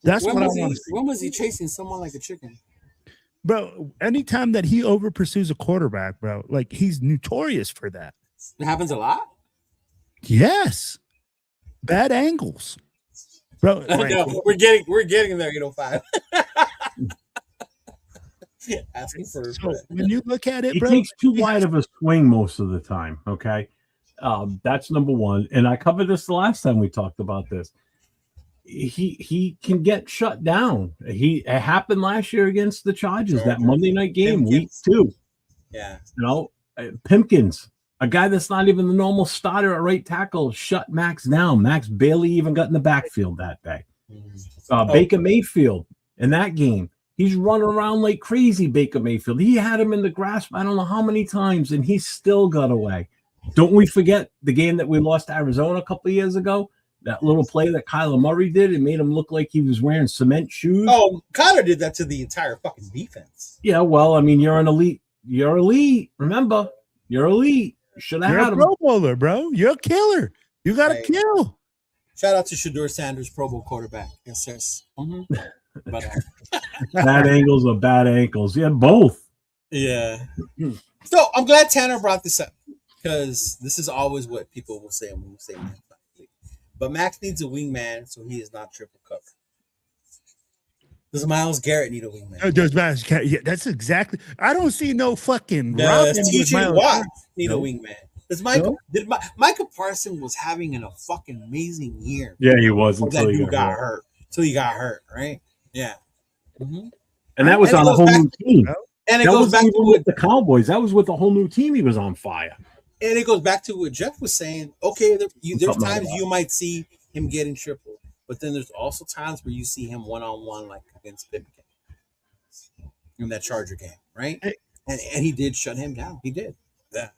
That's what I want to see. When was he chasing someone like a chicken? Bro, anytime that he over pursues a quarterback, bro, like he's notorious for that. It happens a lot? Yes. Bad angles. Bro, no, we're getting there, 5. Asking for so when you look at it, he bro, takes too wide of a swing most of the time, okay? That's number one. And I covered this the last time we talked about this. He can get shut down. It happened last year against the Chargers, that Monday night game, week 2. Yeah. You know, Pimpkins, a guy that's not even the normal starter at right tackle, shut Max down. Max barely even got in the backfield that day. Baker Mayfield in that game, he's running around like crazy. Baker Mayfield, he had him in the grasp I don't know how many times, and he still got away. Don't we forget the game that we lost to Arizona a couple of years ago? That little play that Kyler Murray did, it made him look like he was wearing cement shoes. Oh, Kyler did that to the entire fucking defense. Yeah, well, I mean, you're an elite. You're elite. Remember, you're elite. Should have had a Pro Bowler, bro. You're a killer. You got to kill. Shout out to Shedeur Sanders, Pro Bowl quarterback. Yes, sir. Bad ankles or bad ankles. Yeah, both. Yeah. So I'm glad Tanner brought this up because this is always what people will say when we say man. But Max needs a wingman, so he is not triple covered. Does Myles Garrett need a wingman? Does Myles Garrett? Yeah, that's exactly. I don't see no fucking. Does TJ Watt need a wingman? Does Michael? Did Micah Parsons was having a fucking amazing year? Yeah, he was until he got hurt. Until he got hurt, right? Yeah. Mm-hmm. And that was on a whole new team. And it goes back to with the Cowboys. That was with a whole new team. He was on fire. And it goes back to what Jeff was saying. Okay, there's times you might see him getting triple, but then there's also times where you see him one-on-one, like against Pipkin in that Charger game, right? And he did shut him down. He did. Yeah.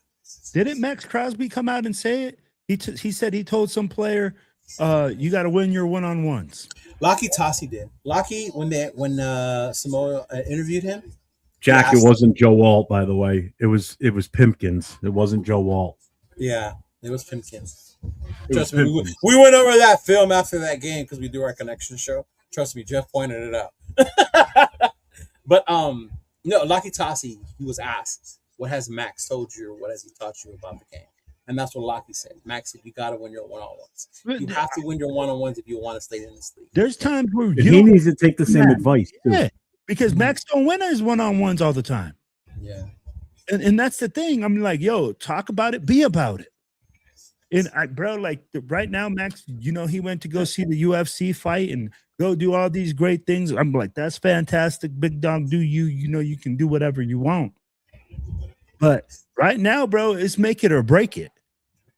Didn't Max Crosby come out and say it? He said he told some player, "You got to win your one-on-ones." Lockie Tossie did. Lockie, when Samoa interviewed him. Jack, it wasn't Joe Alt, by the way. It was Pimpkins. It wasn't Joe Alt. Yeah, it was Pimpkins. Trust me, we went over that film after that game because we do our connection show. Trust me, Jeff pointed it out. But no, Lockie Tossie, he was asked, "What has Max told you, or what has he taught you about the game?" And that's what Lockie said. Max said, "You got to win your one-on-ones. You have to win your one-on-ones if you want to stay in this league." There's times where he needs to take the same advice too. Yeah. Because Max don't win his one-on-ones all the time. Yeah. And that's the thing. I'm like, yo, talk about it, be about it. And bro, like right now, Max, he went to go see the UFC fight and go do all these great things. I'm like, that's fantastic. Big dog, do you can do whatever you want. But right now, bro, it's make it or break it.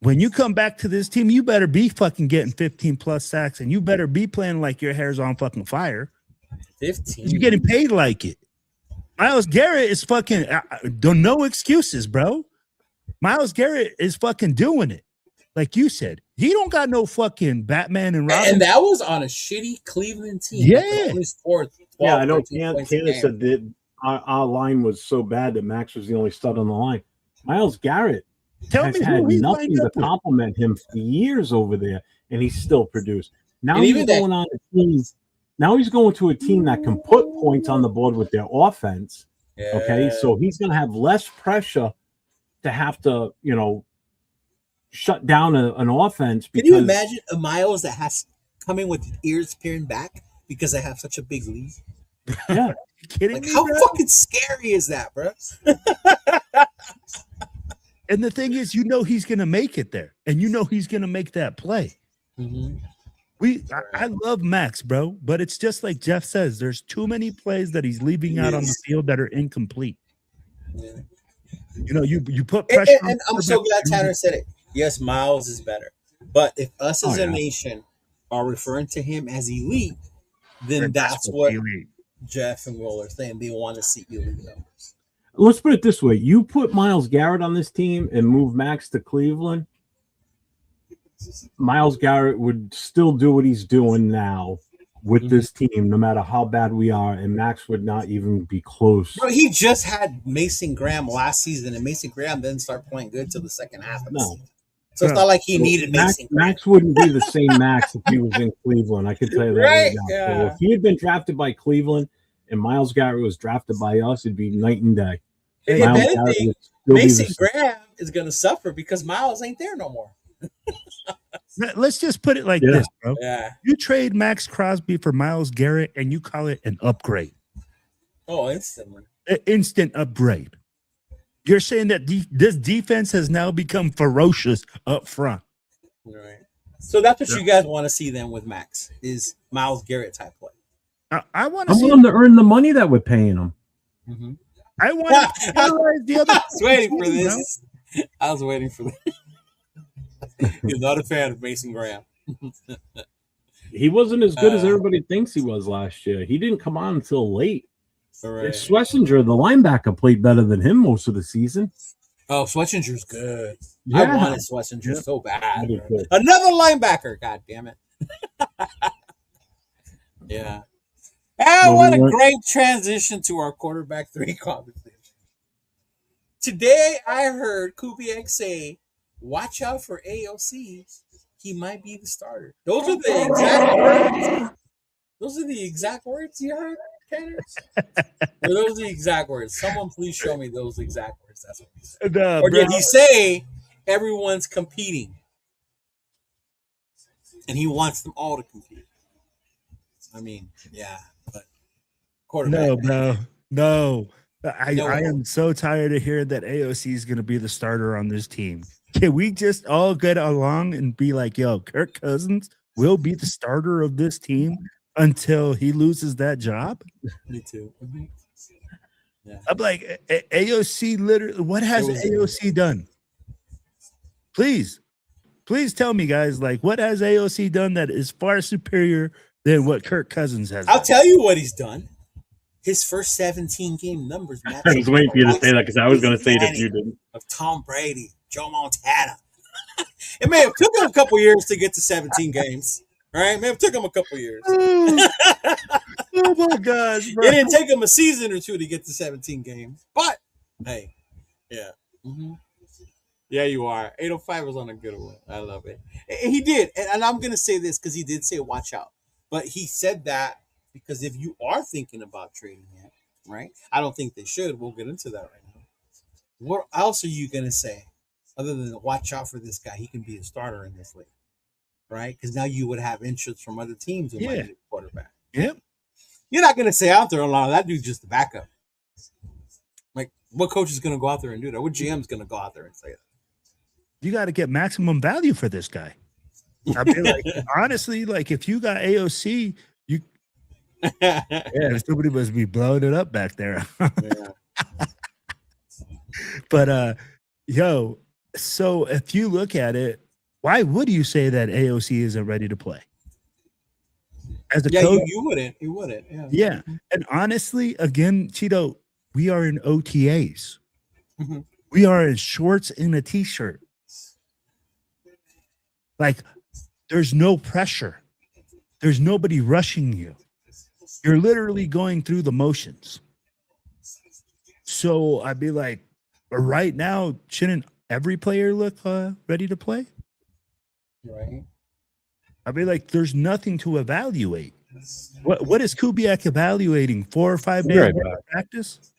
When you come back to this team, you better be fucking getting 15 plus sacks and you better be playing like your hair's on fucking fire. 15. You're getting paid like it. Myles Garrett is fucking no excuses, bro. Myles Garrett is fucking doing it. Like you said, he don't got no fucking Batman and Robin. And that was on a shitty Cleveland team. Yeah. I know Tanner said that our line was so bad that Max was the only stud on the line. Myles Garrett has had nothing to compliment him for years over there, and he's still produced. Now he's going on a team. Now he's going to a team that can put points on the board with their offense. Yeah. Okay, so he's going to have less pressure to have to, shut down an offense. Can you imagine a Myles that has coming with ears peering back because they have such a big lead? Yeah, you kidding me, how bro? fucking scary is that, bro? And the thing is, he's going to make it there, and he's going to make that play. Mm-hmm. I love Max, bro, but it's just like Jeff says, there's too many plays that he's leaving out on the field that are incomplete. Yeah. You put pressure and I'm so glad Tanner said it. Yes, Myles is better. But if us as a nation are referring to him as elite, then that's what Jeff and Will are saying. They want to see elite numbers. Let's put it this way. You put Myles Garrett on this team and move Max to Cleveland, Myles Garrett would still do what he's doing now with this team, no matter how bad we are, and Max would not even be close. Bro, he just had Mason Graham last season, and Mason Graham didn't start playing good till the second half of the season. So it's not like he needed Mason Graham. Max wouldn't be the same Max if he was in Cleveland. I can tell you that right now. Yeah. So if he had been drafted by Cleveland and Myles Garrett was drafted by us, it'd be night and day. If anything, Mason Graham is going to suffer because Myles ain't there no more. Let's just put it like this, bro. Yeah. You trade Max Crosby for Myles Garrett and you call it an upgrade. Oh, instantly. An instant upgrade. You're saying that this defense has now become ferocious up front. Right. So that's what you guys want to see then with Max is Myles Garrett type play. I want I to see want him to earn the money that we're paying him. Mm-hmm. I want to analyze the other. I was waiting for this. I was waiting for this. He's not a fan of Mason Graham. He wasn't as good as everybody thinks he was last year. He didn't come on until late. Right. Schlesinger, the linebacker, played better than him most of the season. Oh, Schlesinger's good. Yeah. I wanted Schlesinger so bad. Cool. Another linebacker. God damn it. Yeah. And what a great transition to our quarterback 3 conversation. Today, I heard Kubiak say, watch out for AOC. He might be the starter. Those are the exact words. Those are the exact words you heard, Tanners? Or those are the exact words? Someone please show me those exact words. That's what he said. Or did he say everyone's competing? And he wants them all to compete. I mean, yeah, but quarterback. No. I am so tired of hearing that AOC is going to be the starter on this team. Can we just all get along and be like, yo, Kirk Cousins will be the starter of this team until he loses that job? Me too. Mm-hmm. Yeah. I'm like, AOC literally, what has AOC done? Please tell me, guys, like, what has AOC done that is far superior than what Kirk Cousins has done? I'll tell you what he's done. His first 17 game numbers. I was waiting for you to say that because I was going to say it if you didn't. Of Tom Brady, Joe Montana. It may have took him a couple years to get to 17 games. All right, may have took him a couple years. Oh my gosh, bro. It didn't take him a season or two to get to 17 games. But hey, yeah. Mm-hmm. Yeah, you are. 805 was on a good one. I love it. He did. And I'm going to say this because he did say watch out. But he said that because if you are thinking about trading him, right? I don't think they should. We'll get into that right now. What else are you going to say other than watch out for this guy? He can be a starter in this league, right? Because now you would have interest from other teams who might be a quarterback. Yep. You're not going to say out there a lot of that dude's just the backup. Like, what coach is going to go out there and do that? What GM is going to go out there and say that? You got to get maximum value for this guy. I mean, like, honestly, like if you got AOC, somebody must be blowing it up back there. But so if you look at it, why would you say that AOC isn't ready to play? As a coach, you wouldn't. Yeah. And honestly, again, Cheeto, we are in OTAs. Mm-hmm. We are in shorts and a t-shirt. Like, there's no pressure. There's nobody rushing you. You're literally going through the motions. So I'd be like, right now, shouldn't every player look ready to play? Right. I'd be like, there's nothing to evaluate. What is Kubiak evaluating? 4 or 5 days of practice?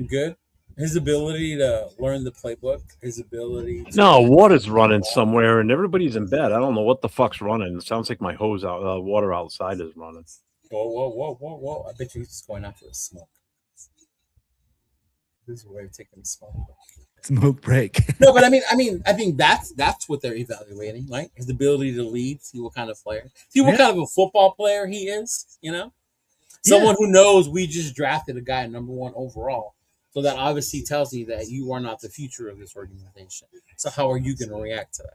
Good. His ability to learn the playbook, his ability to... No, water's running somewhere and everybody's in bed. I don't know what the fuck's running. It sounds like my hose out, water outside is running. Whoa. I bet you he's just going after a smoke. This is a way of taking a smoke break. Smoke break. No, but I think that's what they're evaluating, right? His ability to lead, see what kind of player, see what kind of a football player he is, you know? Someone who knows we just drafted a guy number 1 overall. So that obviously tells me that you are not the future of this organization. So how are you going to react to that?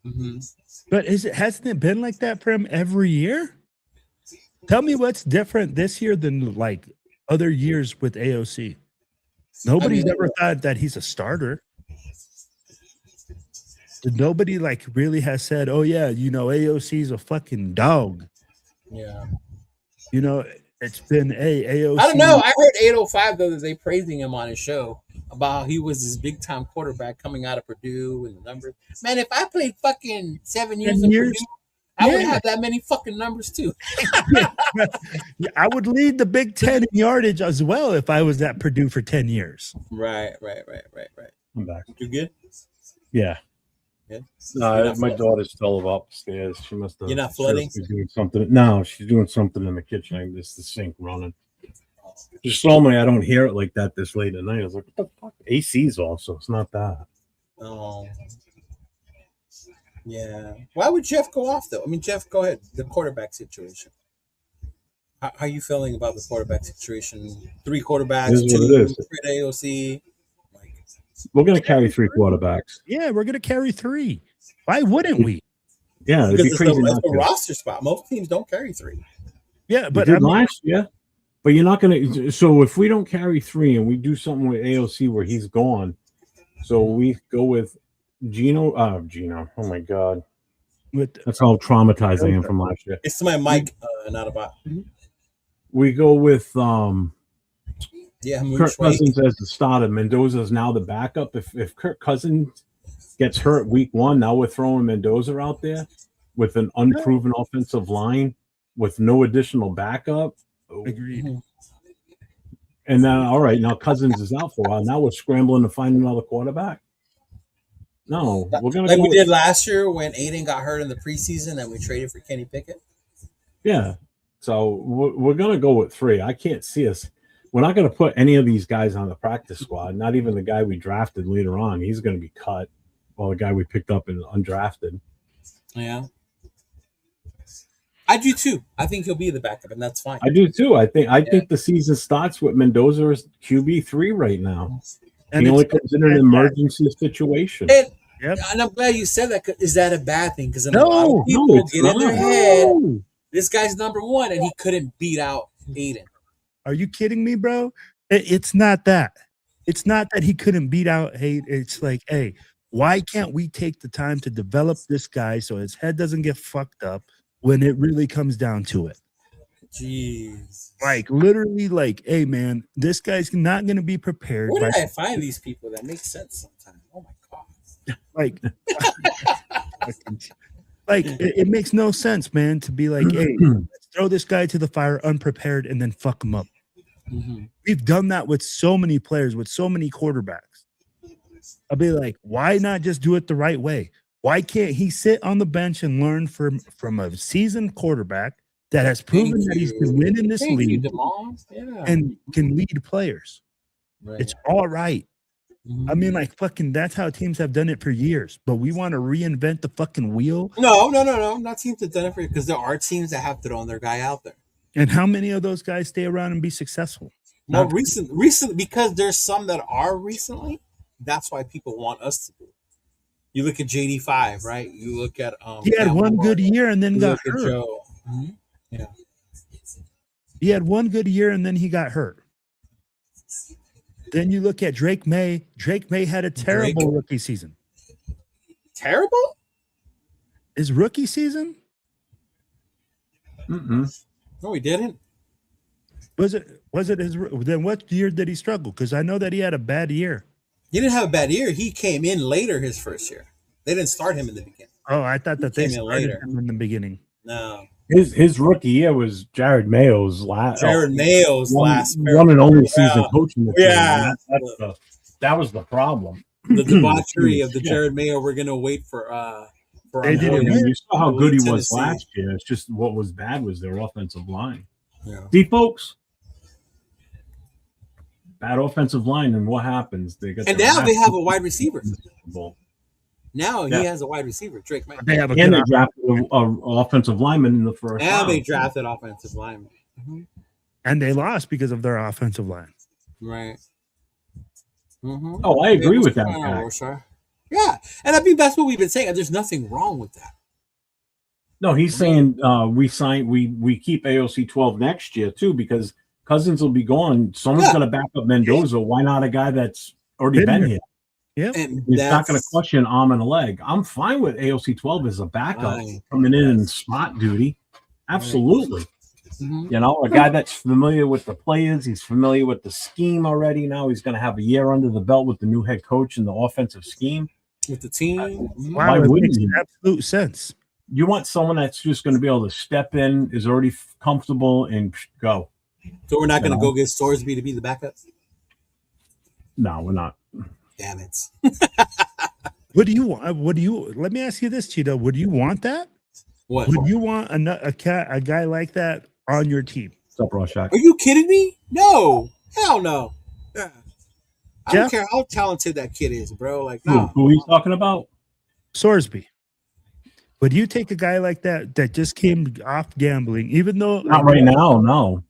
Mm-hmm. But hasn't it been like that for him every year? Tell me what's different this year than like other years with AOC. Nobody's ever thought that he's a starter. Nobody like really has said, "Oh yeah, you know, AOC's a fucking dog." Yeah. You know, it's been AOC. I don't know. I heard 805 the other day praising him on his show about how he was this big time quarterback coming out of Purdue and the numbers. Man, if I played fucking 7 years in Purdue, I would have that many fucking numbers too. I would lead the Big Ten in yardage as well if I was at Purdue for 10 years. Right. I'm back. You good? Yeah. No, my daughter's still upstairs. She must have. You're not flooding? She's doing something. No, she's doing something in the kitchen. Just the sink running. Just normally I don't hear it like that this late at night. I was like, what the fuck? AC's also. It's not that. Oh. Yeah. Why would Jeff go off though? I mean, Jeff, go ahead. The quarterback situation. How are you feeling about the quarterback situation? 3 quarterbacks, It is what it is. 2 AOC. Like, we're gonna carry 3 quarterbacks. Yeah, we're gonna carry 3. Why wouldn't we? Yeah, it'd be crazy. It's a roster spot. Most teams don't carry 3. Yeah, but last year. But you're not gonna. So if we don't carry 3 and we do something with AOC where he's gone, so we go with Gino. Oh my god, that's how traumatized I am from last year. It's my mic, not about. We go with Kirk Cousins as the starter. Mendoza is now the backup. If Kirk Cousins gets hurt week 1, now we're throwing Mendoza out there with an unproven offensive line with no additional backup. Agreed. And then, all right, now Cousins is out for a while. Now we're scrambling to find another quarterback. No, we're gonna like we did last year when Aiden got hurt in the preseason and we traded for Kenny Pickett. Yeah, so we're gonna go with 3. I can't see us. We're not gonna put any of these guys on the practice squad. Not even the guy we drafted later on. He's gonna be cut. Well, the guy we picked up in undrafted. Yeah. I do too. I think he'll be the backup, and that's fine. I do too. I think the season starts with Mendoza as QB3 right now. And he only comes in an emergency situation. And I'm glad you said that. Is that a bad thing? Because a lot of people get in their head, this guy's number 1, and he couldn't beat out Aiden. Are you kidding me, bro? It's not that. It's not that he couldn't beat out Aiden. It's like, hey, why can't we take the time to develop this guy so his head doesn't get fucked up when it really comes down to it? Jeez. Like, literally, like, hey, man, this guy's not going to be prepared. Where did I find these people that make sense sometimes? Oh, my God. Like, it makes no sense, man, to be like, hey, let's throw this guy to the fire unprepared and then fuck him up. Mm-hmm. We've done that with so many players, with so many quarterbacks. I'll be like, why not just do it the right way? Why can't he sit on the bench and learn from a seasoned quarterback that has proven that he's been winning this league and can lead players? Right. It's all right. I mean, like, fucking, that's how teams have done it for years. But we want to reinvent the fucking wheel. No. Not teams have done it for because there are teams that have thrown their guy out there. And how many of those guys stay around and be successful? Well, recent because there's some that are recently. That's why people want us to do it. You look at JD5, right? You look at he had one good year and then got hurt. Mm-hmm. Yeah, he had one good year and then he got hurt. Then you look at Drake May. Drake May had a terrible rookie season. Terrible? His rookie season? No, he didn't. Was it his? Then what year did he struggle? Because I know that he had a bad year. He didn't have a bad year. He came in later his first year. They didn't start him in the beginning. Oh, I thought that they started him in the beginning. No. His rookie year was Jared Mayo's last. One and only season coaching the team. That was the problem. The debauchery of the Jared Mayo. We're gonna wait for. You saw how good he was last year. It's just what was bad was their offensive line. Yeah. See, folks, bad offensive line, and what happens? They have a wide receiver. Now he has a wide receiver, Drake May. They drafted an offensive lineman in the first round. They drafted offensive lineman. Mm-hmm. And they lost because of their offensive line. Right. Mm-hmm. Oh, I agree with that guy. Yeah, and I think that's what we've been saying. There's nothing wrong with that. No, he's saying we keep AOC 12 next year too because Cousins will be gone. Someone's going to back up Mendoza. Why not a guy that's already been here? Yeah, he's not going to question arm and a leg. I'm fine with AOC 12 as a backup coming in spot duty. Absolutely. Mm-hmm. You know, a guy that's familiar with the players. He's familiar with the scheme already. Now he's going to have a year under the belt with the new head coach and the offensive scheme. With the team. Why wouldn't it? Absolute sense. You want someone that's just going to be able to step in, is already comfortable, and go. So we're not going to go get Sorsby to be the backup? No, we're not. Damn it. What do you want? Let me ask you this, Cheeto. Would you want that? What? Would you want a guy like that on your team? What's up, Rorschach? Are you kidding me? No. Hell no. Yeah. I don't Jeff? care how talented that kid is, bro. Like, Who, no. who are you talking about? Sorsby. Would you take a guy like that just came off gambling, even though Not right now, no.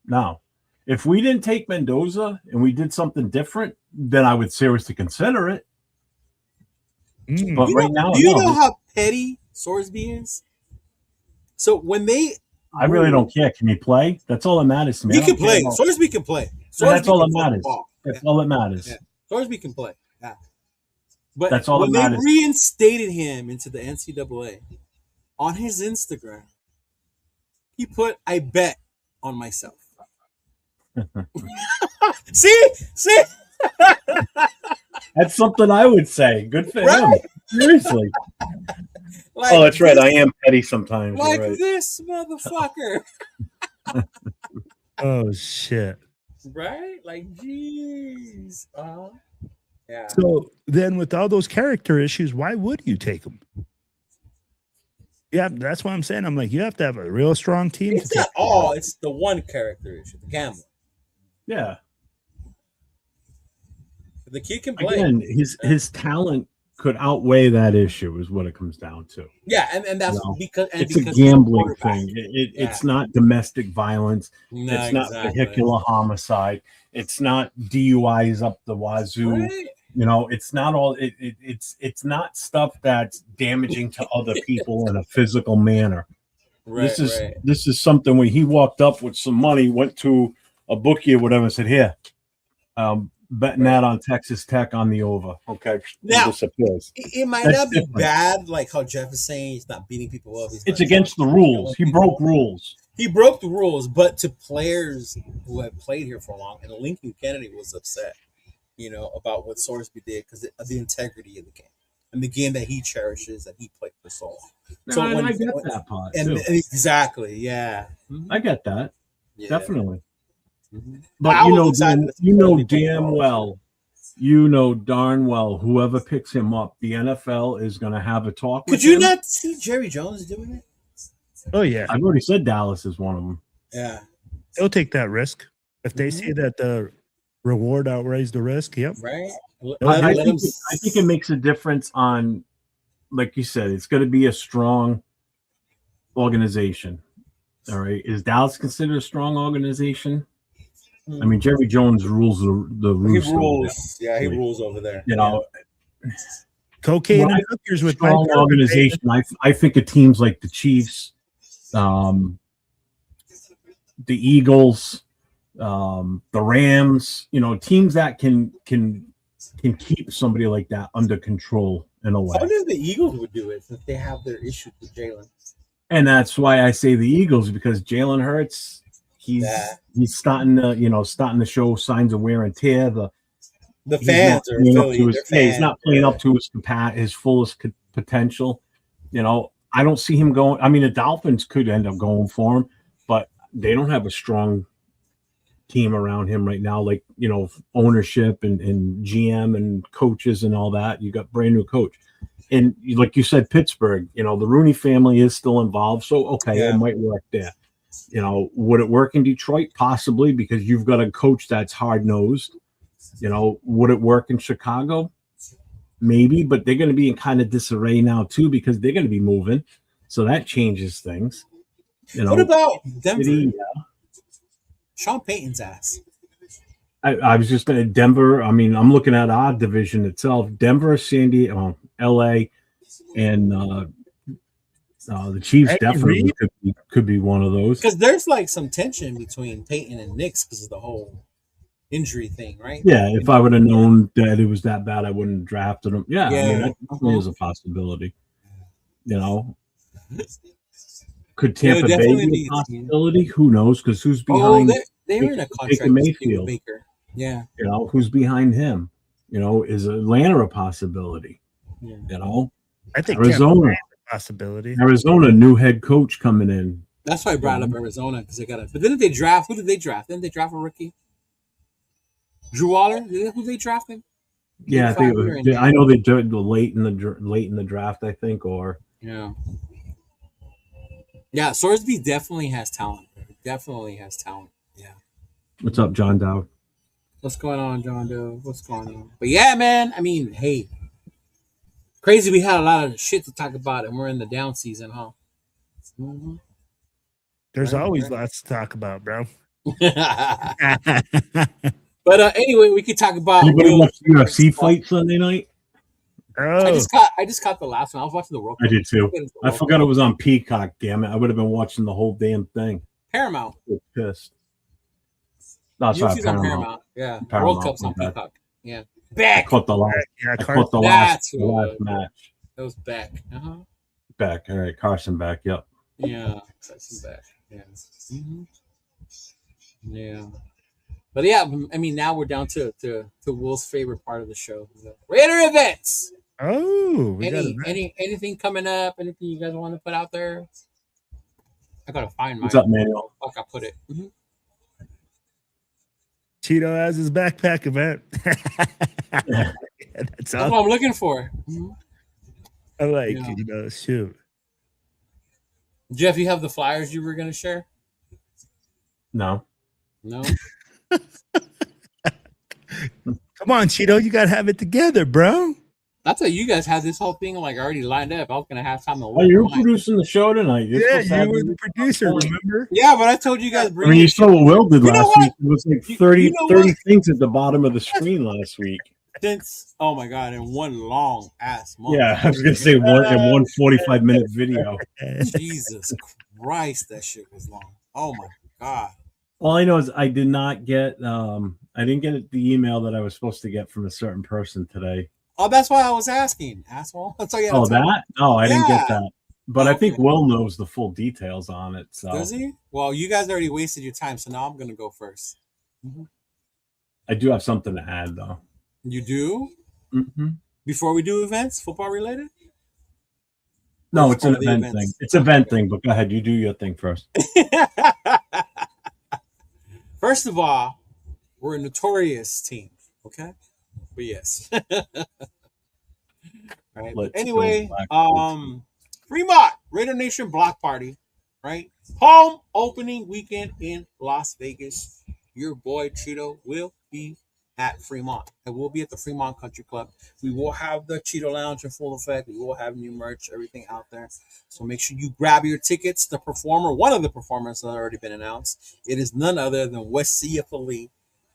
No. If we didn't take Mendoza and we did something different, then I would seriously consider it. But now, do you know how petty Sorsby is? So when I really don't care. Can he play? That's all that matters to me. He can play. Sorsby can play. That's all that matters. That's all that matters. Yeah. Sorsby can play. Yeah. But that's all when that matters. They reinstated him into the NCAA, on his Instagram, he put, "I bet on myself." See? That's something I would say. Good for him. Seriously. Like that's right. I am petty sometimes. Like right. this motherfucker. Oh, shit. Right? Like, jeez. Yeah. So then with all those character issues, why would you take them? Yeah, that's what I'm saying. I'm like, you have to have a real strong team. It's not all. It's the one character issue, the gambling. Yeah. The kid can play. Again, his talent could outweigh that issue is what it comes down to. Yeah, and that's because it's a gambling thing. It's not domestic violence. No, it's not vehicular homicide. It's not DUIs up the wazoo. Right. It's not all. It's not stuff that's damaging to other people in a physical manner. Right, this is something where he walked up with some money, went to a bookie or whatever, and said, "Here, betting that on Texas Tech on the over." Okay, now disappears. It might not be bad, like how Jeff is saying. He's not beating people up. It's against the rules. He broke rules. He broke the rules, but to players who have played here for long, and Lincoln Kennedy was upset, about what Sorsby did because of the integrity of the game and the game that he cherishes that he played for so long. So I get that part too. Exactly, yeah, I get that, definitely. Mm-hmm. But darn well, whoever picks him up, the NFL is going to have a talk. Could you not see Jerry Jones doing it? Oh yeah, I've already said Dallas is one of them. Yeah, they'll take that risk if they see that the reward outweighs the risk. Yep, right. I think it makes a difference on, like you said, it's going to be a strong organization. All right, is Dallas considered a strong organization? I mean, Jerry Jones rules the roost. He rules. Yeah, he rules over there. Cocaine and hookers with strong organization. I think of teams like the Chiefs, the Eagles, the Rams. Teams that can keep somebody like that under control in a way. I wonder if the Eagles would do it since they have their issues with Jalen. And that's why I say the Eagles, because Jalen Hurts. He's starting to show signs of wear and tear. The fans are he's not playing up to his fullest potential. I don't see him going. I mean, the Dolphins could end up going for him, but they don't have a strong team around him right now. Like ownership and GM and coaches and all that. You got brand new coach, and like you said, Pittsburgh. The Rooney family is still involved, so it might work there. Would it work in Detroit? Possibly, because you've got a coach that's hard-nosed. Would it work in Chicago? Maybe, but they're going to be in kind of disarray now too because they're going to be moving. So that changes things. What about Denver? Sean Payton's ass. I was just going to Denver. I mean, I'm looking at our division itself. Denver, San Diego, LA, and the Chiefs definitely could be one of those. Because there's like some tension between Peyton and Knicks because of the whole injury thing, right? Yeah, if I would have known that it was that bad, I wouldn't have drafted him. Yeah, I mean, that definitely is a possibility. Could Tampa Bay be a possibility? Who knows? Because who's behind? They're in a contract with Mayfield. Baker. Yeah. Who's behind him? Is Atlanta a possibility? Yeah. I think Arizona. Possibility. Arizona, new head coach coming in. That's why I brought up Arizona because they got it. But didn't they draft? Who did they draft? Didn't they draft a rookie? Drew Waller. Who they drafted? Yeah, I think I know they did late in the draft. I think, or yeah. Yeah, Sorsby definitely has talent. Definitely has talent. Yeah. What's up, John Dowd? What's going on, John Doe? What's going on? But yeah, man. I mean, hey, crazy. We had a lot of shit to talk about, and we're in the down season, huh? Mm-hmm. There's Right, always right. lots to talk about, bro. But anyway, we could talk about Anybody real. watch the UFC fight Sunday night? Oh, I just caught the last one. I was watching the World I Cup. did too. I forgot it was on Peacock. Damn it! I would have been watching the whole damn thing. Paramount. I was pissed. No, sorry, UFC's on Paramount. Yeah. World Paramount, Cup's on my bad. Peacock. Yeah. I Back. caught the last. yeah, I caught the last match. That was back. Uh-huh. Back. All right, Carson back. Yep. Yeah. That's back. Yeah. Mm-hmm. Yeah. But yeah, I mean, now we're down to Will's favorite part of the show, the Raider events. Oh, we got a match. Anything coming up? Anything you guys want to put out there? I gotta find mine. What's up, Manuel? Fuck, I put it. Mm-hmm. Cheeto has his backpack event. That's what I'm looking for. Mm-hmm. I like it, you know, shoot. Jeff, you have the flyers you were gonna share? No. No. Come on, Cheeto, you gotta have it together, bro. I thought you guys had this whole thing like already lined up. I was gonna have time to. Oh, you're producing the show tonight. You were the producer, remember? Yeah, but I told you guys. I mean, you saw what Will did last week. It was like 30 things at the bottom of the screen last week. Oh my god, in one long ass month. Yeah, I was gonna say in one 45-minute video. Jesus Christ, that shit was long. Oh my god. All I know is I did not get I didn't get the email that I was supposed to get from a certain person today. Oh, that's why I was asking, asshole. That's all you Oh, that? No, I didn't get that. But I think okay. Will knows the full details on it. So does he? Well, you guys already wasted your time, so now I'm gonna go first. Mm-hmm. I do have something to add, though. You do? Mm-hmm. Before we do events, football related? No, it's an event thing. It's an event thing, but go ahead. You do your thing first. First of all, we're a Notorious team, okay? But yes. Right. But anyway, Fremont Raider Nation block party, right? Home opening weekend in Las Vegas. Your boy Cheeto will be at Fremont. I will be at the Fremont Country Club. We will have the Cheeto Lounge in full effect. We will have new merch, everything out there. So make sure you grab your tickets. The performer, one of the performers has already been announced. It is none other than West CFLE,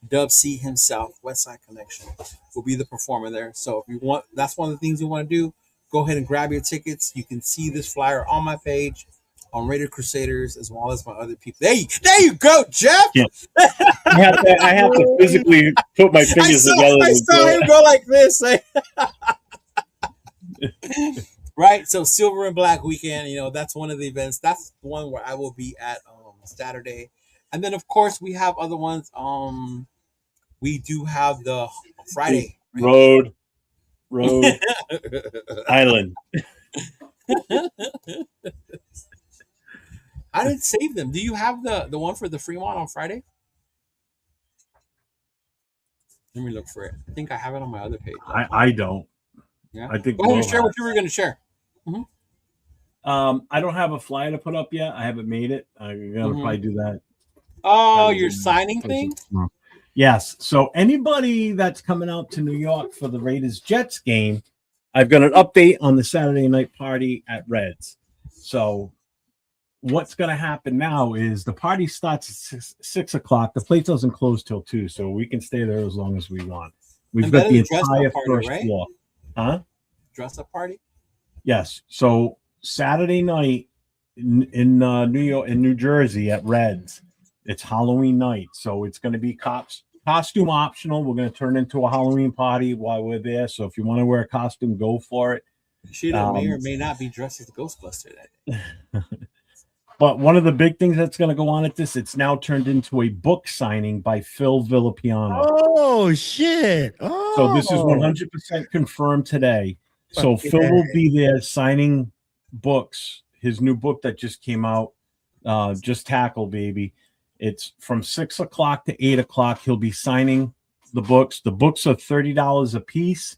Dub C himself, Westside Connection, will be the performer there. So if you want, that's one of the things you want to do. Go ahead and grab your tickets. You can see this flyer on my page, on Raider Crusaders, as well as my other people. There you go, Jeff. Yeah. I have to physically put my fingers together. I saw him go like this. Right. So Silver and Black Weekend, you know, that's one of the events. That's the one where I will be at Saturday. And then of course we have other ones. We do have the Friday. Right? Road Island. I didn't save them. Do you have the one for the Fremont on Friday? Let me look for it. I think I have it on my other page. I don't. Yeah. I think. Go ahead and share what you were going to share. Mm-hmm. I don't have a flyer to put up yet. I haven't made it. I'm gonna probably do that. Oh, your signing thing? Yes. So anybody that's coming out to New York for the Raiders Jets game, I've got an update on the Saturday night party at Reds. So what's going to happen now is the party starts at 6 o'clock. The place doesn't close till 2, so we can stay there as long as we want. We've got the entire first floor. Huh? Dress up party? Yes. So Saturday night in New York, in New Jersey at Reds, it's Halloween night. So it's going to be costume optional. We're going to turn into a Halloween party while we're there. So if you want to wear a costume, go for it. She may or may not be dressed as a Ghostbuster that day. But one of the big things that's going to go on at this, it's now turned into a book signing by Phil Villapiano. Oh, shit. Oh. So this is 100% confirmed today. So Phil will be there signing books. His new book that just came out, Just Tackle, Baby. It's from 6 o'clock to 8 o'clock. He'll be signing the books. The books are $30 a piece.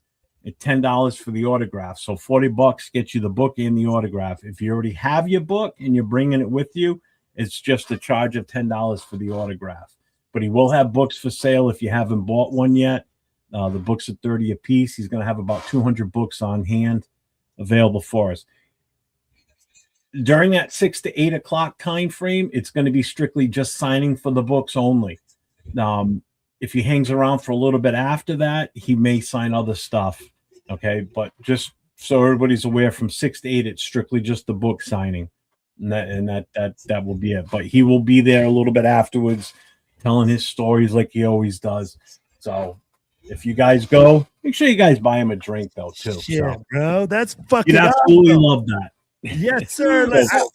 at $10 for the autograph. So $40 gets you the book and the autograph. If you already have your book and you're bringing it with you, it's just a charge of $10 for the autograph. But he will have books for sale if you haven't bought one yet. The books are $30 a piece. He's going to have about 200 books on hand available for us. During that 6 to 8 o'clock time frame, it's going to be strictly just signing for the books only. If he hangs around for a little bit after that, he may sign other stuff. Okay, but just so everybody's aware, from 6 to 8, it's strictly just the book signing, and that will be it. But he will be there a little bit afterwards, telling his stories like he always does. So if you guys go, make sure you guys buy him a drink though too. Shit, so, bro, that's fucking. you'd absolutely love that. Yes, sir.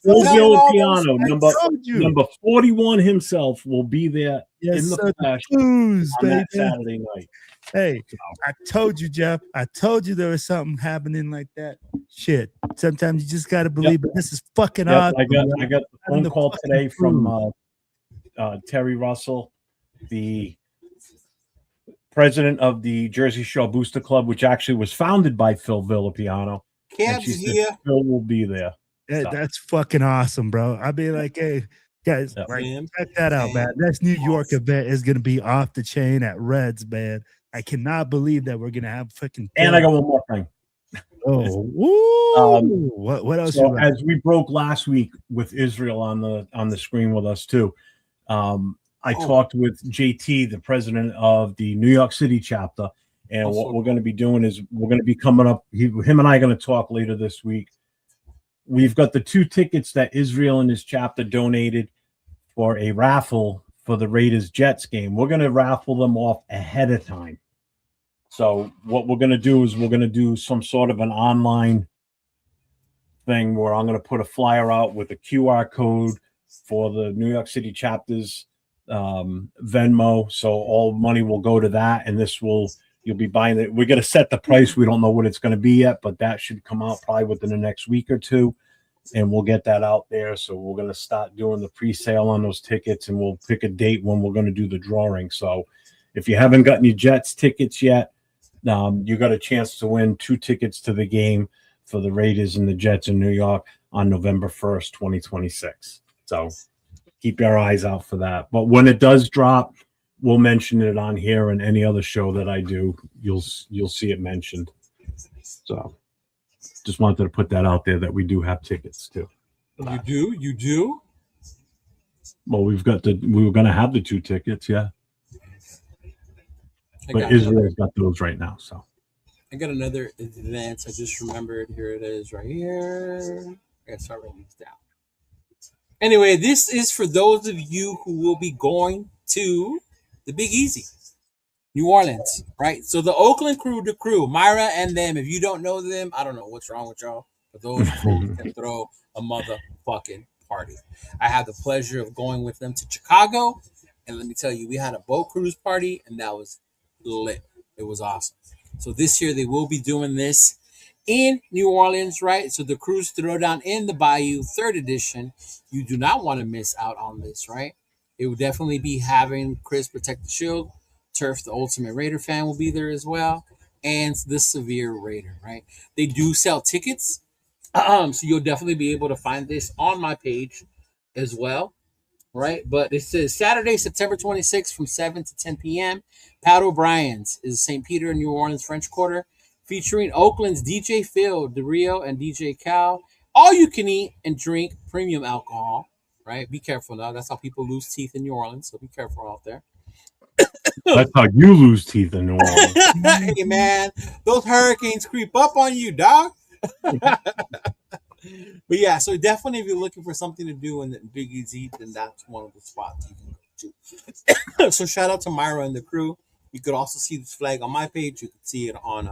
Piano, number 41 himself will be there in the flesh on that Saturday night. Hey, I told you, Jeff. I told you there was something happening like that. Shit. Sometimes you just gotta believe. But this is fucking awesome. I got the phone call today from Terry Russell, the president of the Jersey Shore Booster Club, which actually was founded by Phil Villapiano. Cabs here. Phil will be there. Yeah, that's fucking awesome, bro. I'll be like, hey, guys, check that out, man. This New York event is gonna be off the chain at Reds, man. I cannot believe that we're gonna have fucking. And I got one more thing. Oh, woo! What else? So as we broke last week with Israel on the screen with us too, I talked with JT, the president of the New York City chapter. And what we're going to be doing is we're going to be coming up. Him and I are going to talk later this week. We've got the 2 tickets that Israel and his chapter donated for a raffle for the Raiders Jets game. We're going to raffle them off ahead of time. So what we're going to do is we're going to do some sort of an online thing where I'm going to put a flyer out with a QR code for the New York City chapter's Venmo. So all money will go to that, and you'll be buying it. We're going to set the price. We don't know what it's going to be yet, but that should come out probably within the next week or two, and we'll get that out there. So we're going to start doing the pre-sale on those tickets, and we'll pick a date when we're going to do the drawing. So if you haven't gotten your Jets tickets yet, you got a chance to win 2 tickets to the game for the Raiders and the Jets in New York on November 1st, 2026. So keep your eyes out for that. But when it does drop, we'll mention it on here, and any other show that I do, you'll see it mentioned. So just wanted to put that out there that we do have tickets too. You do? Well, we were going to have the 2 tickets, yeah. But Israel's got those right now, so. I got another advance. I just remembered. Here it is right here. I got to start writing these down. Anyway, this is for those of you who will be going to the Big Easy, New Orleans, right? So the Oakland crew, Myra and them, if you don't know them, I don't know what's wrong with y'all, but those fools can throw a motherfucking party. I had the pleasure of going with them to Chicago, and let me tell you, we had a boat cruise party, and that was lit. It was awesome. So this year they will be doing this in New Orleans, right? So the Cruise Throwdown in the Bayou, 3rd edition. You do not want to miss out on this, right? It will definitely be having Chris Protect the Shield, Turf, the Ultimate Raider fan, will be there as well, and the Severe Raider, right? They do sell tickets, so you'll definitely be able to find this on my page as well, right? But it says Saturday, September 26th from 7 to 10 p.m. Pat O'Brien's is St. Peter, New Orleans, French Quarter, featuring Oakland's DJ Phil, DeRio, and DJ Cal. All you can eat and drink premium alcohol, right? Be careful now. That's how people lose teeth in New Orleans, so be careful out there. That's how you lose teeth in New Orleans. Hey, man, those hurricanes creep up on you, dog. But yeah, so definitely if you're looking for something to do in the Big Easy, then that's one of the spots you can go to. So shout out to Myra and the crew. You could also see this flag on my page. You could see it on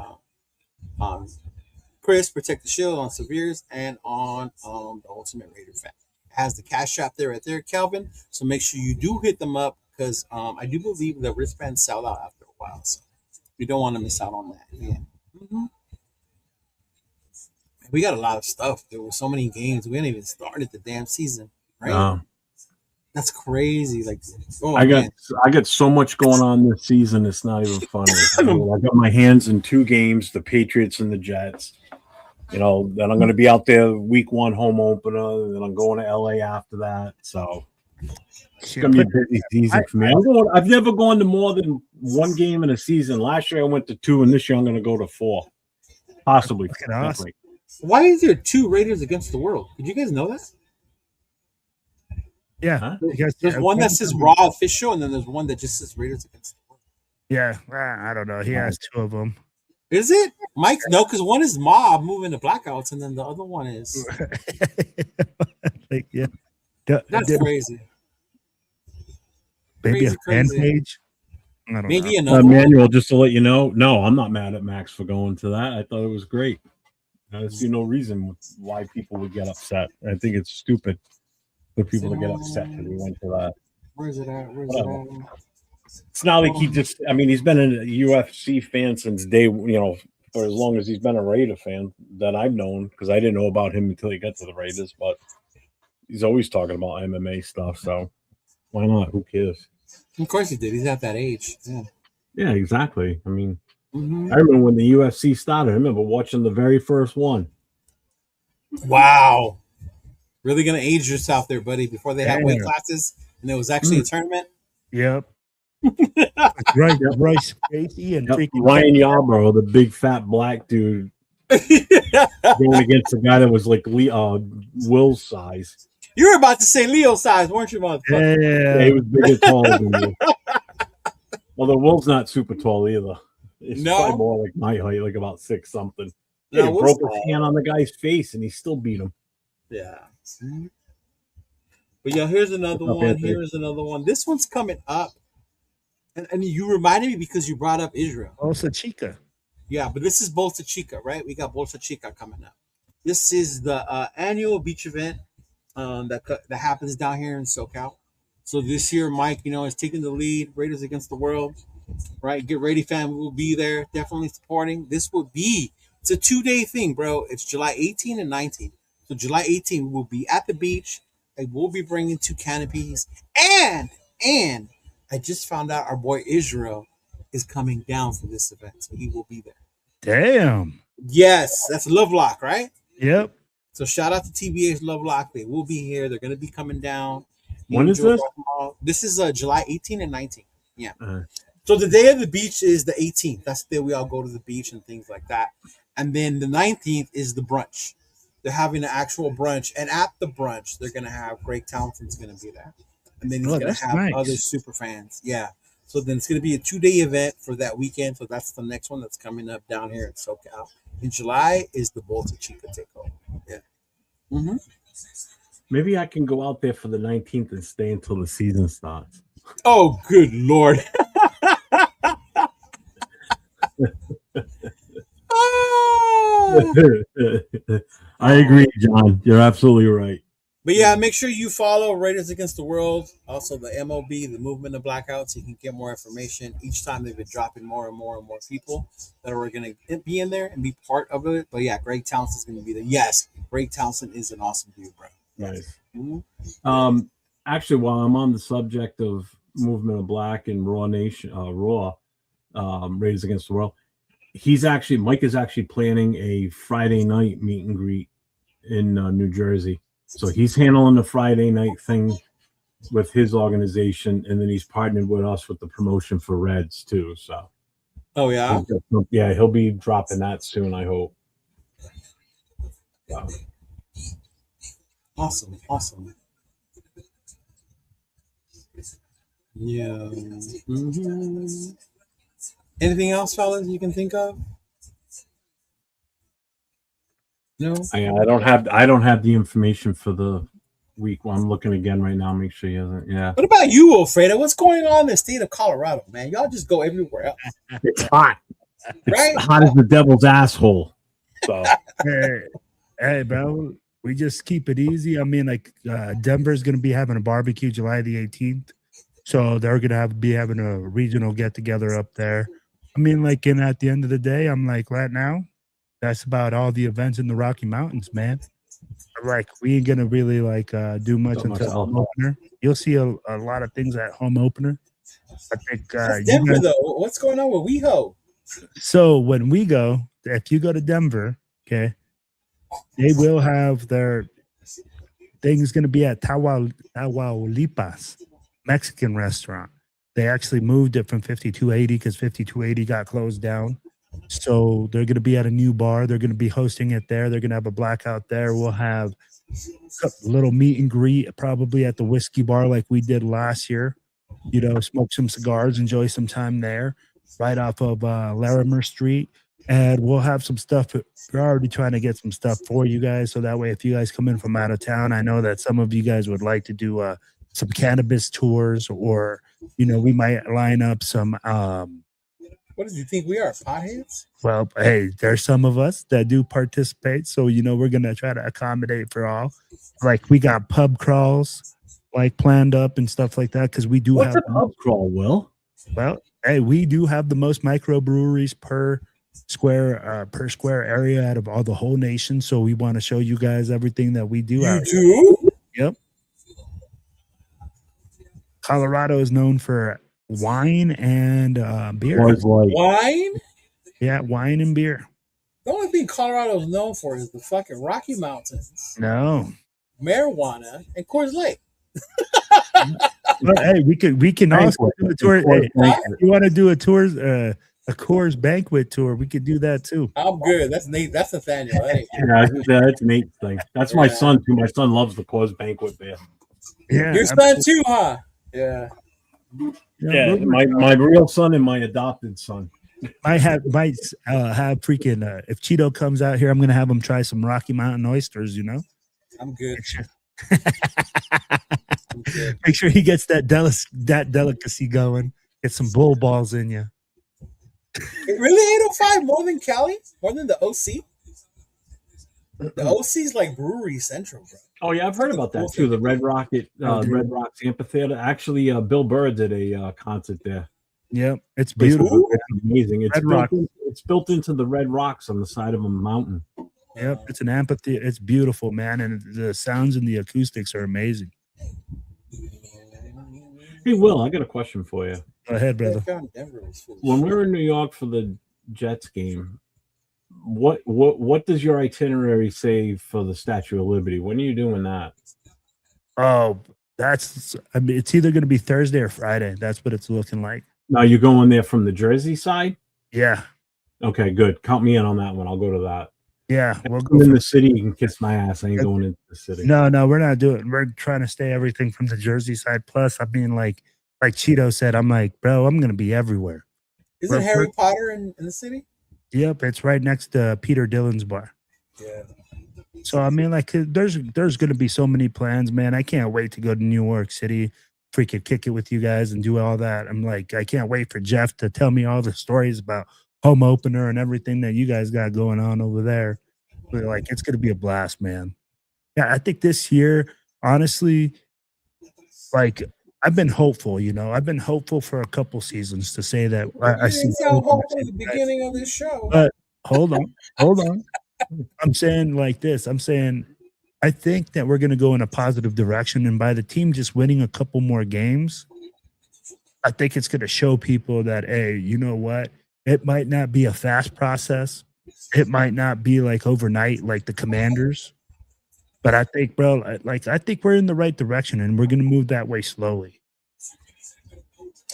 Chris Protect the Shield, on Severe's, and on the Ultimate Raider fan. It has the Cash App there right there, Kelvin. So make sure you do hit them up, because I do believe the wristbands sell out after a while. So you don't want to miss out on that. Yeah. Mm-hmm. We got a lot of stuff. There were so many games. We hadn't even started the damn season, right? That's crazy. Like, oh I man. got so much going on this season. It's not even funny. I got my hands in 2 games: the Patriots and the Jets. Then I'm going to be out there week 1 home opener, and then I'm going to LA after that. So it's going to be a busy season for me. I've never gone to more than 1 game in a season. Last year I went to 2, and this year I'm going to go to 4, possibly. Awesome. Why is there 2 Raiders against the world? Did you guys know that? Yeah, Huh? There's one that says Raw official, and then there's one that just says Raiders against the world. Yeah, I don't know. He has 2 of them. Is it? Mike? No, because one is Mob moving the blackouts, and then the other one is. Like, yeah. That's crazy. Maybe a fan page. I don't Maybe know. another Manuel, just to let you know, no, I'm not mad at Max for going to that. I thought it was great. I see no reason why people would get upset. I think it's stupid for people to get upset because we went to that. Where's it at? It's not like he's been a UFC fan since day, for as long as he's been a Raider fan that I've known, because I didn't know about him until he got to the Raiders, but he's always talking about MMA stuff, so why not? Who cares? Of course he did. He's at that age. Yeah, exactly. I mean, I remember when the UFC started. I remember watching the very first one. Wow. Really going to age yourself there, buddy, before they had weight classes and there was actually a tournament? Yep. Right, Bryce Gracie and freaking Ryan Yarbrough, the big fat black dude, going against the guy that was like Will's size. You were about to say Leo size, weren't you, motherfucker? Yeah, he was big and tall than you. Although Will's not super tall either. He's probably more like my height, like about 6 something. Yeah, he broke his hand on the guy's face and he still beat him. Yeah. But yeah, here's another one. Here's another one. This one's coming up. And you reminded me because you brought up Israel. Bolsa Chica. Yeah, but this is Bolsa Chica, right? We got Bolsa Chica coming up. This is the annual beach event that happens down here in SoCal. So this year, Mike, is taking the lead. Raiders against the world, right? Get ready, fam. We'll be there, definitely supporting. It's a 2-day thing, bro. It's July 18 and 19. So July 18, we'll be at the beach. I will be bringing 2 canopies, and I just found out our boy Israel is coming down for this event, so he will be there. Damn. Yes, that's Lovelock, right? Yep. So shout out to TBH Lovelock. They will be here. They're going to be coming down. When is this? This is July 18 and 19. Yeah. So the day of the beach is the 18th. That's the day we all go to the beach and things like that. And then the 19th is the brunch. They're having an actual brunch, and at the brunch, they're going to have Greg Townsend's going to be there. And then he's going to have other super fans. Yeah. So then it's going to be a 2-day event for that weekend. So that's the next one that's coming up down here in SoCal. In July is the Bolsa Chica takeover. Yeah. Maybe I can go out there for the 19th and stay until the season starts. Oh, good Lord. I agree, John. You're absolutely right. But yeah, make sure you follow Raiders Against the World, also the MOB, the Movement of Blackouts. You can get more information. Each time they've been dropping more and more and more people that are going to be in there and be part of it. But yeah, Greg Townsend's going to be there. Yes, Greg Townsend is an awesome dude, bro. Nice. Actually, while I'm on the subject of Movement of Black and Raw Nation, Raiders Against the World, Mike is actually planning a Friday night meet and greet in New Jersey. So he's handling the Friday night thing with his organization, and then he's partnered with us with the promotion for Reds too. So, he'll be dropping that soon, I hope. Wow. Awesome. Yeah. Anything else, fellas, you can think of? No. I don't have the information for the week. Well, I'm looking again right now. Make sure he hasn't. Yeah. What about you, Alfredo? What's going on in the state of Colorado, man? Y'all just go everywhere else. It's hot. Right? It's hot as the devil's asshole. So. Hey, bro. We just keep it easy. I mean, like Denver's going to be having a barbecue July the 18th. So they're going to be having a regional get-together up there. I mean, like, and at the end of the day, I'm like, right now, that's about all the events in the Rocky Mountains, man. like we ain't gonna really like do much until home opener. You'll see a lot of things at home opener. I think That's Denver though. What's going on with WeHo? So when we go, if you go to Denver, okay, they will have their thing's gonna be at Tawaulipas Mexican restaurant. They actually moved it from 5280 because 5280 got closed down. So they're going to be at a new bar. They're going to be hosting it there. They're going to have a blackout there. We'll have a little meet and greet probably at the whiskey bar like we did last year. You know, smoke some cigars, enjoy some time there right off of Larimer Street. And we'll have some stuff. We're already trying to get some stuff for you guys. So that way, if you guys come in from out of town, I know that some of you guys would like to do some cannabis tours, or, you know, we might line up some what do you think we are, potheads? Well, hey, there's some of us that do participate, so you know we're gonna try to accommodate for all. Like we got pub crawls, like planned up and stuff like that, because we do What's have a pub crawl, Will? Well, hey, we do have the most microbreweries per square area out of all the whole nation. So we want to show you guys everything that we do. You do? Yep. Colorado is known for wine and beer. Wine? Yeah, wine and beer. The only thing Colorado is known for is the fucking Rocky Mountains. No. Marijuana and Coors Light. But hey, we can also do a tour. Hey, if you want to do a tour, a Coors banquet tour, we could do that too. I'm good. That's Nate. That's Nathaniel. That's Nate's thing. That's my son too. My son loves the Coors banquet beer. Yeah, your son too, huh? Yeah. Yeah, my real son and my adopted son. Might have freaking if Cheeto comes out here, I'm gonna have him try some Rocky Mountain oysters, you know. I'm good. Make sure he gets that delicacy going. Get some bull balls in you. Really, 805 more than Cali? More than the OC? The OC's like brewery central, bro. Oh yeah, I've heard about that too. The Red Rocks Amphitheater. Actually, Bill Burr did a concert there. Yep, it's beautiful. It's amazing. It's built into the Red Rocks on the side of a mountain. Yep, it's an amphitheater. It's beautiful, man, and the sounds and the acoustics are amazing. Hey, Will, I got a question for you. Go ahead, brother. When we were in New York for the Jets game, what does your itinerary say for the Statue of Liberty? When are you doing that? Oh, it's either going to be Thursday or Friday. That's what it's looking like. Now you're going there from the Jersey side? Yeah. Okay, good. Count me in on that one. I'll go to that. Yeah, we'll go in the city. You can kiss my ass. I ain't going into the city. No, we're not doing. We're trying to stay everything from the Jersey side. Plus, I mean, like Cheeto said, I'm like, bro, I'm gonna be everywhere. Isn't Harry Potter in the city? Yep, it's right next to Peter Dillon's bar. Yeah. So I mean, like, there's gonna be so many plans, man. I can't wait to go to New York City, freaking kick it with you guys and do all that. I'm like, I can't wait for Jeff to tell me all the stories about home opener and everything that you guys got going on over there. But like, it's gonna be a blast, man. Yeah, I think this year, honestly, like, I've been hopeful. You know, I've been hopeful for a couple seasons to say that I see. Hopeful at the beginning of this show. But hold on. I'm saying like this. I'm saying I think that we're gonna go in a positive direction, and by the team just winning a couple more games, I think it's gonna show people that, hey, you know what? It might not be a fast process. It might not be like overnight, like the Commanders, but I think, bro, like I think we're in the right direction, and we're gonna move that way slowly.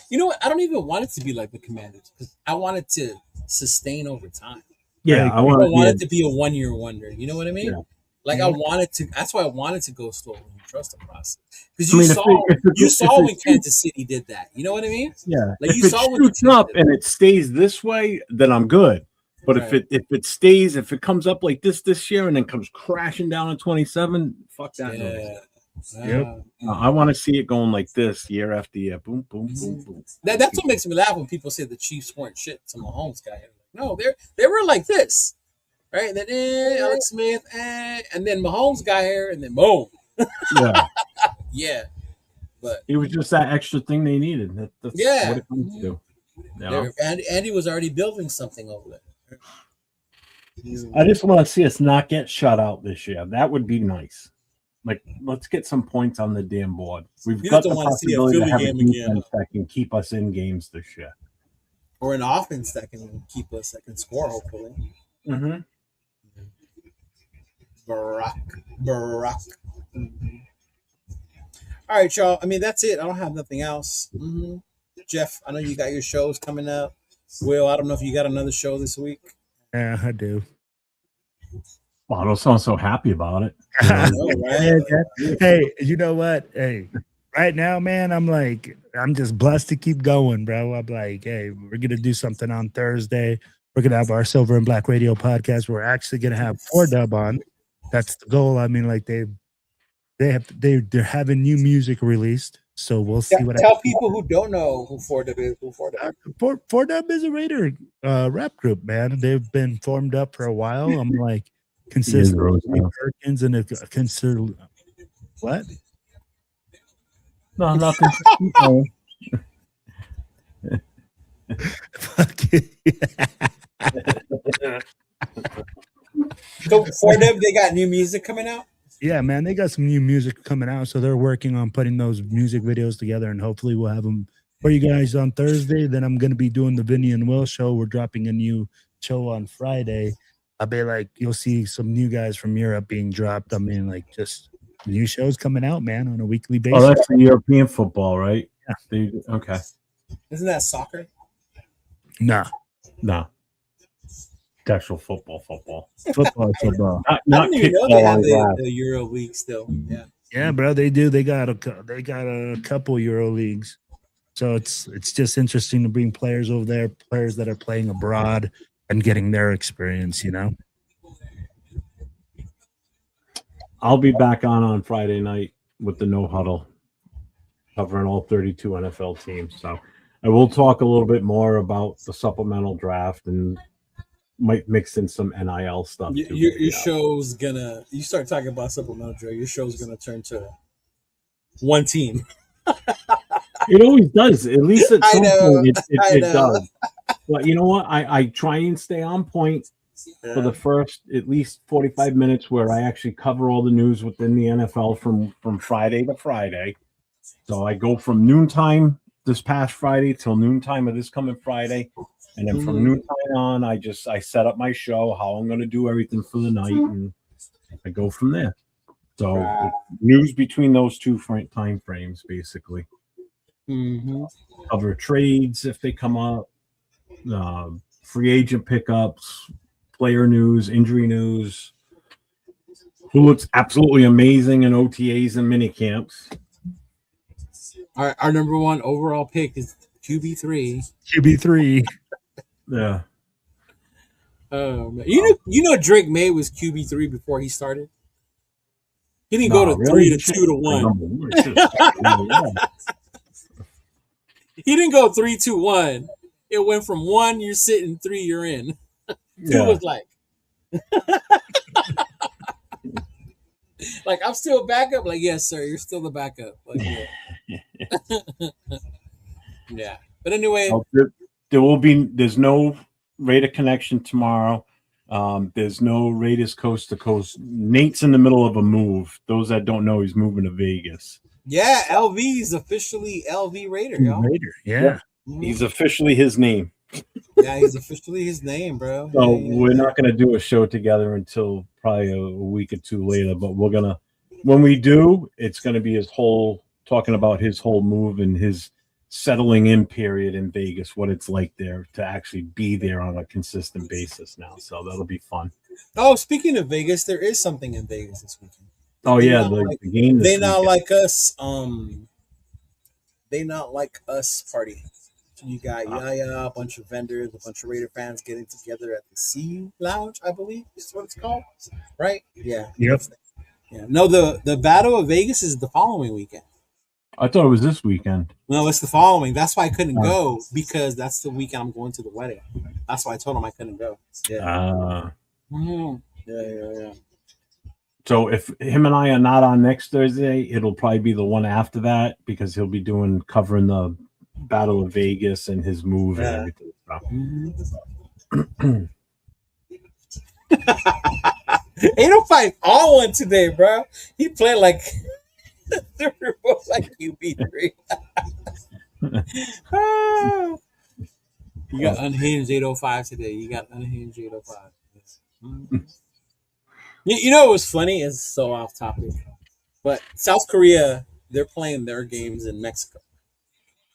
You know what? I don't even want it to be like the Commanders because I want it to sustain over time. Yeah, like, I want it to be a 1 year wonder. You know what I mean? Yeah. Like I wanted to. That's why I wanted to go slowly and trust the process. Because you saw when Kansas City did that. You know what I mean? Yeah. Like if you saw when it shoots up and it stays this way, then I'm good. But right. if it comes up like this year and then comes crashing down in 27, fuck that. Yeah. Yep. I want to see it going like this year after year. Boom, boom, boom, boom. That's what makes me laugh when people say the Chiefs weren't shit to Mahomes guy. No, they were like this. Right? And then Alex Smith, and then Mahomes got here, and then boom. Yeah. Yeah. But it was just that extra thing they needed. That's what it comes to. And Andy was already building something over there. I just want to see us not get shut out this year. That would be nice. Like, let's get some points on the damn board. We've got the possibility to have a defense that can keep us in games this year. Or an offense that can keep us, that can score, hopefully. Mm-hmm. Barack. Mm-hmm. All right, y'all. I mean, that's it. I don't have nothing else. Mm-hmm. Jeff, I know you got your shows coming up. Will, I don't know if you got another show this week. Yeah, I do. Well, I don't sound so happy about it. Hey, you know what? Hey, right now, man, I'm just blessed to keep going, bro. I'm like, hey, we're gonna do something on Thursday. We're gonna have our Silver and Black Radio podcast. We're actually gonna have 4Dub on. That's the goal. I mean, like they're having new music released. So we'll see what. Tell people who don't know who 4Dub is. Who 4Dub? 4Dub is a Raider rap group, man. They've been formed up for a while. I'm like consistently Perkins and consider what? No, nothing. So 4Dub, they got new music coming out? Yeah, man, they got some new music coming out, so they're working on putting those music videos together, and hopefully we'll have them for you guys on Thursday. Then I'm going to be doing the Vinny and Will show. We're dropping a new show on Friday. I'll be like, you'll see some new guys from Europe being dropped. I mean, like, just new shows coming out, man, on a weekly basis. Oh, that's the European football, right? Yeah. Okay. Isn't that soccer? No. Actual football. Football. Not I didn't even know they had the Euro League still. Yeah, bro, they do. They got a couple Euro leagues. So it's just interesting to bring players over there, players that are playing abroad and getting their experience, you know. I'll be back on Friday night with the No Huddle, covering all 32 NFL teams. So I will talk a little bit more about the supplemental draft and might mix in some NIL stuff. Your show's gonna. You start talking about supplemental draft. Your show's gonna turn to one team. It always does. At least at some point it does. But you know what? I try and stay on point for the first at least 45 minutes where I actually cover all the news within the NFL from Friday to Friday. So I go from noontime this past Friday till noontime of this coming Friday. And then from noontime on, I set up my show, how I'm going to do everything for the night, and I go from there. So news between those two time frames, basically. Cover trades if they come up, free agent pickups, player news, injury news. Who looks absolutely amazing in OTAs and minicamps. Our number one overall pick is QB3. Yeah. You know Drake May was QB3 before he started. He didn't go to 3 to 2 to 1. He didn't go 3-2-1. It went from 1 you're sitting, 3 you're in. 2 was like like I'm still backup. Like, yes, sir, you're still the backup. Like, yeah. But anyway, there's no Raider connection tomorrow. There's no Raiders coast to coast. Nate's in the middle of a move. Those that don't know, he's moving to Vegas. Yeah, LV is officially LV Raider, y'all. Raider, yeah. He's officially his name. Yeah, he's officially his name, bro. So we're not going to do a show together until probably a week or two later. But when we do, it's going to be talking about his whole move and his settling in period in Vegas, what it's like there to actually be there on a consistent basis now. So that'll be fun. Oh, speaking of Vegas, there is something in Vegas this weekend. Oh, yeah, the game. They not like us. They not like us party. So you got a bunch of vendors, a bunch of Raider fans getting together at the Sea Lounge, I believe is what it's called, right? Yeah. Yep. Yeah. No, the Battle of Vegas is the following weekend. I thought it was this weekend. No, it's the following. That's why I couldn't go, because that's the weekend I'm going to the wedding. That's why I told him I couldn't go. Yeah. Yeah. So if him and I are not on next Thursday, it'll probably be the one after that, because he'll be covering the Battle of Vegas and his move and everything. 805 on one today, bro. He played like they were both like QB3. You got unhinged 805 today. You got unhinged 805. Mm-hmm. You know what was funny? It's so off topic. But South Korea, they're playing their games in Mexico,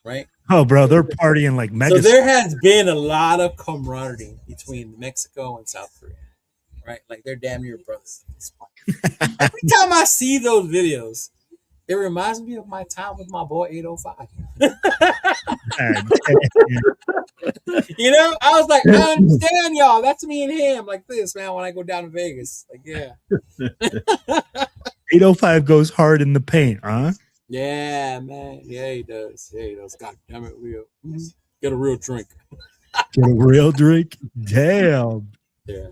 right? Oh, bro, they're partying like mega. So there has been a lot of camaraderie between Mexico and South Korea, right? Like they're damn near brothers. Every time I see those videos, it reminds me of my time with my boy 805. You know, I was like, I understand y'all. That's me and him, like this, man. When I go down to Vegas, like, yeah. 805 goes hard in the paint, huh? Yeah, man. Yeah, he does. Yeah, he does. God damn it, Leo. Get a real drink. Get a real drink? Damn. Yeah.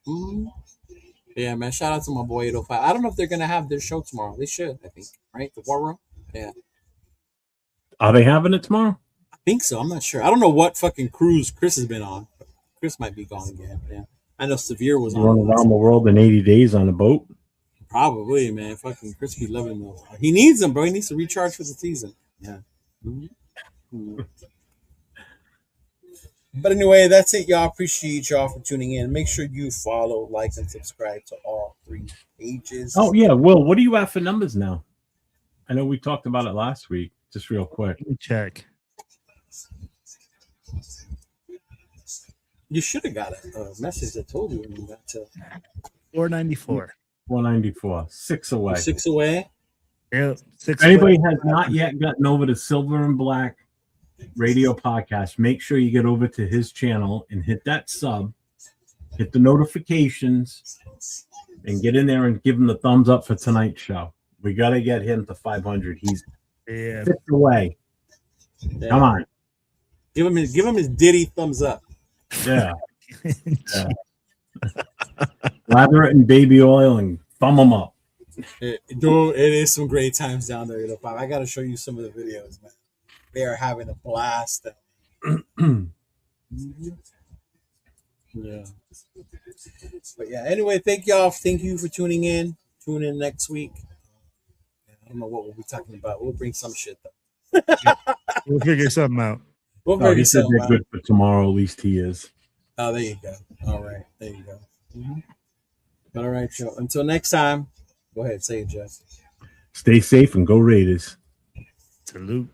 Mm-hmm. Yeah, man. Shout out to my boy 805. I don't know if they're gonna have their show tomorrow. They should, I think. Right? The War Room? Yeah. Are they having it tomorrow? I think so. I'm not sure. I don't know what fucking cruise Chris has been on. Chris might be gone again. Yeah. I know Severe was on. Running around the world in 80 days on a boat. Probably, man. Fucking Chris be loving those. He needs them, bro. He needs to recharge for the season. Yeah. Mm-hmm. But anyway, that's it, y'all. Appreciate y'all for tuning in. Make sure you follow, like, and subscribe to all 3 pages. Oh, yeah. Will, what do you have for numbers now? I know we talked about it last week. Just real quick. Let me check. You should have got a message that told you when you got to 494. 494. 6 away. 6 away. Yeah, 6 If anybody has not yet gotten over to Silver and Black Radio Podcast, make sure you get over to his channel and hit that sub, hit the notifications, and get in there and give him the thumbs up for tonight's show. We got to get him to 500. He's 6 away. Yeah. Come on. Give him his Diddy thumbs up. Yeah. Lather it in baby oil and thumb them up. Dude, it is some great times down there. I got to show you some of the videos, man. They are having a blast. Yeah. But yeah, anyway, thank y'all. Thank you for tuning in. Tune in next week. I don't know what we'll be talking about. We'll bring some shit, though. We'll figure something out. He said they're good for tomorrow. At least he is. Oh, there you go. All right. There you go. Mm-hmm. But all right, Joe. Until next time, go ahead. Say it, Jeff. Stay safe and go Raiders. Salute.